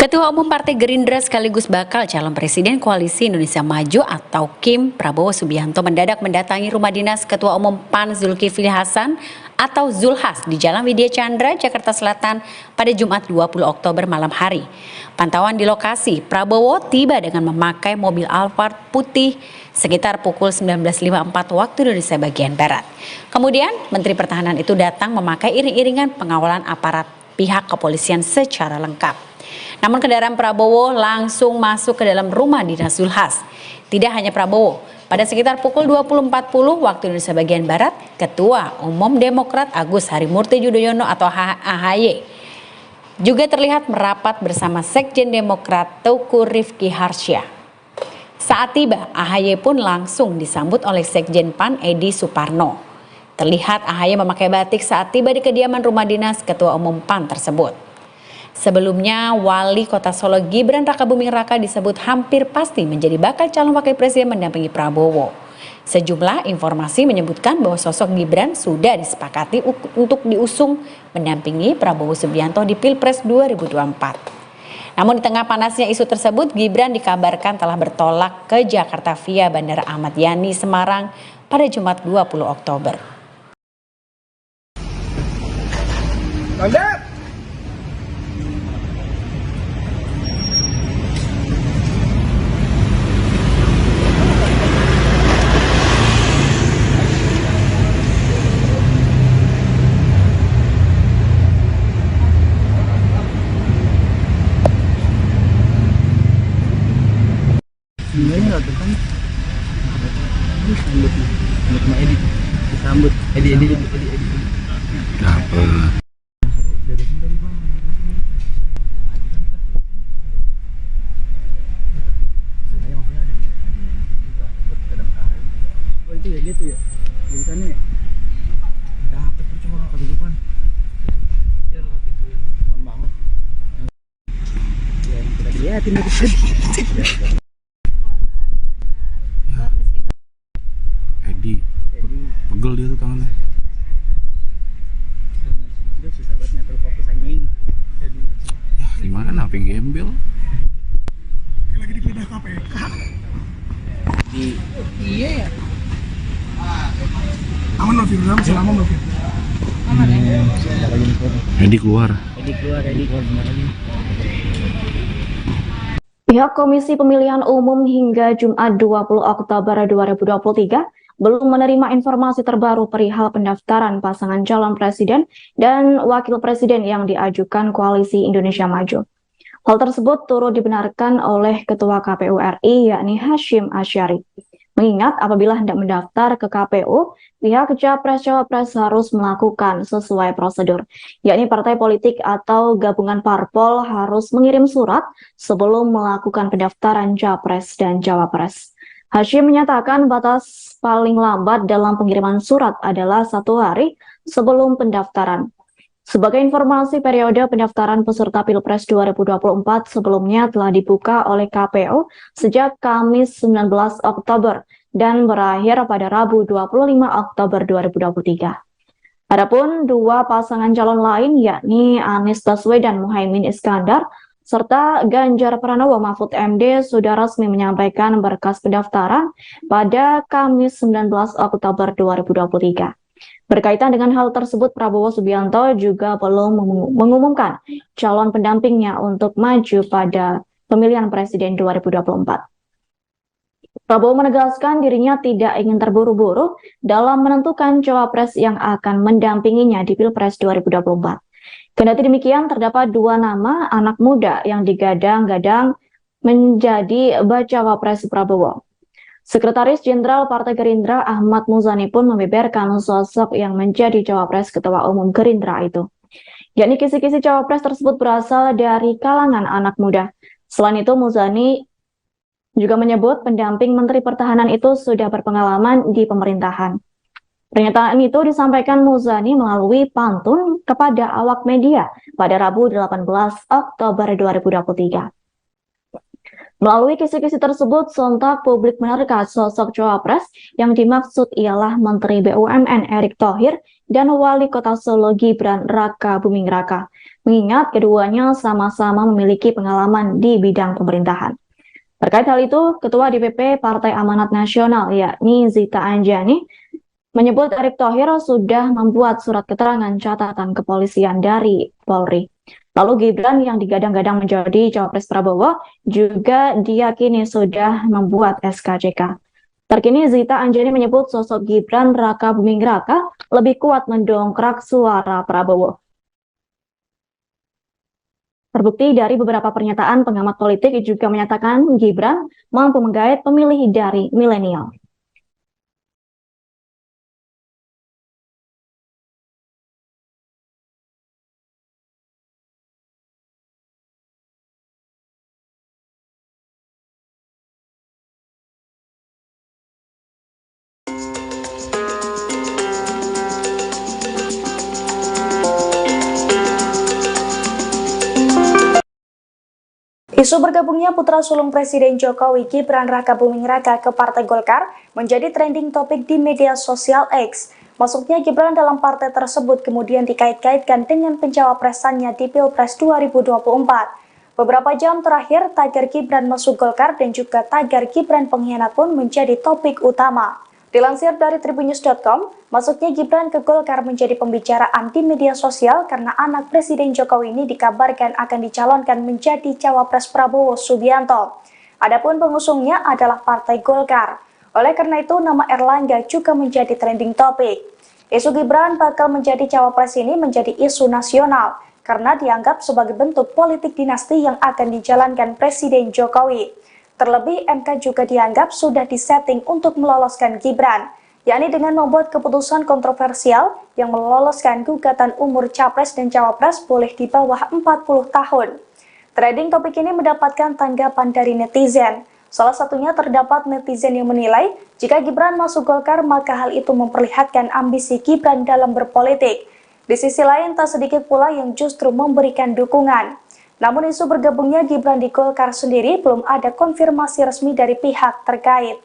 Ketua Umum Partai Gerindra sekaligus bakal calon Presiden Koalisi Indonesia Maju atau KIM Prabowo Subianto mendadak mendatangi rumah dinas Ketua Umum PAN Zulkifli Hasan atau Zulhas di Jalan Widya Chandra, Jakarta Selatan pada Jumat 20 Oktober malam hari. Pantauan di lokasi, Prabowo tiba dengan memakai mobil Alphard putih sekitar pukul 19.54 waktu Indonesia bagian Barat. Kemudian Menteri Pertahanan itu datang memakai iring-iringan pengawalan aparat pihak kepolisian secara lengkap. Namun kendaraan Prabowo langsung masuk ke dalam rumah dinas Zulhas. Tidak hanya Prabowo, pada sekitar pukul 20.40 waktu Indonesia bagian Barat, Ketua Umum Demokrat Agus Harimurti Yudhoyono atau AHY juga terlihat merapat bersama Sekjen Demokrat Teuku Rifki Harsya. Saat tiba, AHY pun langsung disambut oleh Sekjen PAN Edi Suparno. Terlihat AHY memakai batik saat tiba di kediaman rumah dinas Ketua Umum PAN tersebut. Sebelumnya, Wali Kota Solo Gibran Rakabuming Raka disebut hampir pasti menjadi bakal calon wakil presiden mendampingi Prabowo. Sejumlah informasi menyebutkan bahwa sosok Gibran sudah disepakati untuk diusung mendampingi Prabowo Subianto di Pilpres 2024. Namun di tengah panasnya isu tersebut, Gibran dikabarkan telah bertolak ke Jakarta via Bandara Ahmad Yani Semarang pada Jumat 20 Oktober. Lanjut. Sebenarnya nggak tuh kan disambut sama Edi, disambut Edi. Apa? Oh itu ya dia tuh ya, di sana ya. Dapet percuma ke depan. Ya lah pintu yang depan banget. Ya kita liatin dari tadi. Edi, pegel dia tuh tangannya. Dia susah banget ngatur fokus anjing. Ya gimana, HP gembel. Kayak lagi dipindah KPK. Iya ya. Aman Novin, masih lama Novin. Aman ya. Edi keluar. Edi sebentar lagi. Pihak Komisi Pemilihan Umum hingga Jumat 20 Oktober 2023 belum menerima informasi terbaru perihal pendaftaran pasangan calon presiden dan wakil presiden yang diajukan Koalisi Indonesia Maju. Hal tersebut turut dibenarkan oleh Ketua KPU RI yakni Hasyim Asyari. Mengingat apabila hendak mendaftar ke KPU, pihak Capres-Cawapres harus melakukan sesuai prosedur, yakni partai politik atau gabungan parpol harus mengirim surat sebelum melakukan pendaftaran Capres dan Cawapres. Hasyim menyatakan batas paling lambat dalam pengiriman surat adalah 1 hari sebelum pendaftaran. Sebagai informasi, periode pendaftaran peserta Pilpres 2024 sebelumnya telah dibuka oleh KPU sejak Kamis 19 Oktober dan berakhir pada Rabu 25 Oktober 2023. Adapun dua pasangan calon lain yakni Anies Baswedan dan Muhaimin Iskandar serta Ganjar Pranowo Mahfud MD sudah resmi menyampaikan berkas pendaftaran pada Kamis 19 Oktober 2023. Berkaitan dengan hal tersebut, Prabowo Subianto juga belum mengumumkan calon pendampingnya untuk maju pada pemilihan presiden 2024. Prabowo menegaskan dirinya tidak ingin terburu-buru dalam menentukan cawapres yang akan mendampinginya di Pilpres 2024. Kendati demikian, terdapat dua nama anak muda yang digadang-gadang menjadi bacawa pres Prabowo. Sekretaris Jenderal Partai Gerindra Ahmad Muzani pun membeberkan sosok yang menjadi cawapres Ketua Umum Gerindra itu. Yakni kisi-kisi cawapres tersebut berasal dari kalangan anak muda. Selain itu, Muzani juga menyebut pendamping Menteri Pertahanan itu sudah berpengalaman di pemerintahan. Pernyataan itu disampaikan Muzani melalui pantun kepada awak media pada Rabu 18 Oktober 2023. Melalui kisi-kisi tersebut, sontak publik menerka sosok cawapres yang dimaksud ialah Menteri BUMN Erick Thohir dan Wali Kota Solo Gibran Raka Buming Raka, mengingat keduanya sama-sama memiliki pengalaman di bidang pemerintahan. Terkait hal itu, Ketua DPP Partai Amanat Nasional yakni Zita Anjani menyebut Erick Thohir sudah membuat surat keterangan catatan kepolisian dari Polri. Lalu Gibran yang digadang-gadang menjadi cawapres Prabowo juga diyakini sudah membuat SKCK. Terkini Zita Anjani menyebut sosok Gibran Raka Buming Raka lebih kuat mendongkrak suara Prabowo. Terbukti dari beberapa pernyataan pengamat politik juga menyatakan Gibran mampu menggait pemilih dari milenial. Isu bergabungnya putra sulung Presiden Jokowi Gibran Raka Buming Raka ke Partai Golkar menjadi trending topik di media sosial X. Masuknya Gibran dalam partai tersebut kemudian dikait-kaitkan dengan pencawapresannya di Pilpres 2024. Beberapa jam terakhir, tagar Gibran masuk Golkar dan juga tagar Gibran pengkhianat pun menjadi topik utama. Dilansir dari tribunnews.com, masuknya Gibran ke Golkar menjadi pembicaraan di media sosial karena anak Presiden Jokowi ini dikabarkan akan dicalonkan menjadi cawapres Prabowo Subianto. Adapun pengusungnya adalah Partai Golkar. Oleh karena itu, nama Erlangga juga menjadi trending topik. Isu Gibran bakal menjadi cawapres ini menjadi isu nasional karena dianggap sebagai bentuk politik dinasti yang akan dijalankan Presiden Jokowi. Terlebih, MK juga dianggap sudah disetting untuk meloloskan Gibran, yakni dengan membuat keputusan kontroversial yang meloloskan gugatan umur capres dan cawapres boleh di bawah 40 tahun. Trending topik ini mendapatkan tanggapan dari netizen. Salah satunya terdapat netizen yang menilai, jika Gibran masuk Golkar maka hal itu memperlihatkan ambisi Gibran dalam berpolitik. Di sisi lain, tak sedikit pula yang justru memberikan dukungan. Namun isu bergabungnya Gibran di Golkar sendiri belum ada konfirmasi resmi dari pihak terkait.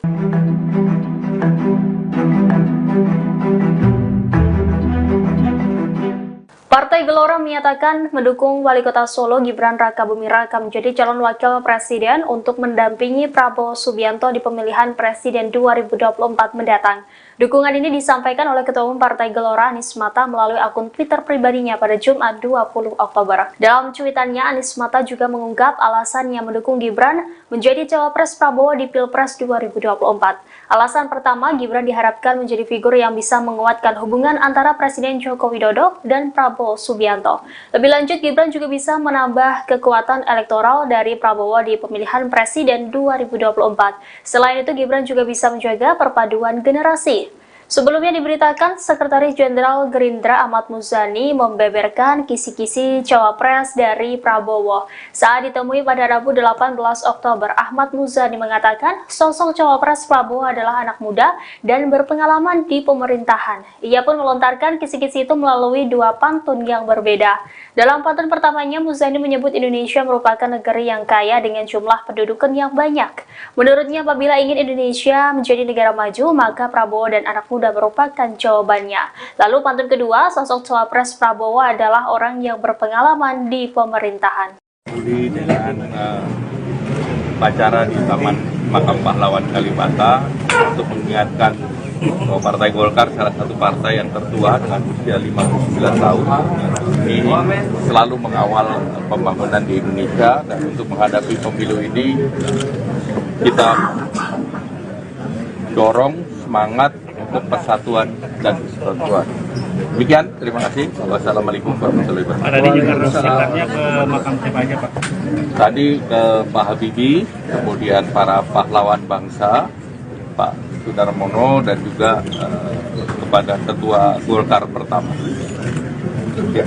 Partai Gelora menyatakan mendukung Wali Kota Solo Gibran Raka Buming Raka menjadi calon wakil presiden untuk mendampingi Prabowo Subianto di pemilihan presiden 2024 mendatang. Dukungan ini disampaikan oleh Ketua Umum Partai Gelora Anies Mata melalui akun Twitter pribadinya pada Jumat 20 Oktober. Dalam cuitannya, Anies Mata juga mengungkap alasannya mendukung Gibran menjadi cawapres Prabowo di Pilpres 2024. Alasan pertama, Gibran diharapkan menjadi figur yang bisa menguatkan hubungan antara Presiden Joko Widodo dan Prabowo Subianto. Lebih lanjut, Gibran juga bisa menambah kekuatan elektoral dari Prabowo di pemilihan presiden 2024. Selain itu, Gibran juga bisa menjaga perpaduan generasi. Sebelumnya diberitakan, Sekretaris Jenderal Gerindra Ahmad Muzani membeberkan kisi-kisi cawapres dari Prabowo. Saat ditemui pada Rabu 18 Oktober, Ahmad Muzani mengatakan sosok cawapres Prabowo adalah anak muda dan berpengalaman di pemerintahan. Ia pun melontarkan kisi-kisi itu melalui dua pantun yang berbeda. Dalam pantun pertamanya, Muzani menyebut Indonesia merupakan negeri yang kaya dengan jumlah pendudukan yang banyak. Menurutnya, apabila ingin Indonesia menjadi negara maju, maka Prabowo dan anak muda merupakan jawabannya. Lalu pantun kedua, sosok cawapres Prabowo adalah orang yang berpengalaman di pemerintahan. dengan upacara di Taman Makam Pahlawan Kalibata untuk mengingatkan bahwa Partai Golkar salah satu partai yang tertua dengan usia 59 tahun ini selalu mengawal pembangunan di Indonesia, dan untuk menghadapi pemilu ini kita dorong semangat untuk persatuan dan kesatuan. Demikian, terima kasih. Wassalamualaikum warahmatullahi wabarakatuh. Tadi juga singkatnya ke makam siapa aja Pak? Tadi ke Pak Habibie, kemudian para pahlawan bangsa, Pak Sudarmono, dan juga kepada Ketua Golkar pertama. Ya.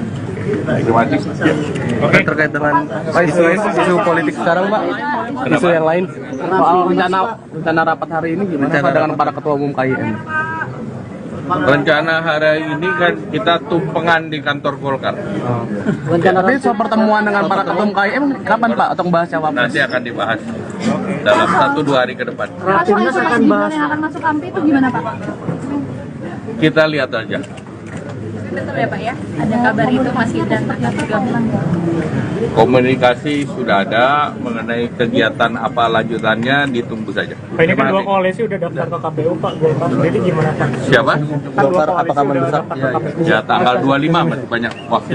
Terima kasih. Ya. Oke, terkait dengan isu politik sekarang Pak, isu yang lain soal rencana rapat hari ini gimana Pak dengan para ketua umum KIN? Rencana hari ini kan kita tumpengan di kantor Golkar. Tapi soal pertemuan dengan para ketua umum KIN kapan Pak atau bahas cawapres? Nanti akan dibahas dalam 1-2 hari ke depan. Timnas akan bahas yang akan masuk AMPI itu gimana Pak? Kita lihat aja. Betul ya Pak ya? Ada kabar itu masih dan bergabung. Komunikasi sudah ada, mengenai kegiatan apa lanjutannya ditunggu saja. Pak, ini kan dua koalisi udah daftar ke KPU Pak, Golkar. Jadi gimana Pak? Siapa? Golkar apakah mendesak? Ya tanggal 25 masih banyak waktu.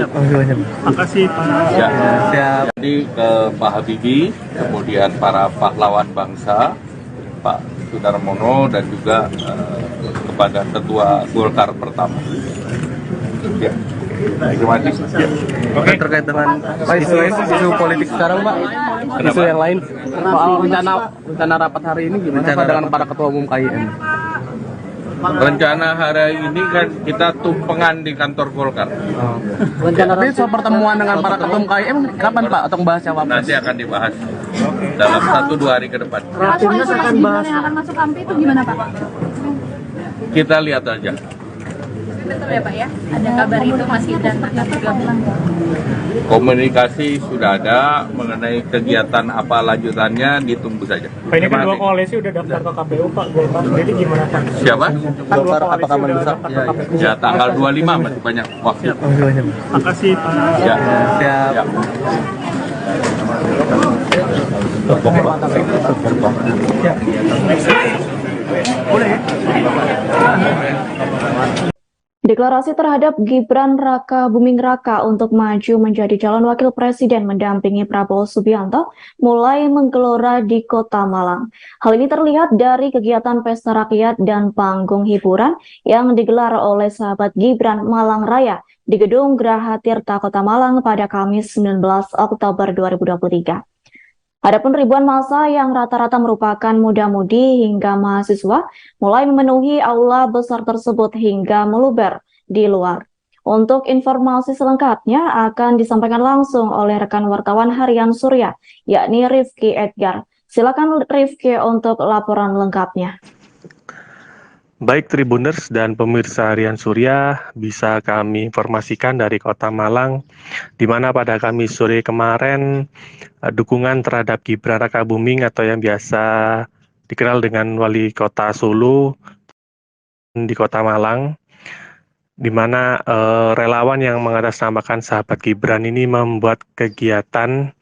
Makasih Pak. Ya. Jadi ke Pak Habibie, kemudian para pahlawan bangsa, Pak Sudarmono, dan juga kepada Ketua Golkar pertama. Ya. Terima kasih. Ya. Oke, terkait dengan isu politik sekarang Pak, isu yang lain soal rencana rapat hari ini gimana Pak dengan para ketua umum KIN? Rencana hari ini kan kita tumpengan di kantor Golkar. Tapi soal pertemuan dengan para ketua umum KIN kapan Pak atau bahas cawapres? Nanti akan dibahas dalam 1-2 hari ke depan. Timnas akan bahas yang akan masuk AMPI itu gimana Pak? Kita lihat aja. Betul ya Pak ya? Ada kabar itu masih dan bergabung. Komunikasi sudah ada, mengenai kegiatan apa lanjutannya ditunggu saja. Pak, ini kan dua koalisi udah daftar ke KPU Pak, Golkar. Jadi gimana Pak? Siapa? Golkar apakah mendesak? Ya tanggal 25 masih banyak waktu. Makasih Pak. Ya. Ya. Deklarasi terhadap Gibran Raka Buming Raka untuk maju menjadi calon wakil presiden mendampingi Prabowo Subianto mulai menggelora di Kota Malang. Hal ini terlihat dari kegiatan pesta rakyat dan panggung hiburan yang digelar oleh sahabat Gibran Malang Raya di Gedung Graha Tirta Kota Malang pada Kamis 19 Oktober 2023. Adapun ribuan massa yang rata-rata merupakan muda-mudi hingga mahasiswa mulai memenuhi aula besar tersebut hingga meluber di luar. Untuk informasi selengkapnya akan disampaikan langsung oleh rekan wartawan Harian Surya, yakni Rifki Edgar. Silakan Rifki untuk laporan lengkapnya. Baik Tribuners dan pemirsa Harian Surya, bisa kami informasikan dari Kota Malang, di mana pada Kamis sore kemarin dukungan terhadap Gibran Raka Buming atau yang biasa dikenal dengan Wali Kota Solo di Kota Malang, di mana relawan yang mengatasnamakan sahabat Gibran ini membuat kegiatan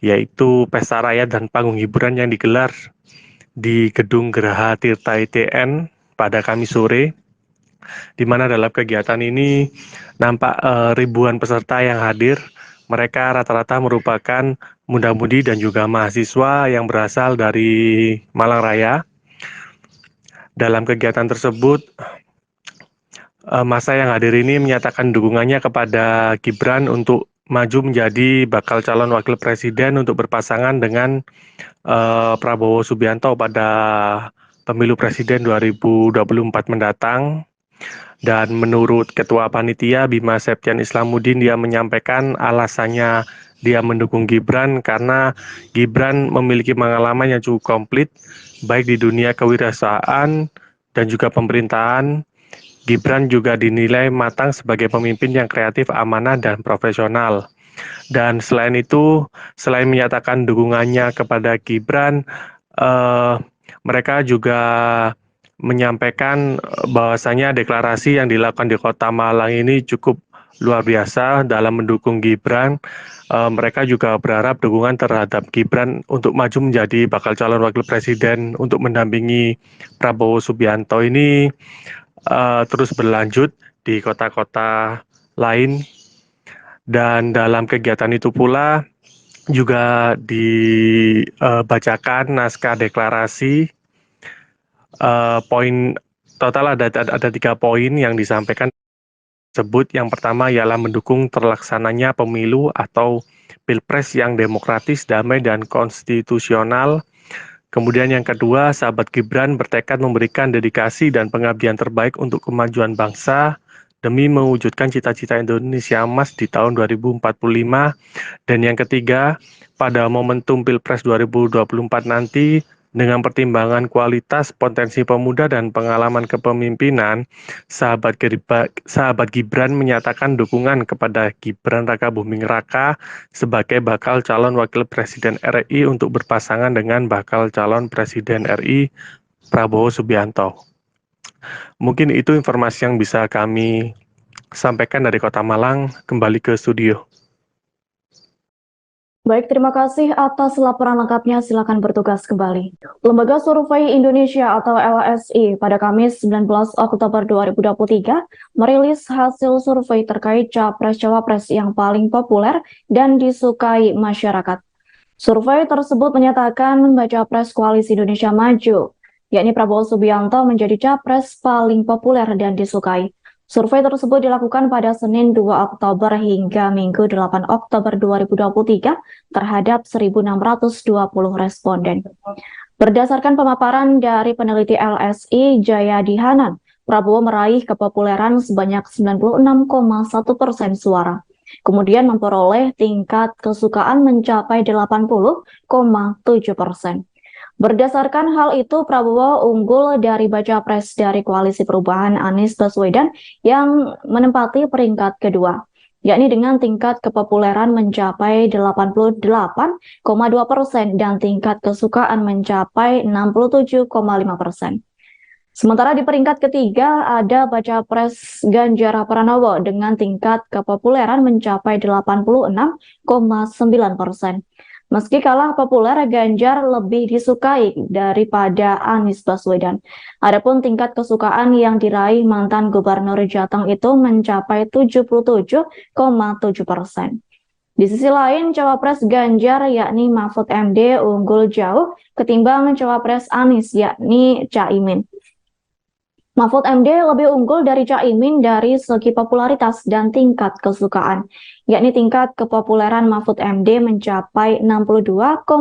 yaitu pesta rakyat dan panggung hiburan yang digelar di Gedung Graha Tirta ITN pada Kamis sore, di mana dalam kegiatan ini nampak ribuan peserta yang hadir. Mereka rata-rata merupakan muda-mudi dan juga mahasiswa yang berasal dari Malang Raya. Dalam kegiatan tersebut, massa yang hadir ini menyatakan dukungannya kepada Gibran untuk maju menjadi bakal calon wakil presiden untuk berpasangan dengan Prabowo Subianto pada pemilu presiden 2024 mendatang. Dan menurut Ketua Panitia Bima Septian Islamuddin, dia menyampaikan alasannya dia mendukung Gibran karena Gibran memiliki pengalaman yang cukup komplit baik di dunia kewirausahaan dan juga pemerintahan. Gibran juga dinilai matang sebagai pemimpin yang kreatif, amanah, dan profesional. Dan selain itu, selain menyatakan dukungannya kepada Gibran, mereka juga menyampaikan bahwasanya deklarasi yang dilakukan di Kota Malang ini cukup luar biasa dalam mendukung Gibran. Mereka juga berharap dukungan terhadap Gibran untuk maju menjadi bakal calon wakil presiden untuk mendampingi Prabowo Subianto ini terus berlanjut di kota-kota lain. Dan dalam kegiatan itu pula juga dibacakan naskah deklarasi. Poin total ada 3 poin yang disampaikan tersebut. Yang pertama ialah mendukung terlaksananya pemilu atau pilpres yang demokratis, damai, dan konstitusional. Kemudian yang kedua, sahabat Gibran bertekad memberikan dedikasi dan pengabdian terbaik untuk kemajuan bangsa demi mewujudkan cita-cita Indonesia Emas di tahun 2045. Dan yang ketiga, pada momentum Pilpres 2024 nanti, dengan pertimbangan kualitas, potensi pemuda, dan pengalaman kepemimpinan, sahabat Gibran menyatakan dukungan kepada Gibran Raka Buming Raka sebagai bakal calon wakil presiden RI untuk berpasangan dengan bakal calon presiden RI Prabowo Subianto. Mungkin itu informasi yang bisa kami sampaikan dari Kota Malang. Kembali ke studio. Baik, terima kasih atas laporan lengkapnya. Silakan bertugas kembali. Lembaga Survei Indonesia atau LSI pada Kamis 19 Oktober 2023 merilis hasil survei terkait capres-cawapres yang paling populer dan disukai masyarakat. Survei tersebut menyatakan baca pres Koalisi Indonesia Maju, yakni Prabowo Subianto menjadi capres paling populer dan disukai. Survei tersebut dilakukan pada Senin 2 Oktober hingga Minggu 8 Oktober 2023 terhadap 1.620 responden. Berdasarkan pemaparan dari peneliti LSI Jayadi Hanan, Prabowo meraih kepopuleran sebanyak 96,1% suara. Kemudian memperoleh tingkat kesukaan mencapai 80,7%. Berdasarkan hal itu, Prabowo unggul dari baca pres dari Koalisi Perubahan Anies Baswedan yang menempati peringkat kedua, yakni dengan tingkat kepopuleran mencapai 88,2% dan tingkat kesukaan mencapai 67,5%. Sementara di peringkat ketiga ada baca pres Ganjar Pranowo dengan tingkat kepopuleran mencapai 86,9%. Meski kalah populer, Ganjar lebih disukai daripada Anies Baswedan. Adapun tingkat kesukaan yang diraih mantan Gubernur Jateng itu mencapai 77,7%. Di sisi lain, cawapres Ganjar yakni Mahfud MD unggul jauh ketimbang cawapres Anies yakni Caimin. Mahfud MD lebih unggul dari Caimin dari segi popularitas dan tingkat kesukaan, yakni tingkat kepopuleran Mahfud MD mencapai 62,4%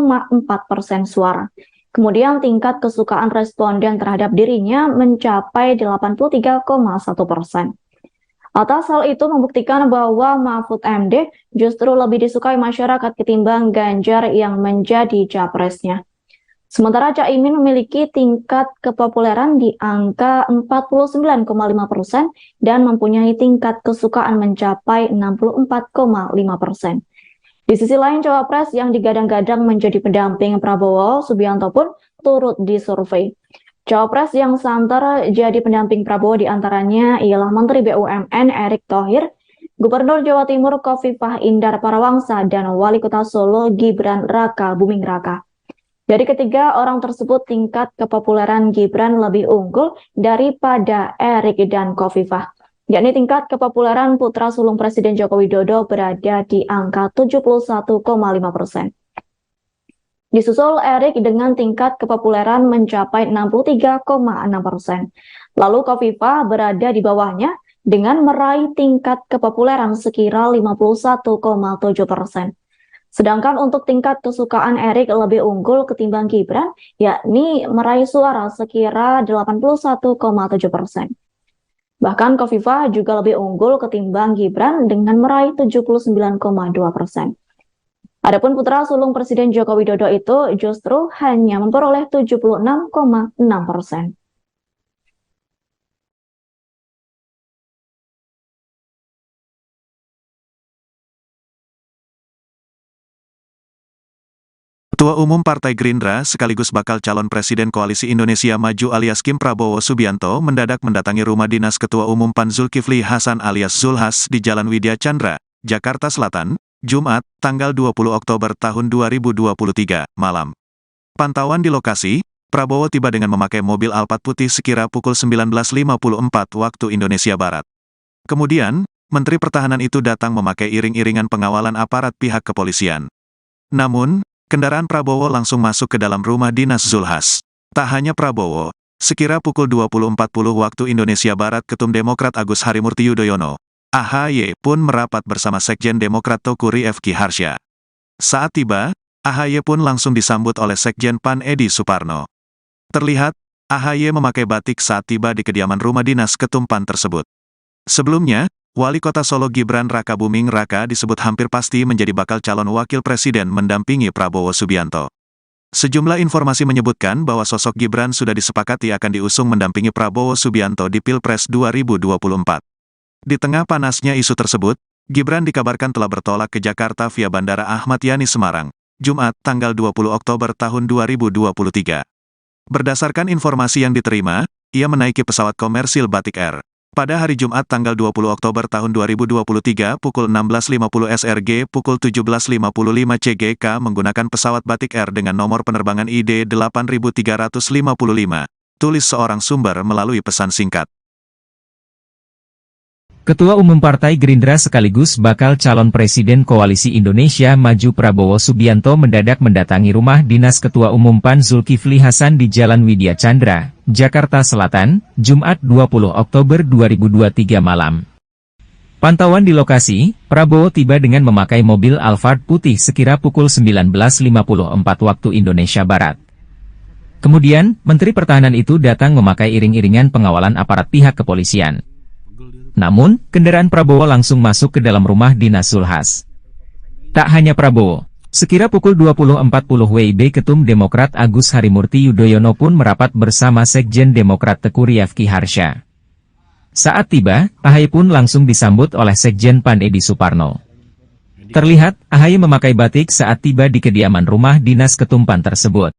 suara. Kemudian tingkat kesukaan responden terhadap dirinya mencapai 83,1%. Atas hal itu membuktikan bahwa Mahfud MD justru lebih disukai masyarakat ketimbang Ganjar yang menjadi capresnya. Sementara Caimin memiliki tingkat kepopuleran di angka 49,5% dan mempunyai tingkat kesukaan mencapai 64,5%. Di sisi lain, cawapres yang digadang-gadang menjadi pendamping Prabowo Subianto pun turut disurvei. Cawapres yang santer jadi pendamping Prabowo diantaranya ialah Menteri BUMN Erick Thohir, Gubernur Jawa Timur Khofifah Indar Parawangsa, dan Wali Kota Solo Gibran Raka Buming Raka. Dari ketiga orang tersebut, tingkat kepopuleran Gibran lebih unggul daripada Erick dan Khofifah, yakni tingkat kepopuleran putra sulung Presiden Joko Widodo berada di angka 71,5%. Disusul Erick dengan tingkat kepopuleran mencapai 63,6%. Lalu Khofifah berada di bawahnya dengan meraih tingkat kepopuleran sekira 51,7%. Sedangkan untuk tingkat kesukaan Erick lebih unggul ketimbang Gibran, yakni meraih suara sekira 81,7%. Bahkan Khofifah juga lebih unggul ketimbang Gibran dengan meraih 79,2%. Adapun putra sulung Presiden Joko Widodo itu justru hanya memperoleh 76,6%. Ketua Umum Partai Gerindra sekaligus bakal calon Presiden Koalisi Indonesia Maju alias Kim Prabowo Subianto mendadak mendatangi rumah dinas Ketua Umum PAN Zulkifli Hasan alias Zulhas di Jalan Widya Chandra, Jakarta Selatan, Jumat, tanggal 20 Oktober tahun 2023, malam. Pantauan di lokasi, Prabowo tiba dengan memakai mobil Alphard putih sekira pukul 19.54 waktu Indonesia Barat. Kemudian, Menteri Pertahanan itu datang memakai iring-iringan pengawalan aparat pihak kepolisian. Namun, kendaraan Prabowo langsung masuk ke dalam rumah dinas Zulhas. Tak hanya Prabowo, sekira pukul 20.40 waktu Indonesia Barat Ketum Demokrat Agus Harimurti Yudhoyono, AHY pun merapat bersama Sekjen Demokrat Teuku Rifki Harsha. Saat tiba, AHY pun langsung disambut oleh Sekjen PAN Edi Suparno. Terlihat, AHY memakai batik saat tiba di kediaman rumah dinas Ketum PAN tersebut. Sebelumnya, Wali Kota Solo Gibran Rakabuming Raka disebut hampir pasti menjadi bakal calon wakil presiden mendampingi Prabowo Subianto. Sejumlah informasi menyebutkan bahwa sosok Gibran sudah disepakati akan diusung mendampingi Prabowo Subianto di Pilpres 2024. Di tengah panasnya isu tersebut, Gibran dikabarkan telah bertolak ke Jakarta via Bandara Ahmad Yani Semarang, Jumat, tanggal 20 Oktober tahun 2023. Berdasarkan informasi yang diterima, ia menaiki pesawat komersil Batik Air. Pada hari Jumat tanggal 20 Oktober tahun 2023 pukul 16.50 SRG pukul 17.55 CGK menggunakan pesawat Batik Air dengan nomor penerbangan ID 8355, tulis seorang sumber melalui pesan singkat. Ketua Umum Partai Gerindra sekaligus bakal calon Presiden Koalisi Indonesia Maju Prabowo Subianto mendadak mendatangi rumah dinas Ketua Umum PAN Zulkifli Hasan di Jalan Widya Chandra, Jakarta Selatan, Jumat 20 Oktober 2023 malam. Pantauan di lokasi, Prabowo tiba dengan memakai mobil Alphard putih sekira pukul 19.54 waktu Indonesia Barat. Kemudian, Menteri Pertahanan itu datang memakai iring-iringan pengawalan aparat pihak kepolisian. Namun, kendaraan Prabowo langsung masuk ke dalam rumah dinas Zulhas. Tak hanya Prabowo, sekira pukul 20.40 WIB Ketum Demokrat Agus Harimurti Yudhoyono pun merapat bersama Sekjen Demokrat Teuku Rifki Harsha. Saat tiba, AHY pun langsung disambut oleh Sekjen PAN Edi Suparno. Terlihat, AHY memakai batik saat tiba di kediaman rumah dinas Ketum PAN tersebut.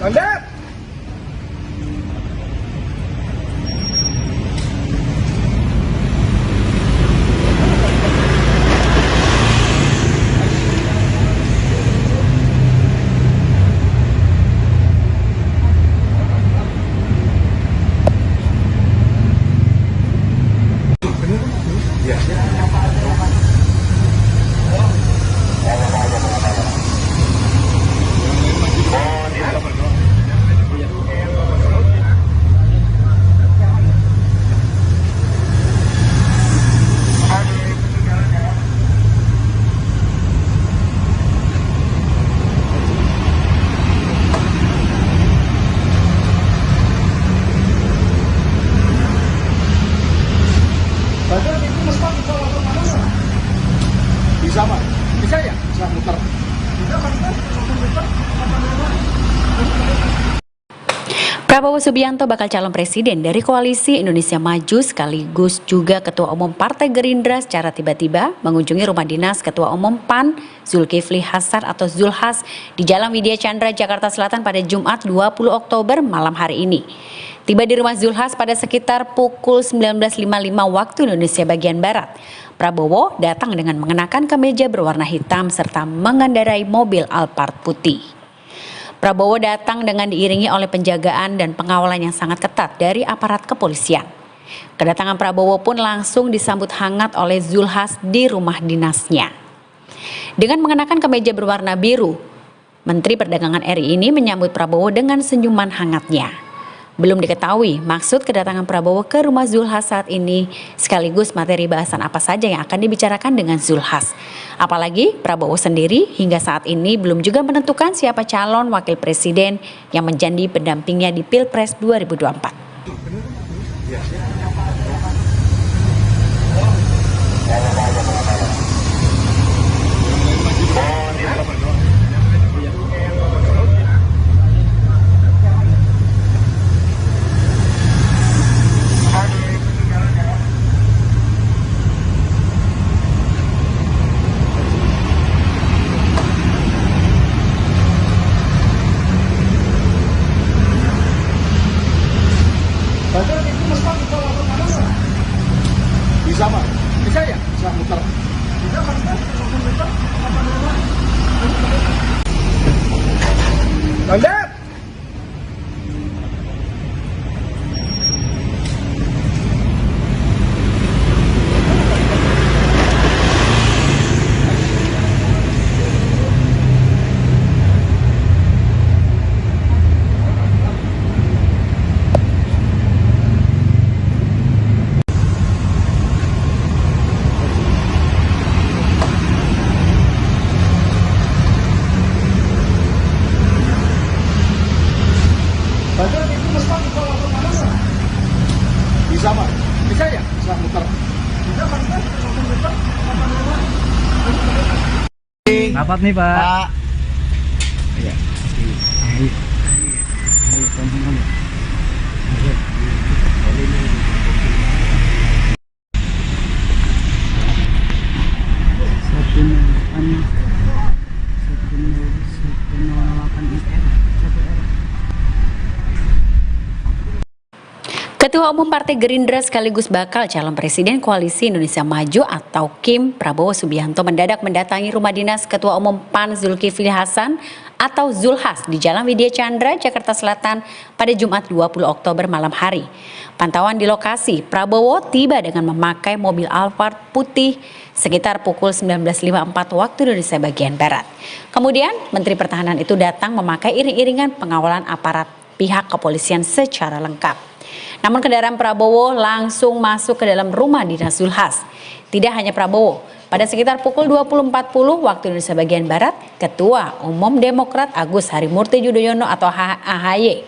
Anda! Bisa Pak? Bisa ya? Bisa muter. Prabowo Subianto bakal calon presiden dari Koalisi Indonesia Maju sekaligus juga Ketua Umum Partai Gerindra secara tiba-tiba mengunjungi rumah dinas Ketua Umum PAN Zulkifli Hasan atau Zulhas di Jalan Widya Chandra, Jakarta Selatan pada Jumat 20 Oktober malam hari ini. Tiba di rumah Zulhas pada sekitar pukul 19.55 waktu Indonesia bagian Barat. Prabowo datang dengan mengenakan kemeja berwarna hitam serta mengendarai mobil Alphard putih. Prabowo datang dengan diiringi oleh penjagaan dan pengawalan yang sangat ketat dari aparat kepolisian. Kedatangan Prabowo pun langsung disambut hangat oleh Zulhas di rumah dinasnya. Dengan mengenakan kemeja berwarna biru, Menteri Perdagangan RI ini menyambut Prabowo dengan senyuman hangatnya. Belum diketahui maksud kedatangan Prabowo ke rumah Zulhas saat ini, sekaligus materi bahasan apa saja yang akan dibicarakan dengan Zulhas. Apalagi Prabowo sendiri hingga saat ini belum juga menentukan siapa calon wakil presiden yang menjadi pendampingnya di Pilpres 2024. Rapat nih Pak. Iya. Ayo, sama-sama. Ketua Umum Partai Gerindra sekaligus bakal calon Presiden Koalisi Indonesia Maju atau KIM Prabowo Subianto mendadak mendatangi rumah dinas Ketua Umum PAN Zulkifli Hasan atau Zulhas di Jalan Widya Chandra, Jakarta Selatan pada Jumat 20 Oktober malam hari. Pantauan di lokasi, Prabowo tiba dengan memakai mobil Alphard putih sekitar pukul 19.54 waktu Indonesia bagian Barat. Kemudian Menteri Pertahanan itu datang memakai iring-iringan pengawalan aparat pihak kepolisian secara lengkap. Namun kendaraan Prabowo langsung masuk ke dalam rumah dinas Zulhas. Tidak hanya Prabowo, pada sekitar pukul 20.40 waktu Indonesia bagian Barat, Ketua Umum Demokrat Agus Harimurti Yudhoyono atau AHY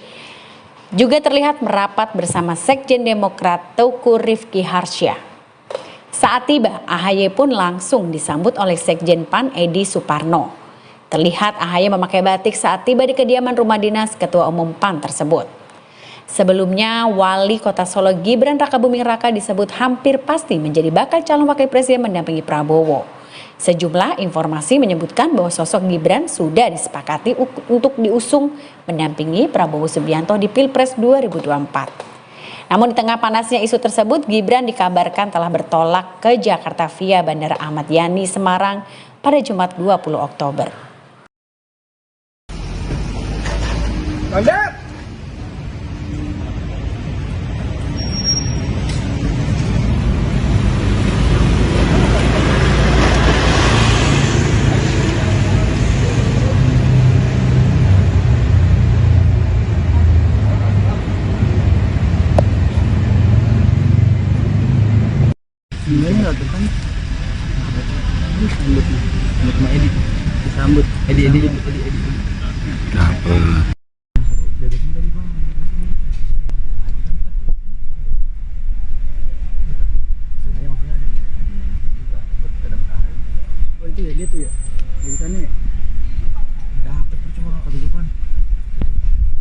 juga terlihat merapat bersama Sekjen Demokrat Teuku Rifki Harsya. Saat tiba, AHY pun langsung disambut oleh Sekjen PAN Edi Suparno. Terlihat AHY memakai batik saat tiba di kediaman rumah dinas Ketua Umum PAN tersebut. Sebelumnya, Wali Kota Solo Gibran Rakabuming Raka disebut hampir pasti menjadi bakal calon wakil presiden mendampingi Prabowo. Sejumlah informasi menyebutkan bahwa sosok Gibran sudah disepakati untuk diusung mendampingi Prabowo Subianto di Pilpres 2024. Namun di tengah panasnya isu tersebut, Gibran dikabarkan telah bertolak ke Jakarta via Bandara Ahmad Yani Semarang pada Jumat 20 Oktober. Sebenarnya nggak kan? Disambut sama Edi. Disambut. Edi. Kenapa? Oh itu ya, dia tuh ya. Di sana ya. Dapat percuma ke depan.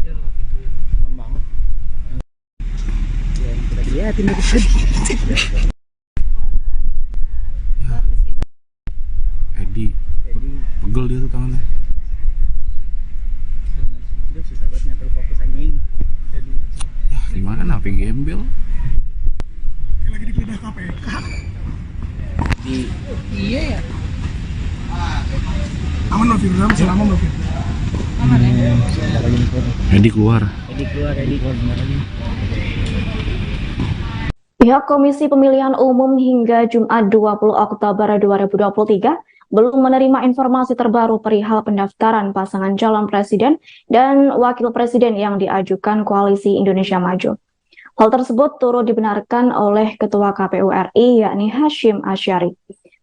Ya lewat pintu yang depan banget. Ya kita liatin dari tadi. Edi. Pegel dia tuh tangannya. Udah susah banget nyatel fokus anjing. Ya gimana HP gembel? Kayak lagi dipindah KPK. Iya ya. Aman loh Firza, masih lama loh Firza. Edi keluar. Edi keluar sebentar lagi. Pihak Komisi Pemilihan Umum hingga Jumat 20 Oktober 2023 belum menerima informasi terbaru perihal pendaftaran pasangan calon presiden dan wakil presiden yang diajukan Koalisi Indonesia Maju. Hal tersebut turut dibenarkan oleh Ketua KPU RI yakni Hasyim Asyari.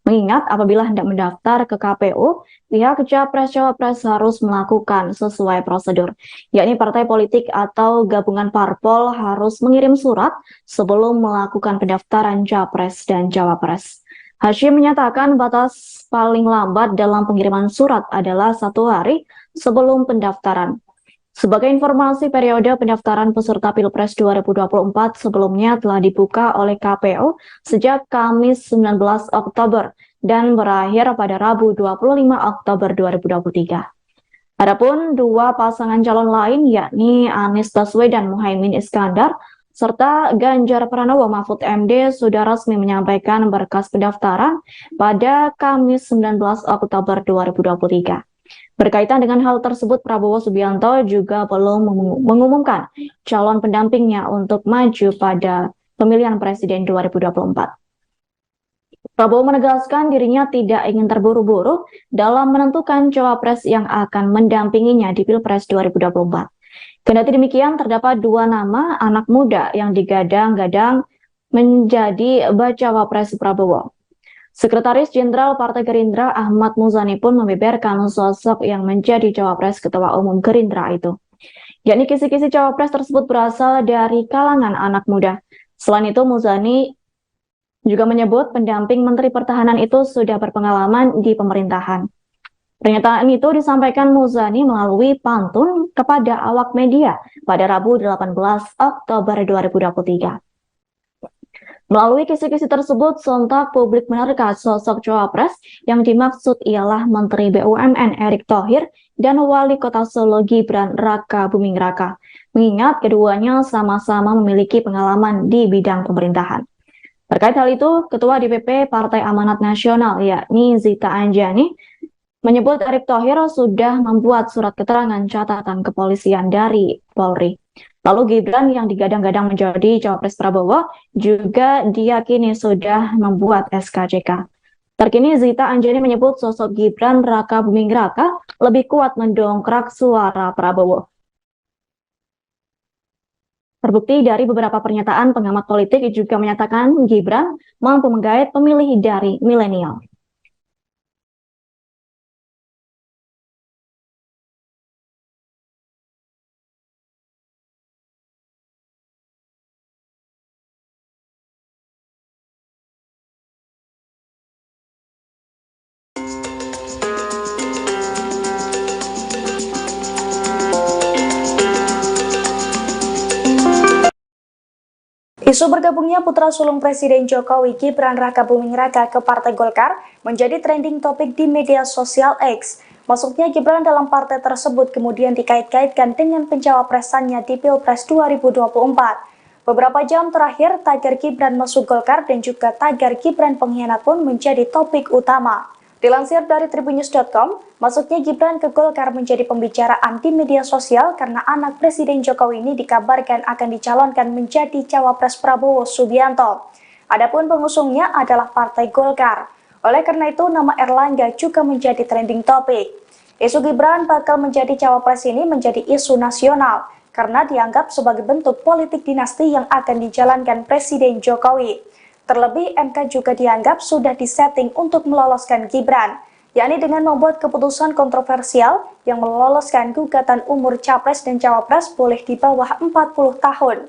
Mengingat apabila hendak mendaftar ke KPU, pihak Capres-Cawapres harus melakukan sesuai prosedur, yakni partai politik atau gabungan parpol harus mengirim surat sebelum melakukan pendaftaran Capres dan Cawapres. Hasyim menyatakan batas paling lambat dalam pengiriman surat adalah 1 hari sebelum pendaftaran. Sebagai informasi, periode pendaftaran peserta Pilpres 2024 sebelumnya telah dibuka oleh KPU sejak Kamis 19 Oktober dan berakhir pada Rabu 25 Oktober 2023. Adapun dua pasangan calon lain yakni Anies Baswedan Muhaimin Iskandar serta Ganjar Pranowo Mahfud MD sudah resmi menyampaikan berkas pendaftaran pada Kamis 19 Oktober 2023. Berkaitan dengan hal tersebut, Prabowo Subianto juga belum mengumumkan calon pendampingnya untuk maju pada pemilihan presiden 2024. Prabowo menegaskan dirinya tidak ingin terburu-buru dalam menentukan cawapres yang akan mendampinginya di Pilpres 2024. Kendati demikian, terdapat dua nama anak muda yang digadang-gadang menjadi bacawa pres Prabowo. Sekretaris Jenderal Partai Gerindra Ahmad Muzani pun membeberkan sosok yang menjadi cawapres Ketua Umum Gerindra itu. Yakni kisi-kisi cawapres tersebut berasal dari kalangan anak muda. Selain itu, Muzani juga menyebut pendamping Menteri Pertahanan itu sudah berpengalaman di pemerintahan. Pernyataan itu disampaikan Muzani melalui pantun kepada awak media pada Rabu 18 Oktober 2023. Melalui kisi-kisi tersebut, sontak publik menerka sosok cawapres yang dimaksud ialah Menteri BUMN Erick Thohir dan Wali Kota Solo Gibran Raka Buming Raka, mengingat keduanya sama-sama memiliki pengalaman di bidang pemerintahan. Terkait hal itu, Ketua DPP Partai Amanat Nasional yakni Zita Anjani menyebut Erick Thohir sudah membuat surat keterangan catatan kepolisian dari Polri. Lalu Gibran yang digadang-gadang menjadi cawapres Prabowo juga diyakini sudah membuat SKCK. Terkini Zita Anjani menyebut sosok Gibran Raka Buming Raka lebih kuat mendongkrak suara Prabowo. Terbukti dari beberapa pernyataan pengamat politik juga menyatakan Gibran mampu menggait pemilih dari milenial. Isu bergabungnya putra sulung Presiden Jokowi Gibran Raka Buming Raka ke Partai Golkar menjadi trending topik di media sosial X. Masuknya Gibran dalam partai tersebut kemudian dikait-kaitkan dengan pencawapresannya di Pilpres 2024. Beberapa jam terakhir, tagar Gibran masuk Golkar dan juga tagar Gibran pengkhianat pun menjadi topik utama. Dilansir dari tribunnews.com, masuknya Gibran ke Golkar menjadi pembicaraan di media sosial karena anak Presiden Jokowi ini dikabarkan akan dicalonkan menjadi cawapres Prabowo Subianto. Adapun pengusungnya adalah Partai Golkar. Oleh karena itu, nama Erlangga juga menjadi trending topik. Isu Gibran bakal menjadi cawapres ini menjadi isu nasional karena dianggap sebagai bentuk politik dinasti yang akan dijalankan Presiden Jokowi. Terlebih, MK juga dianggap sudah disetting untuk meloloskan Gibran, yakni dengan membuat keputusan kontroversial yang meloloskan gugatan umur capres dan cawapres boleh di bawah 40 tahun.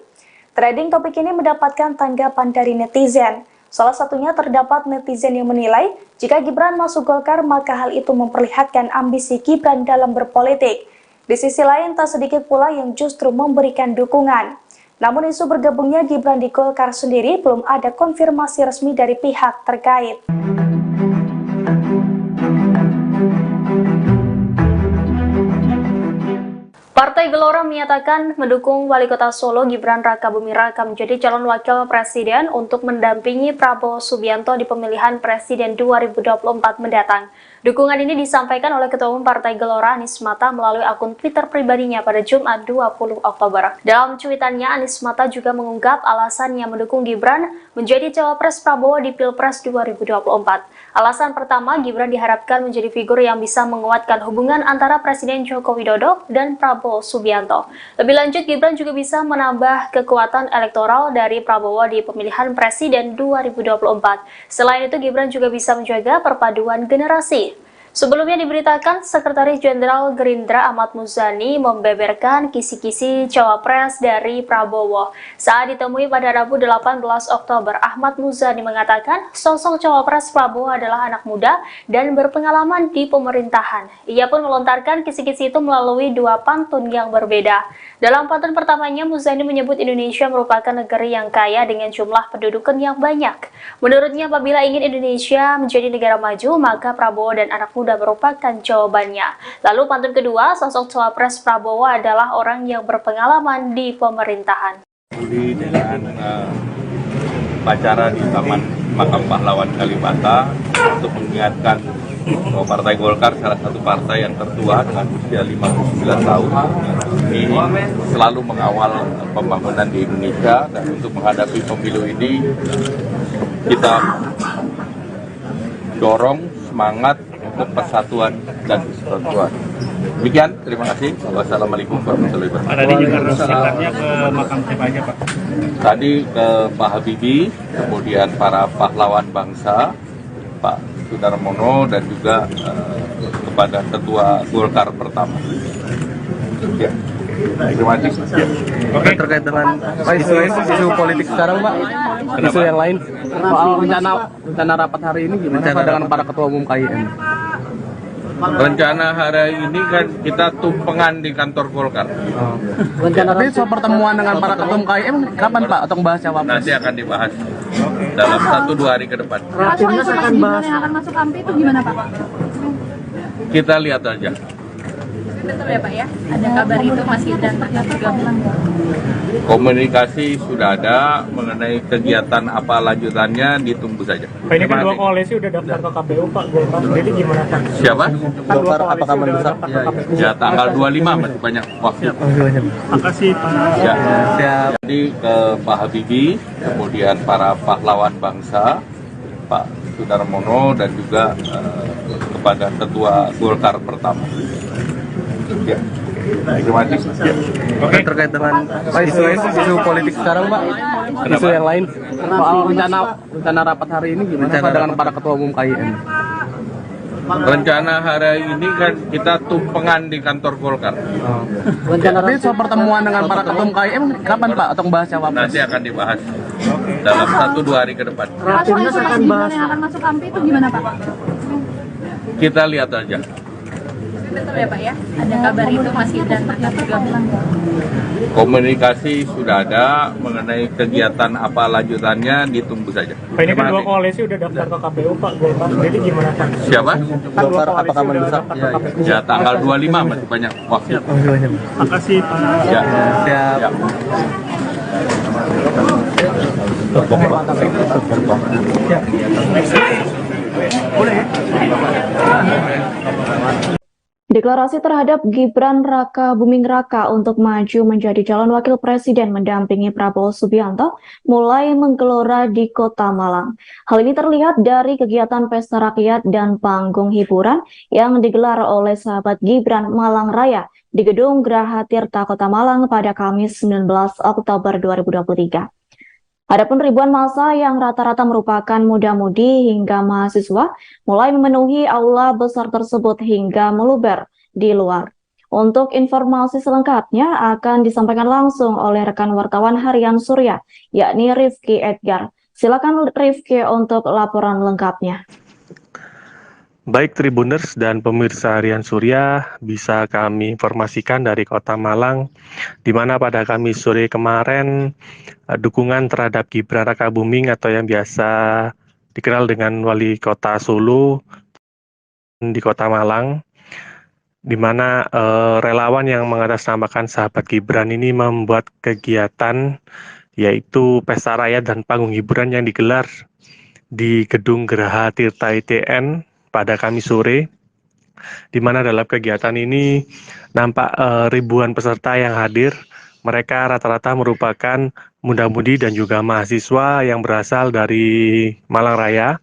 Trending topik ini mendapatkan tanggapan dari netizen. Salah satunya terdapat netizen yang menilai, jika Gibran masuk Golkar maka hal itu memperlihatkan ambisi Gibran dalam berpolitik. Di sisi lain, tak sedikit pula yang justru memberikan dukungan. Namun isu bergabungnya Gibran di Golkar sendiri belum ada konfirmasi resmi dari pihak terkait. Partai Gelora menyatakan mendukung Wali Kota Solo Gibran Raka Buming Raka menjadi calon wakil presiden untuk mendampingi Prabowo Subianto di pemilihan presiden 2024 mendatang. Dukungan ini disampaikan oleh Ketua Umum Partai Gelora Anies Mata melalui akun Twitter pribadinya pada Jumat 20 Oktober. Dalam cuitannya, Anies Mata juga mengungkap alasannya mendukung Gibran menjadi cawapres Prabowo di Pilpres 2024. Alasan pertama, Gibran diharapkan menjadi figur yang bisa menguatkan hubungan antara Presiden Joko Widodo dan Prabowo Subianto. Lebih lanjut, Gibran juga bisa menambah kekuatan elektoral dari Prabowo di pemilihan presiden 2024. Selain itu, Gibran juga bisa menjaga perpaduan generasi. Sebelumnya diberitakan, Sekretaris Jenderal Gerindra Ahmad Muzani membeberkan kisi-kisi cawapres dari Prabowo. Saat ditemui pada Rabu 18 Oktober, Ahmad Muzani mengatakan sosok cawapres Prabowo adalah anak muda dan berpengalaman di pemerintahan. Ia pun melontarkan kisi-kisi itu melalui dua pantun yang berbeda. Dalam pantun pertamanya, Muzani menyebut Indonesia merupakan negeri yang kaya dengan jumlah pendudukan yang banyak. Menurutnya, apabila ingin Indonesia menjadi negara maju, maka Prabowo dan anak muda merupakan jawabannya. Lalu pantun kedua, sosok cawapres Prabowo adalah orang yang berpengalaman di pemerintahan. Dengan upacara di Taman Makam Pahlawan Kalibata untuk mengingatkan bahwa Partai Golkar salah satu partai yang tertua dengan usia 59 tahun ini selalu mengawal pembangunan di Indonesia, dan untuk menghadapi pemilu ini kita dorong semangat untuk persatuan dan kesatuan. Demikian, terima kasih. Wassalamualaikum warahmatullahi wabarakatuh. Tadi juga sekitarnya ke makam siapa aja, Pak? Tadi ke Pak Habibie, kemudian para pahlawan bangsa, Pak Sudarmono, dan juga kepada Ketua Golkar pertama. Ya. Terima kasih. Ya. Oke, terkait dengan isu politik sekarang, Pak, isu yang lain soal rencana rapat hari ini gimana Pak dengan para ketua umum KIN? Rencana hari ini kan kita tumpengan di kantor Golkar. Tapi soal pertemuan dengan para ketum KIM kapan Pak atau bahas cawapres? Nanti akan dibahas dalam 1-2 hari ke depan. Rapimnas akan bahas. Yang akan masuk AMPI itu gimana Pak? Kita lihat aja. Betul ya Pak ya? Ada kabar itu Mas Gibran bergabung. Komunikasi sudah ada, mengenai kegiatan apa lanjutannya ditunggu saja. Pak, ini kan dua koalisi udah daftar ke KPU Pak, Golkar. Jadi gimana Pak? Siapa? Golkar apakah mendesak? Ya tanggal 25 masih banyak waktu. Makasih Pak. Ya. Jadi ke Pak Habibie, kemudian para pahlawan bangsa, Pak Sudarmono, dan juga kepada Ketua Golkar pertama. Ya. Terima kasih. Ya. Oke, terkait dengan isu politik sekarang Pak, isu yang lain soal rencana rapat hari ini gimana Pak dengan para ketua umum KIM? Rencana hari ini kan kita tumpengan di kantor Golkar. Tapi soal pertemuan dengan para ketum KIM kapan Pak atau bahas cawapres? Nanti akan dibahas dalam 1-2 hari ke depan. Rapimnas akan bahas. Yang akan masuk AMPI itu gimana Pak? Kita lihat aja. Betul ya Pak ya? Ada kabar itu Mas Gibran bergabung. Komunikasi sudah ada, mengenai kegiatan apa lanjutannya ditunggu saja. Pak, ini kan dua koalisi udah daftar ke KPU Pak, Golkar. Jadi gimana Pak? Siapa? Golkar apakah mendesak? Ya tanggal 25 masih banyak waktu. Makasih Pak. Ya. Siap. Ya. Deklarasi terhadap Gibran Raka Buming Raka untuk maju menjadi calon wakil presiden mendampingi Prabowo Subianto mulai menggelora di Kota Malang. Hal ini terlihat dari kegiatan pesta rakyat dan panggung hiburan yang digelar oleh sahabat Gibran Malang Raya di Gedung Graha Tirta Kota Malang pada Kamis 19 Oktober 2023. Adapun ribuan massa yang rata-rata merupakan muda-mudi hingga mahasiswa mulai memenuhi aula besar tersebut hingga meluber di luar. Untuk informasi selengkapnya akan disampaikan langsung oleh rekan wartawan Harian Surya, yakni Rifki Edgar. Silakan Rifki untuk laporan lengkapnya. Baik Tribuners dan pemirsa Harian Surya, bisa kami informasikan dari Kota Malang, di mana pada Kamis sore kemarin dukungan terhadap Gibran Raka Buming atau yang biasa dikenal dengan Wali Kota Solo di Kota Malang, di mana relawan yang mengatasnamakan sahabat Gibran ini membuat kegiatan yaitu pesta rakyat dan panggung hiburan yang digelar di Gedung Graha Tirta ITN pada Kamis sore, di mana dalam kegiatan ini nampak ribuan peserta yang hadir. Mereka rata-rata merupakan muda-mudi dan juga mahasiswa yang berasal dari Malang Raya.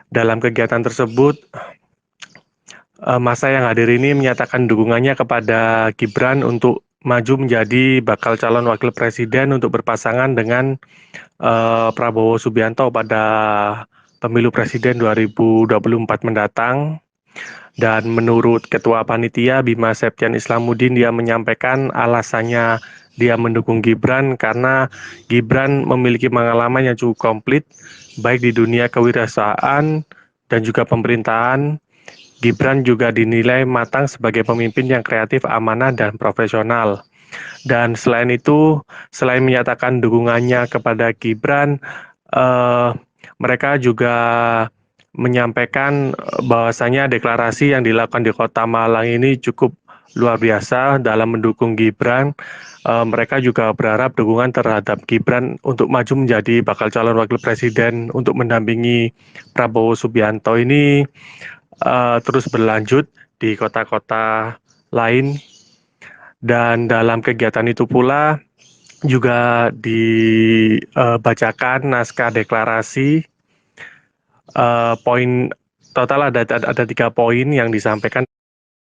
Dalam kegiatan tersebut, massa yang hadir ini menyatakan dukungannya kepada Gibran untuk maju menjadi bakal calon wakil presiden untuk berpasangan dengan Prabowo Subianto pada Pemilu Presiden 2024 mendatang. Dan menurut Ketua Panitia Bima Septian Islamuddin, dia menyampaikan alasannya dia mendukung Gibran karena Gibran memiliki pengalaman yang cukup komplit baik di dunia kewirausahaan dan juga pemerintahan. Gibran juga dinilai matang sebagai pemimpin yang kreatif, amanah, dan profesional. Dan selain itu, selain menyatakan dukungannya kepada Gibran, mereka juga menyampaikan bahwasanya deklarasi yang dilakukan di Kota Malang ini cukup luar biasa dalam mendukung Gibran. Mereka juga berharap dukungan terhadap Gibran untuk maju menjadi bakal calon wakil presiden untuk mendampingi Prabowo Subianto ini terus berlanjut di kota-kota lain. Dan dalam kegiatan itu pula juga dibacakan naskah deklarasi. Poin total ada 3 poin yang disampaikan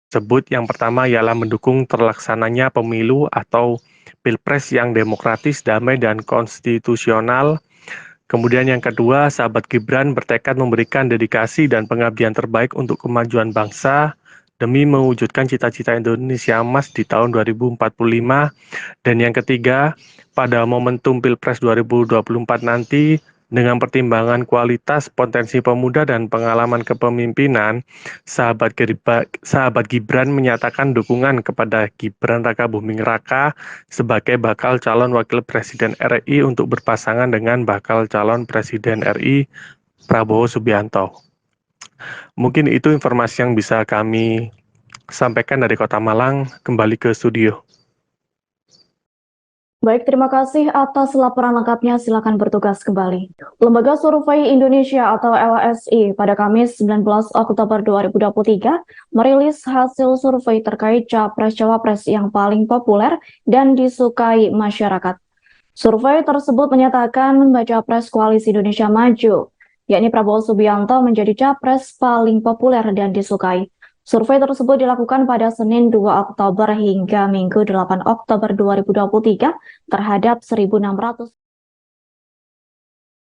tersebut. Yang pertama ialah mendukung terlaksananya pemilu atau pilpres yang demokratis, damai, dan konstitusional. Kemudian yang kedua, sahabat Gibran bertekad memberikan dedikasi dan pengabdian terbaik untuk kemajuan bangsa demi mewujudkan cita-cita Indonesia Emas di tahun 2045. Dan yang ketiga, pada momentum Pilpres 2024 nanti, Dengan pertimbangan kualitas, potensi pemuda, dan pengalaman kepemimpinan, sahabat Gibran menyatakan dukungan kepada Gibran Rakabuming Raka sebagai bakal calon wakil presiden RI untuk berpasangan dengan bakal calon presiden RI Prabowo Subianto. Mungkin itu informasi yang bisa kami sampaikan dari Kota Malang. Kembali ke studio. Baik, terima kasih atas laporan lengkapnya. Silakan bertugas kembali. Lembaga Survei Indonesia atau LSI pada Kamis 19 Oktober 2023 merilis hasil survei terkait capres-cawapres yang paling populer dan disukai masyarakat. Survei tersebut menyatakan baca pres Koalisi Indonesia Maju, yakni Prabowo Subianto menjadi capres paling populer dan disukai. Survei tersebut dilakukan pada Senin 2 Oktober hingga Minggu 8 Oktober 2023 terhadap 1.600